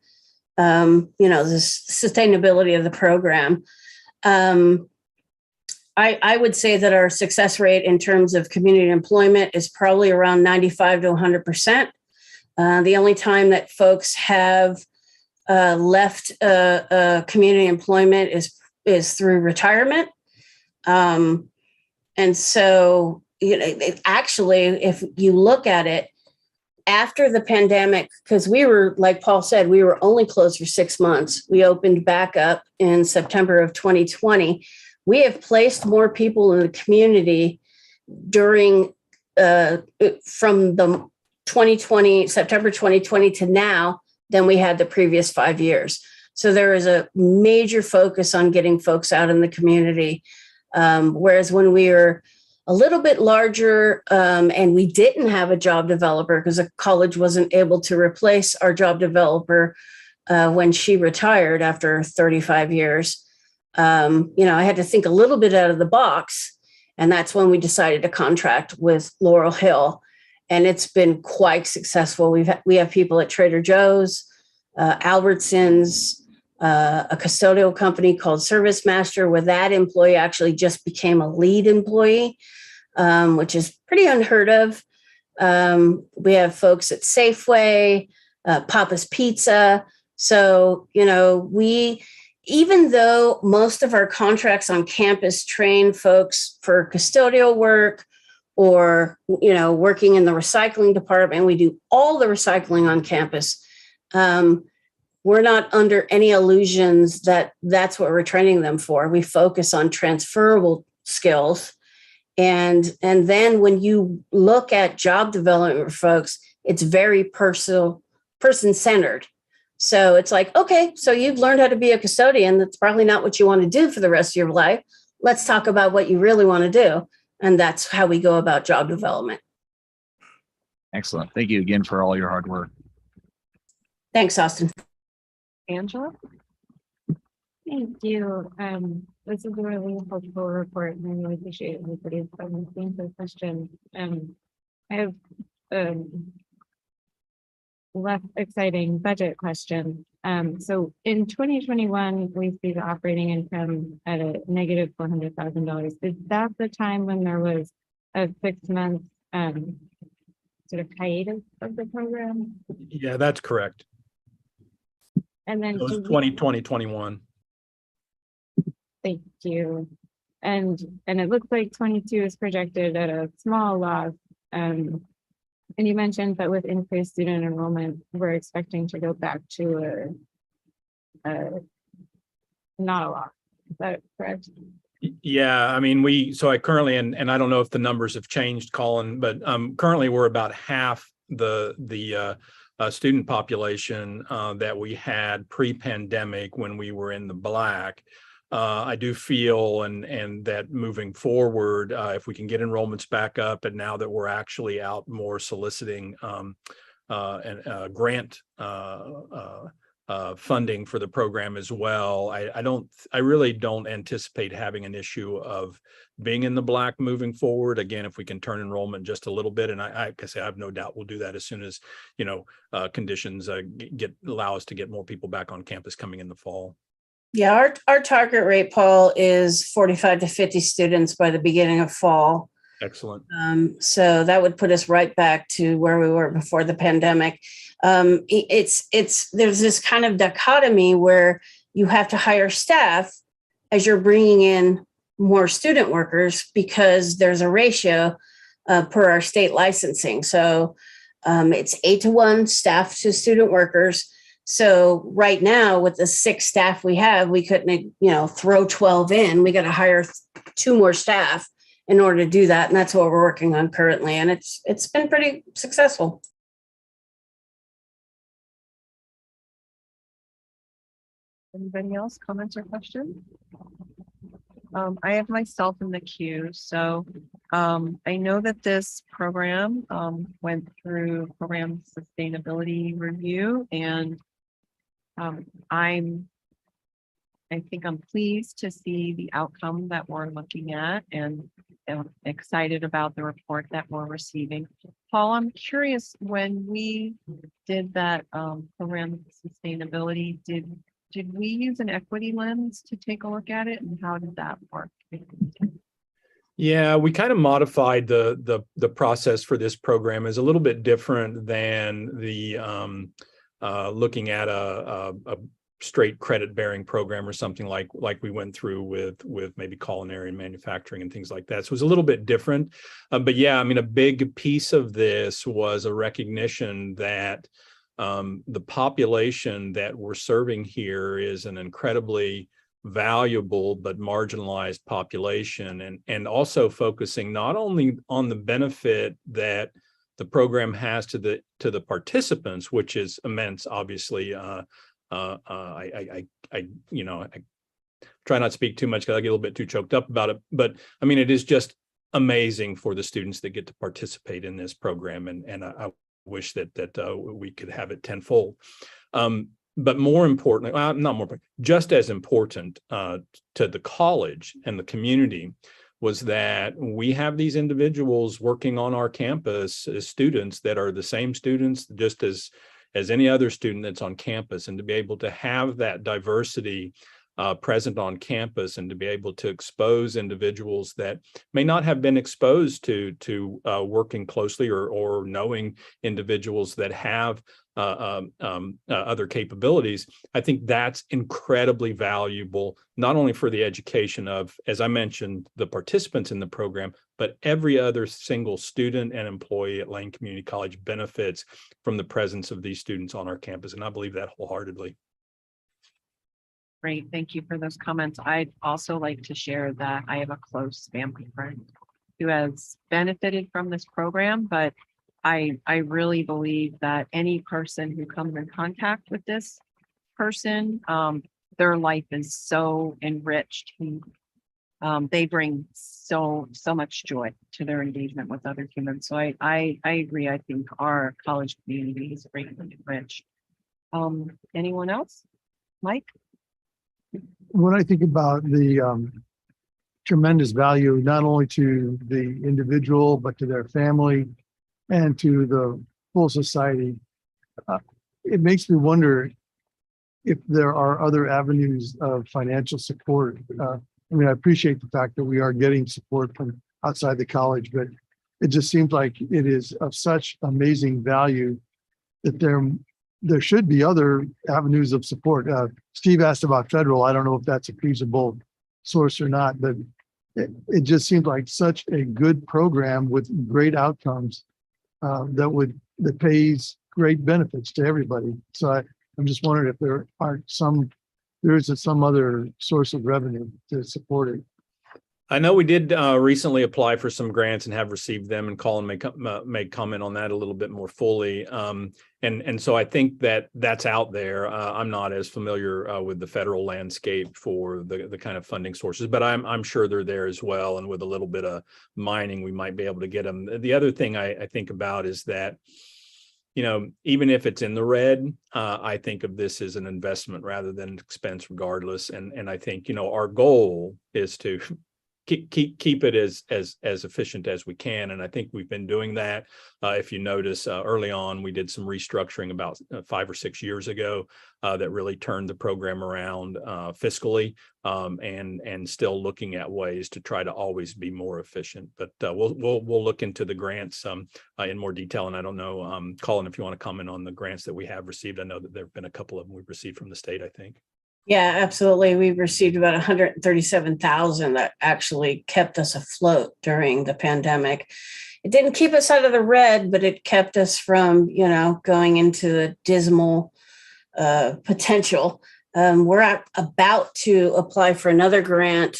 the sustainability of the program. I would say that our success rate in terms of community employment is probably around 95 to 100%. The only time that folks have left community employment is through retirement. And so, actually, if you look at it, after the pandemic, because we were, like Paul said, we were only closed for 6 months. We opened back up in September of 2020. We have placed more people in the community during from the September 2020 to now than we had the previous 5 years. So there is a major focus on getting folks out in the community. Whereas when we were a little bit larger and we didn't have a job developer because the college wasn't able to replace our job developer when she retired after 35 years, I had to think a little bit out of the box. And that's when we decided to contract with Laurel Hill. And it's been quite successful. We have people at Trader Joe's, Albertsons, a custodial company called Service Master, where that employee actually just became a lead employee, which is pretty unheard of. We have folks at Safeway, Papa's Pizza. So, even though most of our contracts on campus train folks for custodial work or, working in the recycling department, we do all the recycling on campus. We're not under any illusions that that's what we're training them for. We focus on transferable skills. And then when you look at job development for folks, it's very person-centered. So it's like, okay, so you've learned how to be a custodian. That's probably not what you want to do for the rest of your life. Let's talk about what you really want to do. And that's how we go about job development. Excellent. Thank you again for all your hard work. Thanks, Austin. Angela? Thank you. This is a really helpful report, and I really appreciate everybody's answering the question. I have less exciting budget question. So in 2021, we see the operating income at a negative $400,000. Is that the time when there was a 6-month sort of hiatus of the program? Yeah, that's correct. And then It was do we- 2021. Thank you. And it looks like 22 is projected at a small loss. And you mentioned that with increased student enrollment, we're expecting to go back to a not a lot. Is that correct? Yeah, I mean, so I currently, and I don't know if the numbers have changed, Colin, but currently we're about half the student population that we had pre-pandemic when we were in the black. I do feel and that moving forward, if we can get enrollments back up, and now that we're actually out more soliciting and grant funding for the program as well, I really don't anticipate having an issue of being in the black moving forward. Again, if we can turn enrollment just a little bit, and I say I have no doubt we'll do that as soon as conditions allow us to get more people back on campus coming in the fall. Yeah, our target rate, Paul, is 45 to 50 students by the beginning of fall. Excellent. So that would put us right back to where we were before the pandemic. There's this kind of dichotomy where you have to hire staff as you're bringing in more student workers because there's a ratio per our state licensing. So it's 8-to-1 staff to student workers. So right now with the 6 staff we have, we couldn't, throw 12 in. We got to hire 2 more staff in order to do that. And that's what we're working on currently. And it's been pretty successful. Anybody else, comments or questions? I have myself in the queue. So I know that this program went through program sustainability review, and I think I'm pleased to see the outcome that we're looking at, and I'm excited about the report that we're receiving. Paul, I'm curious, when we did that program sustainability, did we use an equity lens to take a look at it, and how did that work? Yeah, we kind of modified the process for this program is a little bit different than the looking at a straight credit bearing program or something like we went through with maybe culinary and manufacturing and things like that. So it was a little bit different. But yeah, I mean, a big piece of this was a recognition that the population that we're serving here is an incredibly valuable but marginalized population, and also focusing not only on the benefit that the program has to the participants, which is immense, obviously. I try not to speak too much because I get a little bit too choked up about it, but I mean, it is just amazing for the students that get to participate in this program, and I wish that we could have it tenfold. But more importantly, not more important, just as important to the college and the community was that we have these individuals working on our campus as students that are the same students just as any other student that's on campus, and to be able to have that diversity present on campus, and to be able to expose individuals that may not have been exposed to working closely or knowing individuals that have other capabilities. I think that's incredibly valuable, not only for the education of, as I mentioned, the participants in the program, but every other single student and employee at Lane Community College benefits from the presence of these students on our campus. And I believe that wholeheartedly. Great, thank you for those comments. I'd also like to share that I have a close family friend who has benefited from this program, but I really believe that any person who comes in contact with this person, their life is so enriched. They bring so much joy to their engagement with other humans. So I agree. I think our college community is greatly enriched. Anyone else? Mike? When I think about the tremendous value, not only to the individual, but to their family and to the whole society, it makes me wonder if there are other avenues of financial support. I mean, I appreciate the fact that we are getting support from outside the college, but it just seems like it is of such amazing value that there there should be other avenues of support. Steve asked about federal. I don't know if that's a feasible source or not, but it just seems like such a good program with great outcomes that pays great benefits to everybody. So I'm just wondering if there is some other source of revenue to support it. I know we did recently apply for some grants and have received them, and Colin may comment on that a little bit more fully. And so I think that's out there. I'm not as familiar with the federal landscape for the kind of funding sources, but I'm sure they're there as well. And with a little bit of mining, we might be able to get them. The other thing I think about is that, even if it's in the red, I think of this as an investment rather than expense regardless. And I think, our goal is to keep it as efficient as we can. And I think we've been doing that. If you notice, early on, we did some restructuring about 5 or 6 years ago that really turned the program around fiscally, and still looking at ways to try to always be more efficient. But we'll look into the grants in more detail. And I don't know, Colin, if you want to comment on the grants that we have received. I know that there have been a couple of them we've received from the state, I think. Yeah, absolutely. We've received about 137,000 that actually kept us afloat during the pandemic. It didn't keep us out of the red, but it kept us from, going into the dismal potential. We're about to apply for another grant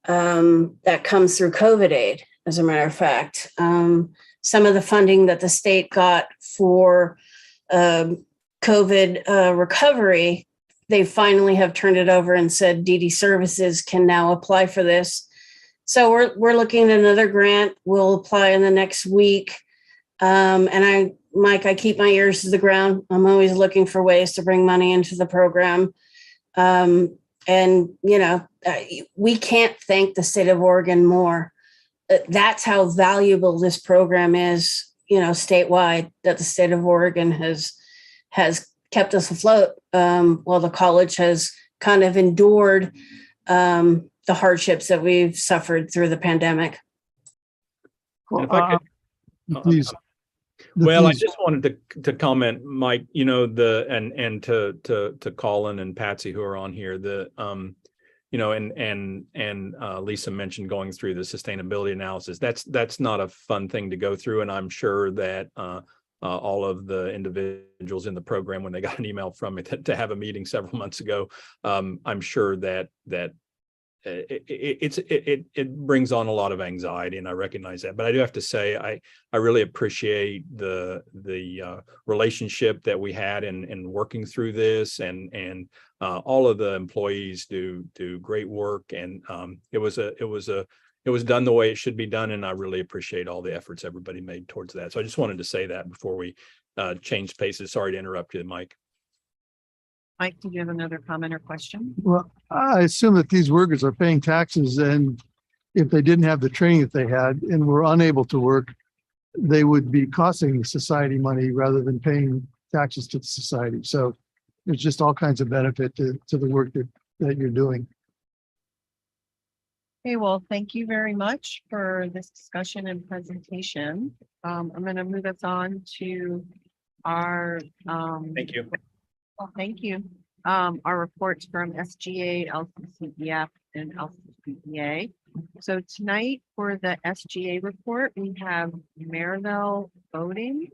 that comes through COVID aid, as a matter of fact. Some of the funding that the state got for COVID recovery, they finally have turned it over and said DD Services can now apply for this. So we're looking at another grant. We'll apply in the next week. And Mike, I keep my ears to the ground. I'm always looking for ways to bring money into the program. We can't thank the state of Oregon more. That's how valuable this program is, statewide, that the state of Oregon has kept us afloat while the college has kind of endured the hardships that we've suffered through the pandemic. I just wanted to comment, Mike, and to Colin and Patsy who are on here, and Lisa mentioned going through the sustainability analysis. That's not a fun thing to go through. And I'm sure that all of the individuals in the program, when they got an email from me to have a meeting several months ago, I'm sure that it brings on a lot of anxiety, and I recognize that. But I do have to say, I really appreciate the relationship that we had in working through this, and all of the employees do great work, and it was done the way it should be done, and I really appreciate all the efforts everybody made towards that. So I just wanted to say that before we change paces. Sorry to interrupt you, Mike. Mike, did you have another comment or question? Well, I assume that these workers are paying taxes, and if they didn't have the training that they had and were unable to work, they would be costing society money rather than paying taxes to the society. So there's just all kinds of benefit to the work that you're doing. Okay, well, thank you very much for this discussion and presentation. I'm going to move us on to our Thank you. well, thank you. Our reports from SGA, LCCEF, and LCCPA. So tonight for the SGA report, we have Maribel Boating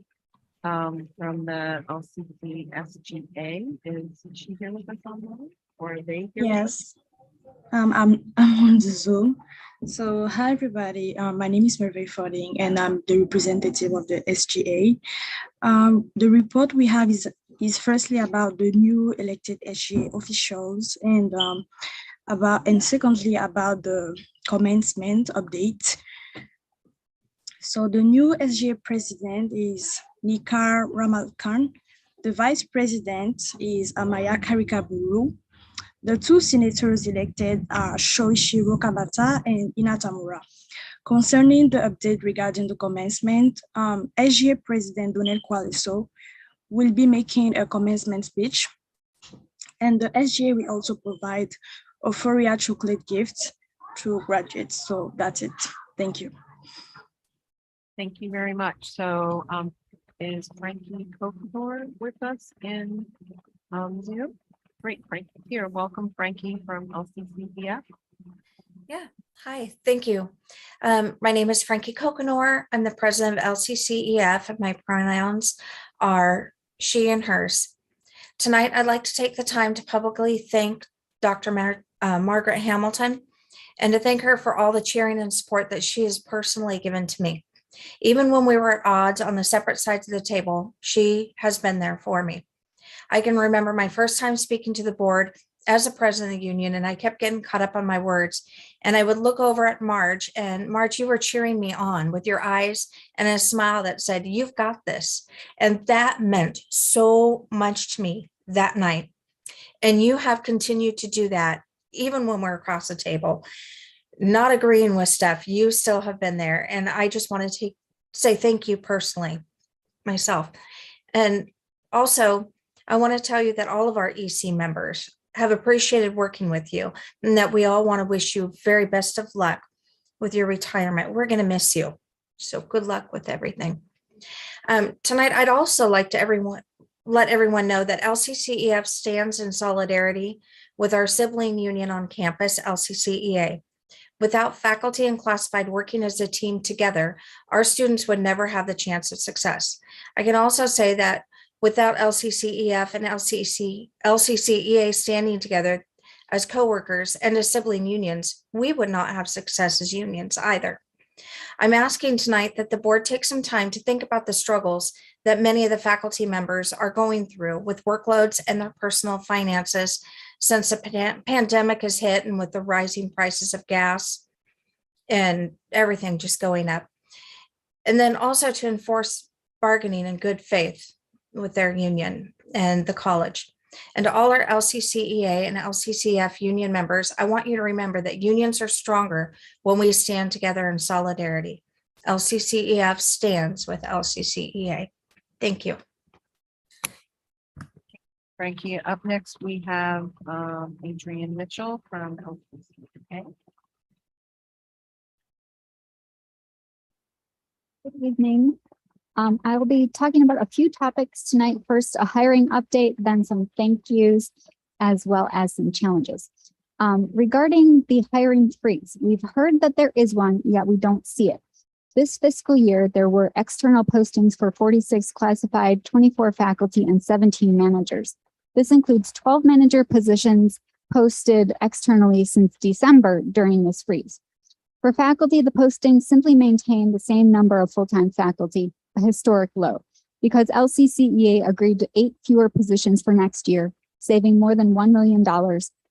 from the LCC SGA. Is she here with us online, or are they here? Yes. I'm on the Zoom. So hi everybody. My name is Merve Foding, and I'm the representative of the SGA. The report we have is firstly about the new elected SGA officials, and secondly about the commencement update. So the new SGA president is Nikar Ramalkan. The vice president is Amaya Karikaburu. The two senators elected are Shoichiro Kabata and Inatamura. Concerning the update regarding the commencement, SGA President Donel Kwaleso will be making a commencement speech, and the SGA will also provide a Foria chocolate gift to graduates. So that's it. Thank you. Thank you very much. So is Frankie Kokor with us in Zoom. Great, Frankie here. Welcome, Frankie from LCCPF. Yeah, hi, thank you. My name is Frankie Kokonor. I'm the president of LCCEF, and my pronouns are she and hers. Tonight, I'd like to take the time to publicly thank Dr. Margaret Hamilton and to thank her for all the cheering and support that she has personally given to me. Even when we were at odds on the separate sides of the table, she has been there for me. I can remember my first time speaking to the board as a president of the union, and I kept getting caught up on my words. And I would look over at Marge, and Marge, you were cheering me on with your eyes and a smile that said, "You've got this." And that meant so much to me that night. And you have continued to do that, even when we're across the table, not agreeing with stuff, you still have been there. And I just want to say thank you personally, myself. And also, I want to tell you that all of our EC members have appreciated working with you, and that we all want to wish you very best of luck with your retirement. We're going to miss you. So good luck with everything. Tonight, I'd also like to let everyone know that LCCEF stands in solidarity with our sibling union on campus, LCCEA. Without faculty and classified working as a team together, our students would never have the chance of success. I can also say that without LCCEF and LCCEA standing together as coworkers and as sibling unions, we would not have success as unions either. I'm asking tonight that the board take some time to think about the struggles that many of the faculty members are going through with workloads and their personal finances since the pandemic has hit, and with the rising prices of gas and everything just going up. And then also to enforce bargaining in good faith with their union and the college. And to all our LCCEA and LCCF union members, I want you to remember that unions are stronger when we stand together in solidarity. LCCEF stands with LCCEA. Thank you. Frankie, up next, we have Adrienne Mitchell from LCCPA. Good evening. I will be talking about a few topics tonight. First, a hiring update, then some thank yous, as well as some challenges. Regarding the hiring freeze, we've heard that there is one, yet we don't see it. This fiscal year, there were external postings for 46 classified, 24 faculty, and 17 managers. This includes 12 manager positions posted externally since December during this freeze. For faculty, the postings simply maintain the same number of full-time faculty, a historic low, because LCCEA agreed to 8 fewer positions for next year, saving more than $1 million,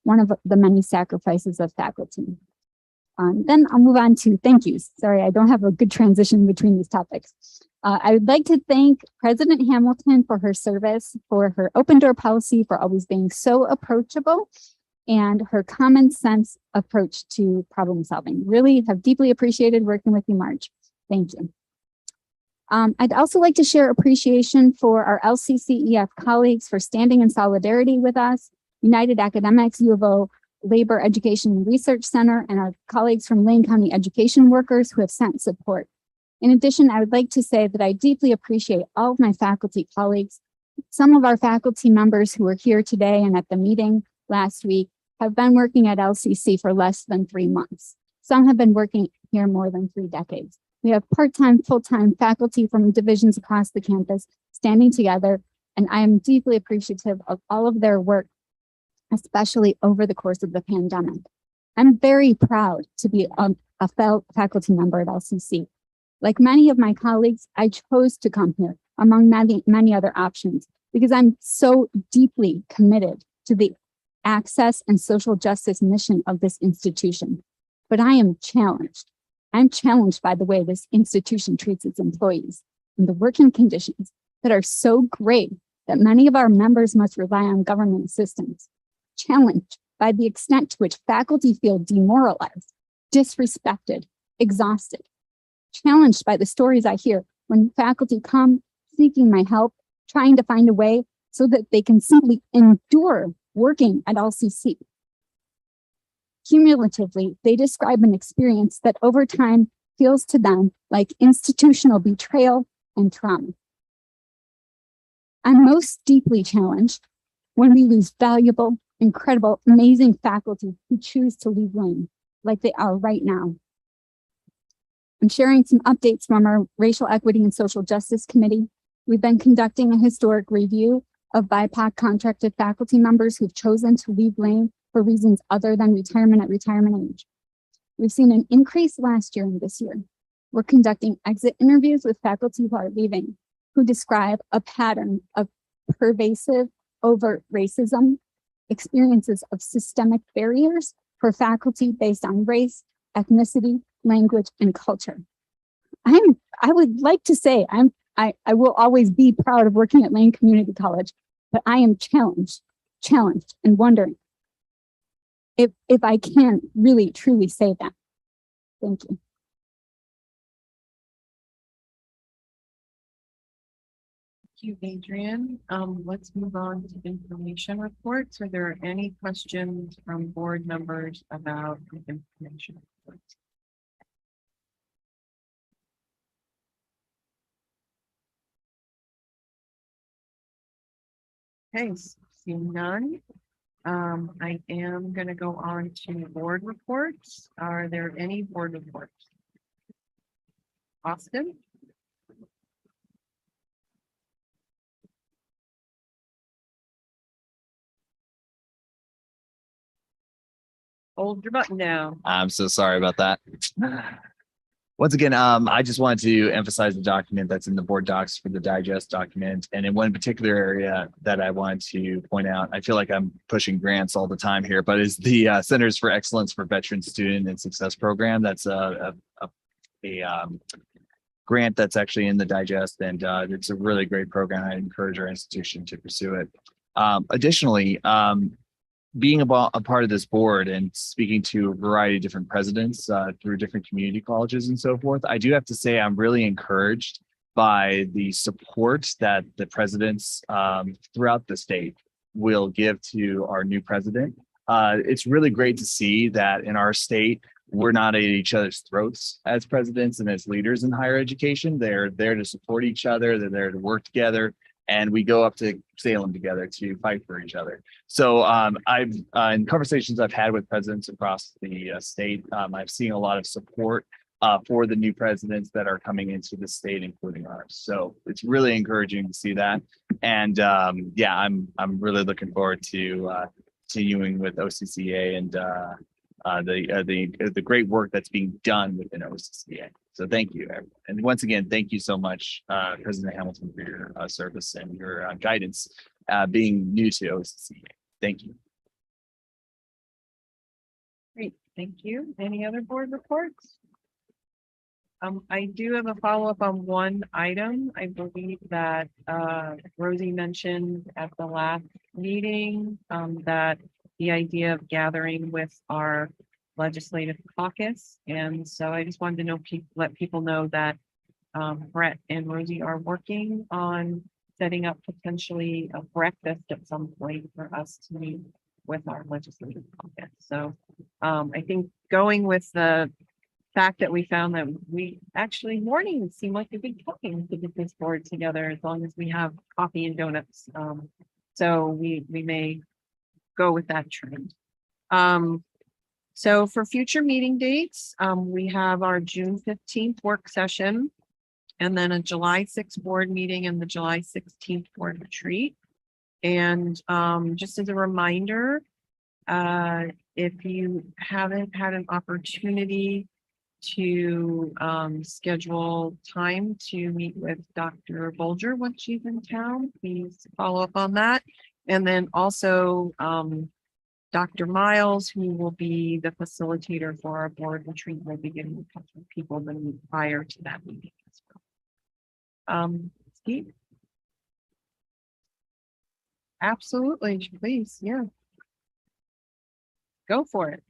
one of the many sacrifices of faculty. Then I'll move on to thank yous. Sorry, I don't have a good transition between these topics. I would like to thank President Hamilton for her service, for her open door policy, for always being so approachable, and her common sense approach to problem solving. Really have deeply appreciated working with you, Marge. Thank you. I'd also like to share appreciation for our LCCEF colleagues for standing in solidarity with us, United Academics, U of O, Labor Education and Research Center, and our colleagues from Lane County Education Workers who have sent support. In addition, I would like to say that I deeply appreciate all of my faculty colleagues. Some of our faculty members who are here today and at the meeting last week have been working at LCC for less than 3 months. Some have been working here more than 3 decades. We have part-time, full-time faculty from divisions across the campus standing together, and I am deeply appreciative of all of their work, especially over the course of the pandemic. I'm very proud to be a faculty member at LCC. Like many of my colleagues, I chose to come here among many other options because I'm so deeply committed to the access and social justice mission of this institution. But I am challenged. I'm challenged by the way this institution treats its employees and the working conditions that are so great that many of our members must rely on government assistance. Challenged by the extent to which faculty feel demoralized, disrespected, exhausted. Challenged by the stories I hear when faculty come seeking my help, trying to find a way so that they can simply endure working at LCC. Cumulatively, they describe an experience that over time feels to them like institutional betrayal and trauma. I'm most deeply challenged when we lose valuable, incredible, amazing faculty who choose to leave Lane like they are right now. I'm sharing some updates from our Racial Equity and Social Justice Committee. We've been conducting a historic review of BIPOC contracted faculty members who've chosen to leave Lane for reasons other than retirement at retirement age. We've seen an increase last year and this year. We're conducting exit interviews with faculty who are leaving, who describe a pattern of pervasive, overt racism, experiences of systemic barriers for faculty based on race, ethnicity, language, and culture. I would like to say I will always be proud of working at Lane Community College, but I am challenged and wondering if I can really truly say that. Thank you. Thank you, Adrian. Let's move on to information reports. Are there any questions from board members about the information reports? Okay, seeing none. I am going to go on to board reports. Are there any board reports? Austin? Hold your button down. I'm so sorry about that. Once again, I just wanted to emphasize the document that's in the board docs for the digest document. And in one particular area that I wanted to point out, I feel like I'm pushing grants all the time here, but is the Centers for Excellence for Veteran Student and Success Program. That's a grant that's actually in the digest, and it's a really great program. I encourage our institution to pursue it. Additionally, being a part of this board and speaking to a variety of different presidents through different community colleges and so forth, I do have to say I'm really encouraged by the support that the presidents throughout the state will give to our new president. It's really great to see that in our state, we're not at each other's throats as presidents and as leaders in higher education. They're there to support each other. They're there to work together. And we go up to Salem together to fight for each other. So I've in conversations I've had with presidents across the state, I've seen a lot of support for the new presidents that are coming into the state, including ours. So it's really encouraging to see that. And yeah, I'm really looking forward to continuing with OCCA and the great work that's being done within OCCA. So thank you, everyone. And once again, thank you so much, President Hamilton, for your service and your guidance being new to OCCA. Thank you. Great, thank you. Any other board reports? I do have a follow-up on one item. I believe that Rosie mentioned at the last meeting that the idea of gathering with our legislative caucus. And so I just wanted to know, let people know that Brett and Rosie are working on setting up potentially a breakfast at some point for us to meet with our legislative caucus. So I think going with the fact that we found that we actually mornings seem like a good time to get this board together as long as we have coffee and donuts. So we may go with that trend. So for future meeting dates, we have our June 15th work session and then a July 6th board meeting and the July 16th board retreat. And just as a reminder, if you haven't had an opportunity to schedule time to meet with Dr. Bolger once she's in town, please follow up on that. And then also Dr. Miles, who will be the facilitator for our board retreat, will be getting in touch with people the week prior to that meeting as well. Steve? Absolutely, please, yeah. Go for it.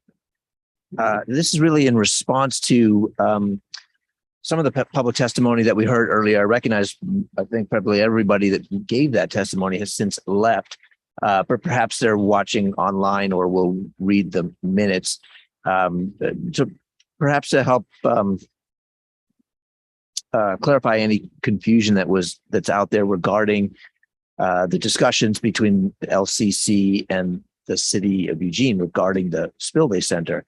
This is really in response to some of the public testimony that we heard earlier. I recognize, I think probably everybody that gave that testimony has since left. But perhaps they're watching online or will read the minutes. So perhaps to help clarify any confusion that's out there regarding the discussions between the LCC and the city of Eugene regarding the Spillway Center.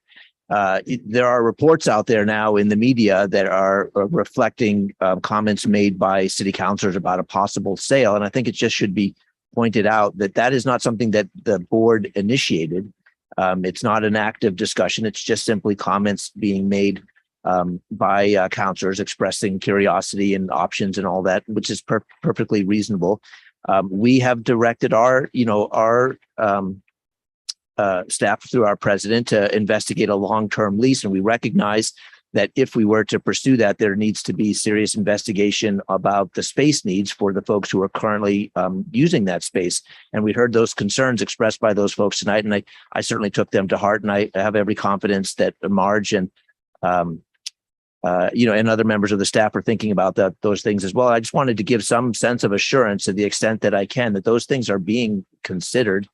There are reports out there now in the media that are reflecting comments made by city councilors about a possible sale. And I think it just should be pointed out that that is not something that the board initiated. It's not an active discussion. It's just simply comments being made by councilors expressing curiosity and options and all that, which is perfectly reasonable. We have directed our staff through our president to investigate a long-term lease. And we recognize that if we were to pursue that, there needs to be serious investigation about the space needs for the folks who are currently using that space. And we heard those concerns expressed by those folks tonight. And I certainly took them to heart. And I have every confidence that Marge and and other members of the staff are thinking about those things as well. I just wanted to give some sense of assurance to the extent that I can, that those things are being considered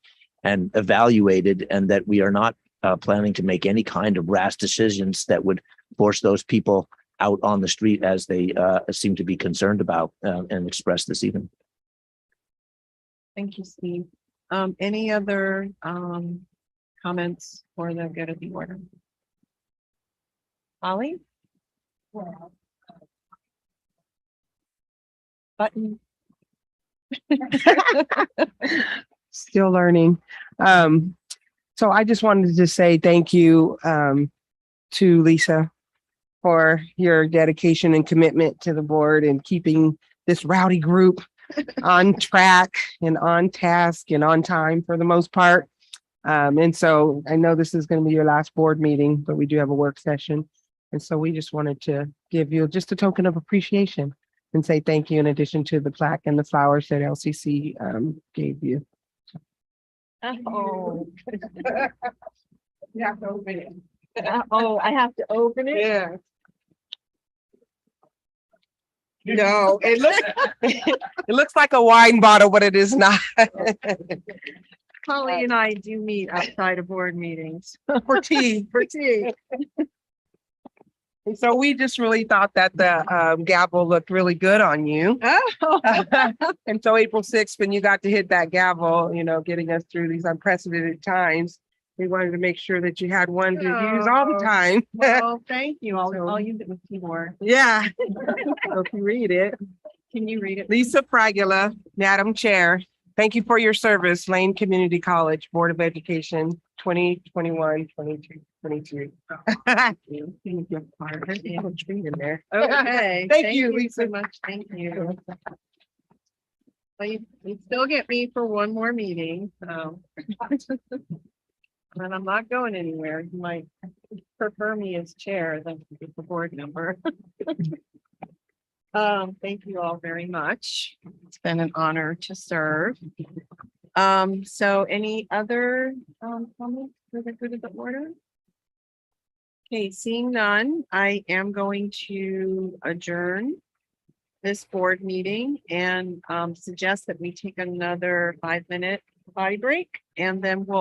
and evaluated, and that we are not planning to make any kind of rash decisions that would force those people out on the street as they seem to be concerned about and expressed this evening. Thank you, Steve. Any other comments for the good of the order? Holly? Button. Still learning. So I just wanted to say thank you to Lisa for your dedication and commitment to the board and keeping this rowdy group on track and on task and on time for the most part. And so I know this is going to be your last board meeting, but we do have a work session. And so we just wanted to give you just a token of appreciation and say thank you in addition to the plaque and the flowers that LCC gave you. Oh. You have to open it. Oh, I have to open it? Yeah. No, it looks like a wine bottle, but it is not. Holly and I do meet outside of board meetings. For tea. For tea. And so we just really thought that the gavel looked really good on you. Oh. And so April 6th, when you got to hit that gavel, getting us through these unprecedented times, we wanted to make sure that you had one to use all the time. Well, thank you. I'll use it with keyboard. Yeah. So if you read it. Can you read it? Lisa Fragula, Madam Chair, thank you for your service, Lane Community College Board of Education, 2021, 22, 22. Thank you. I have a tree in there. Okay. Thank you, so Lisa. much. Thank you. Well, you still get me for one more meeting, so. And I'm not going anywhere. You might prefer me as chair than the board member. Thank you all very much. It's been an honor to serve. So any other comments for the good of the order? Okay, seeing none, I am going to adjourn this board meeting and suggest that we take another 5-minute potty break, and then we'll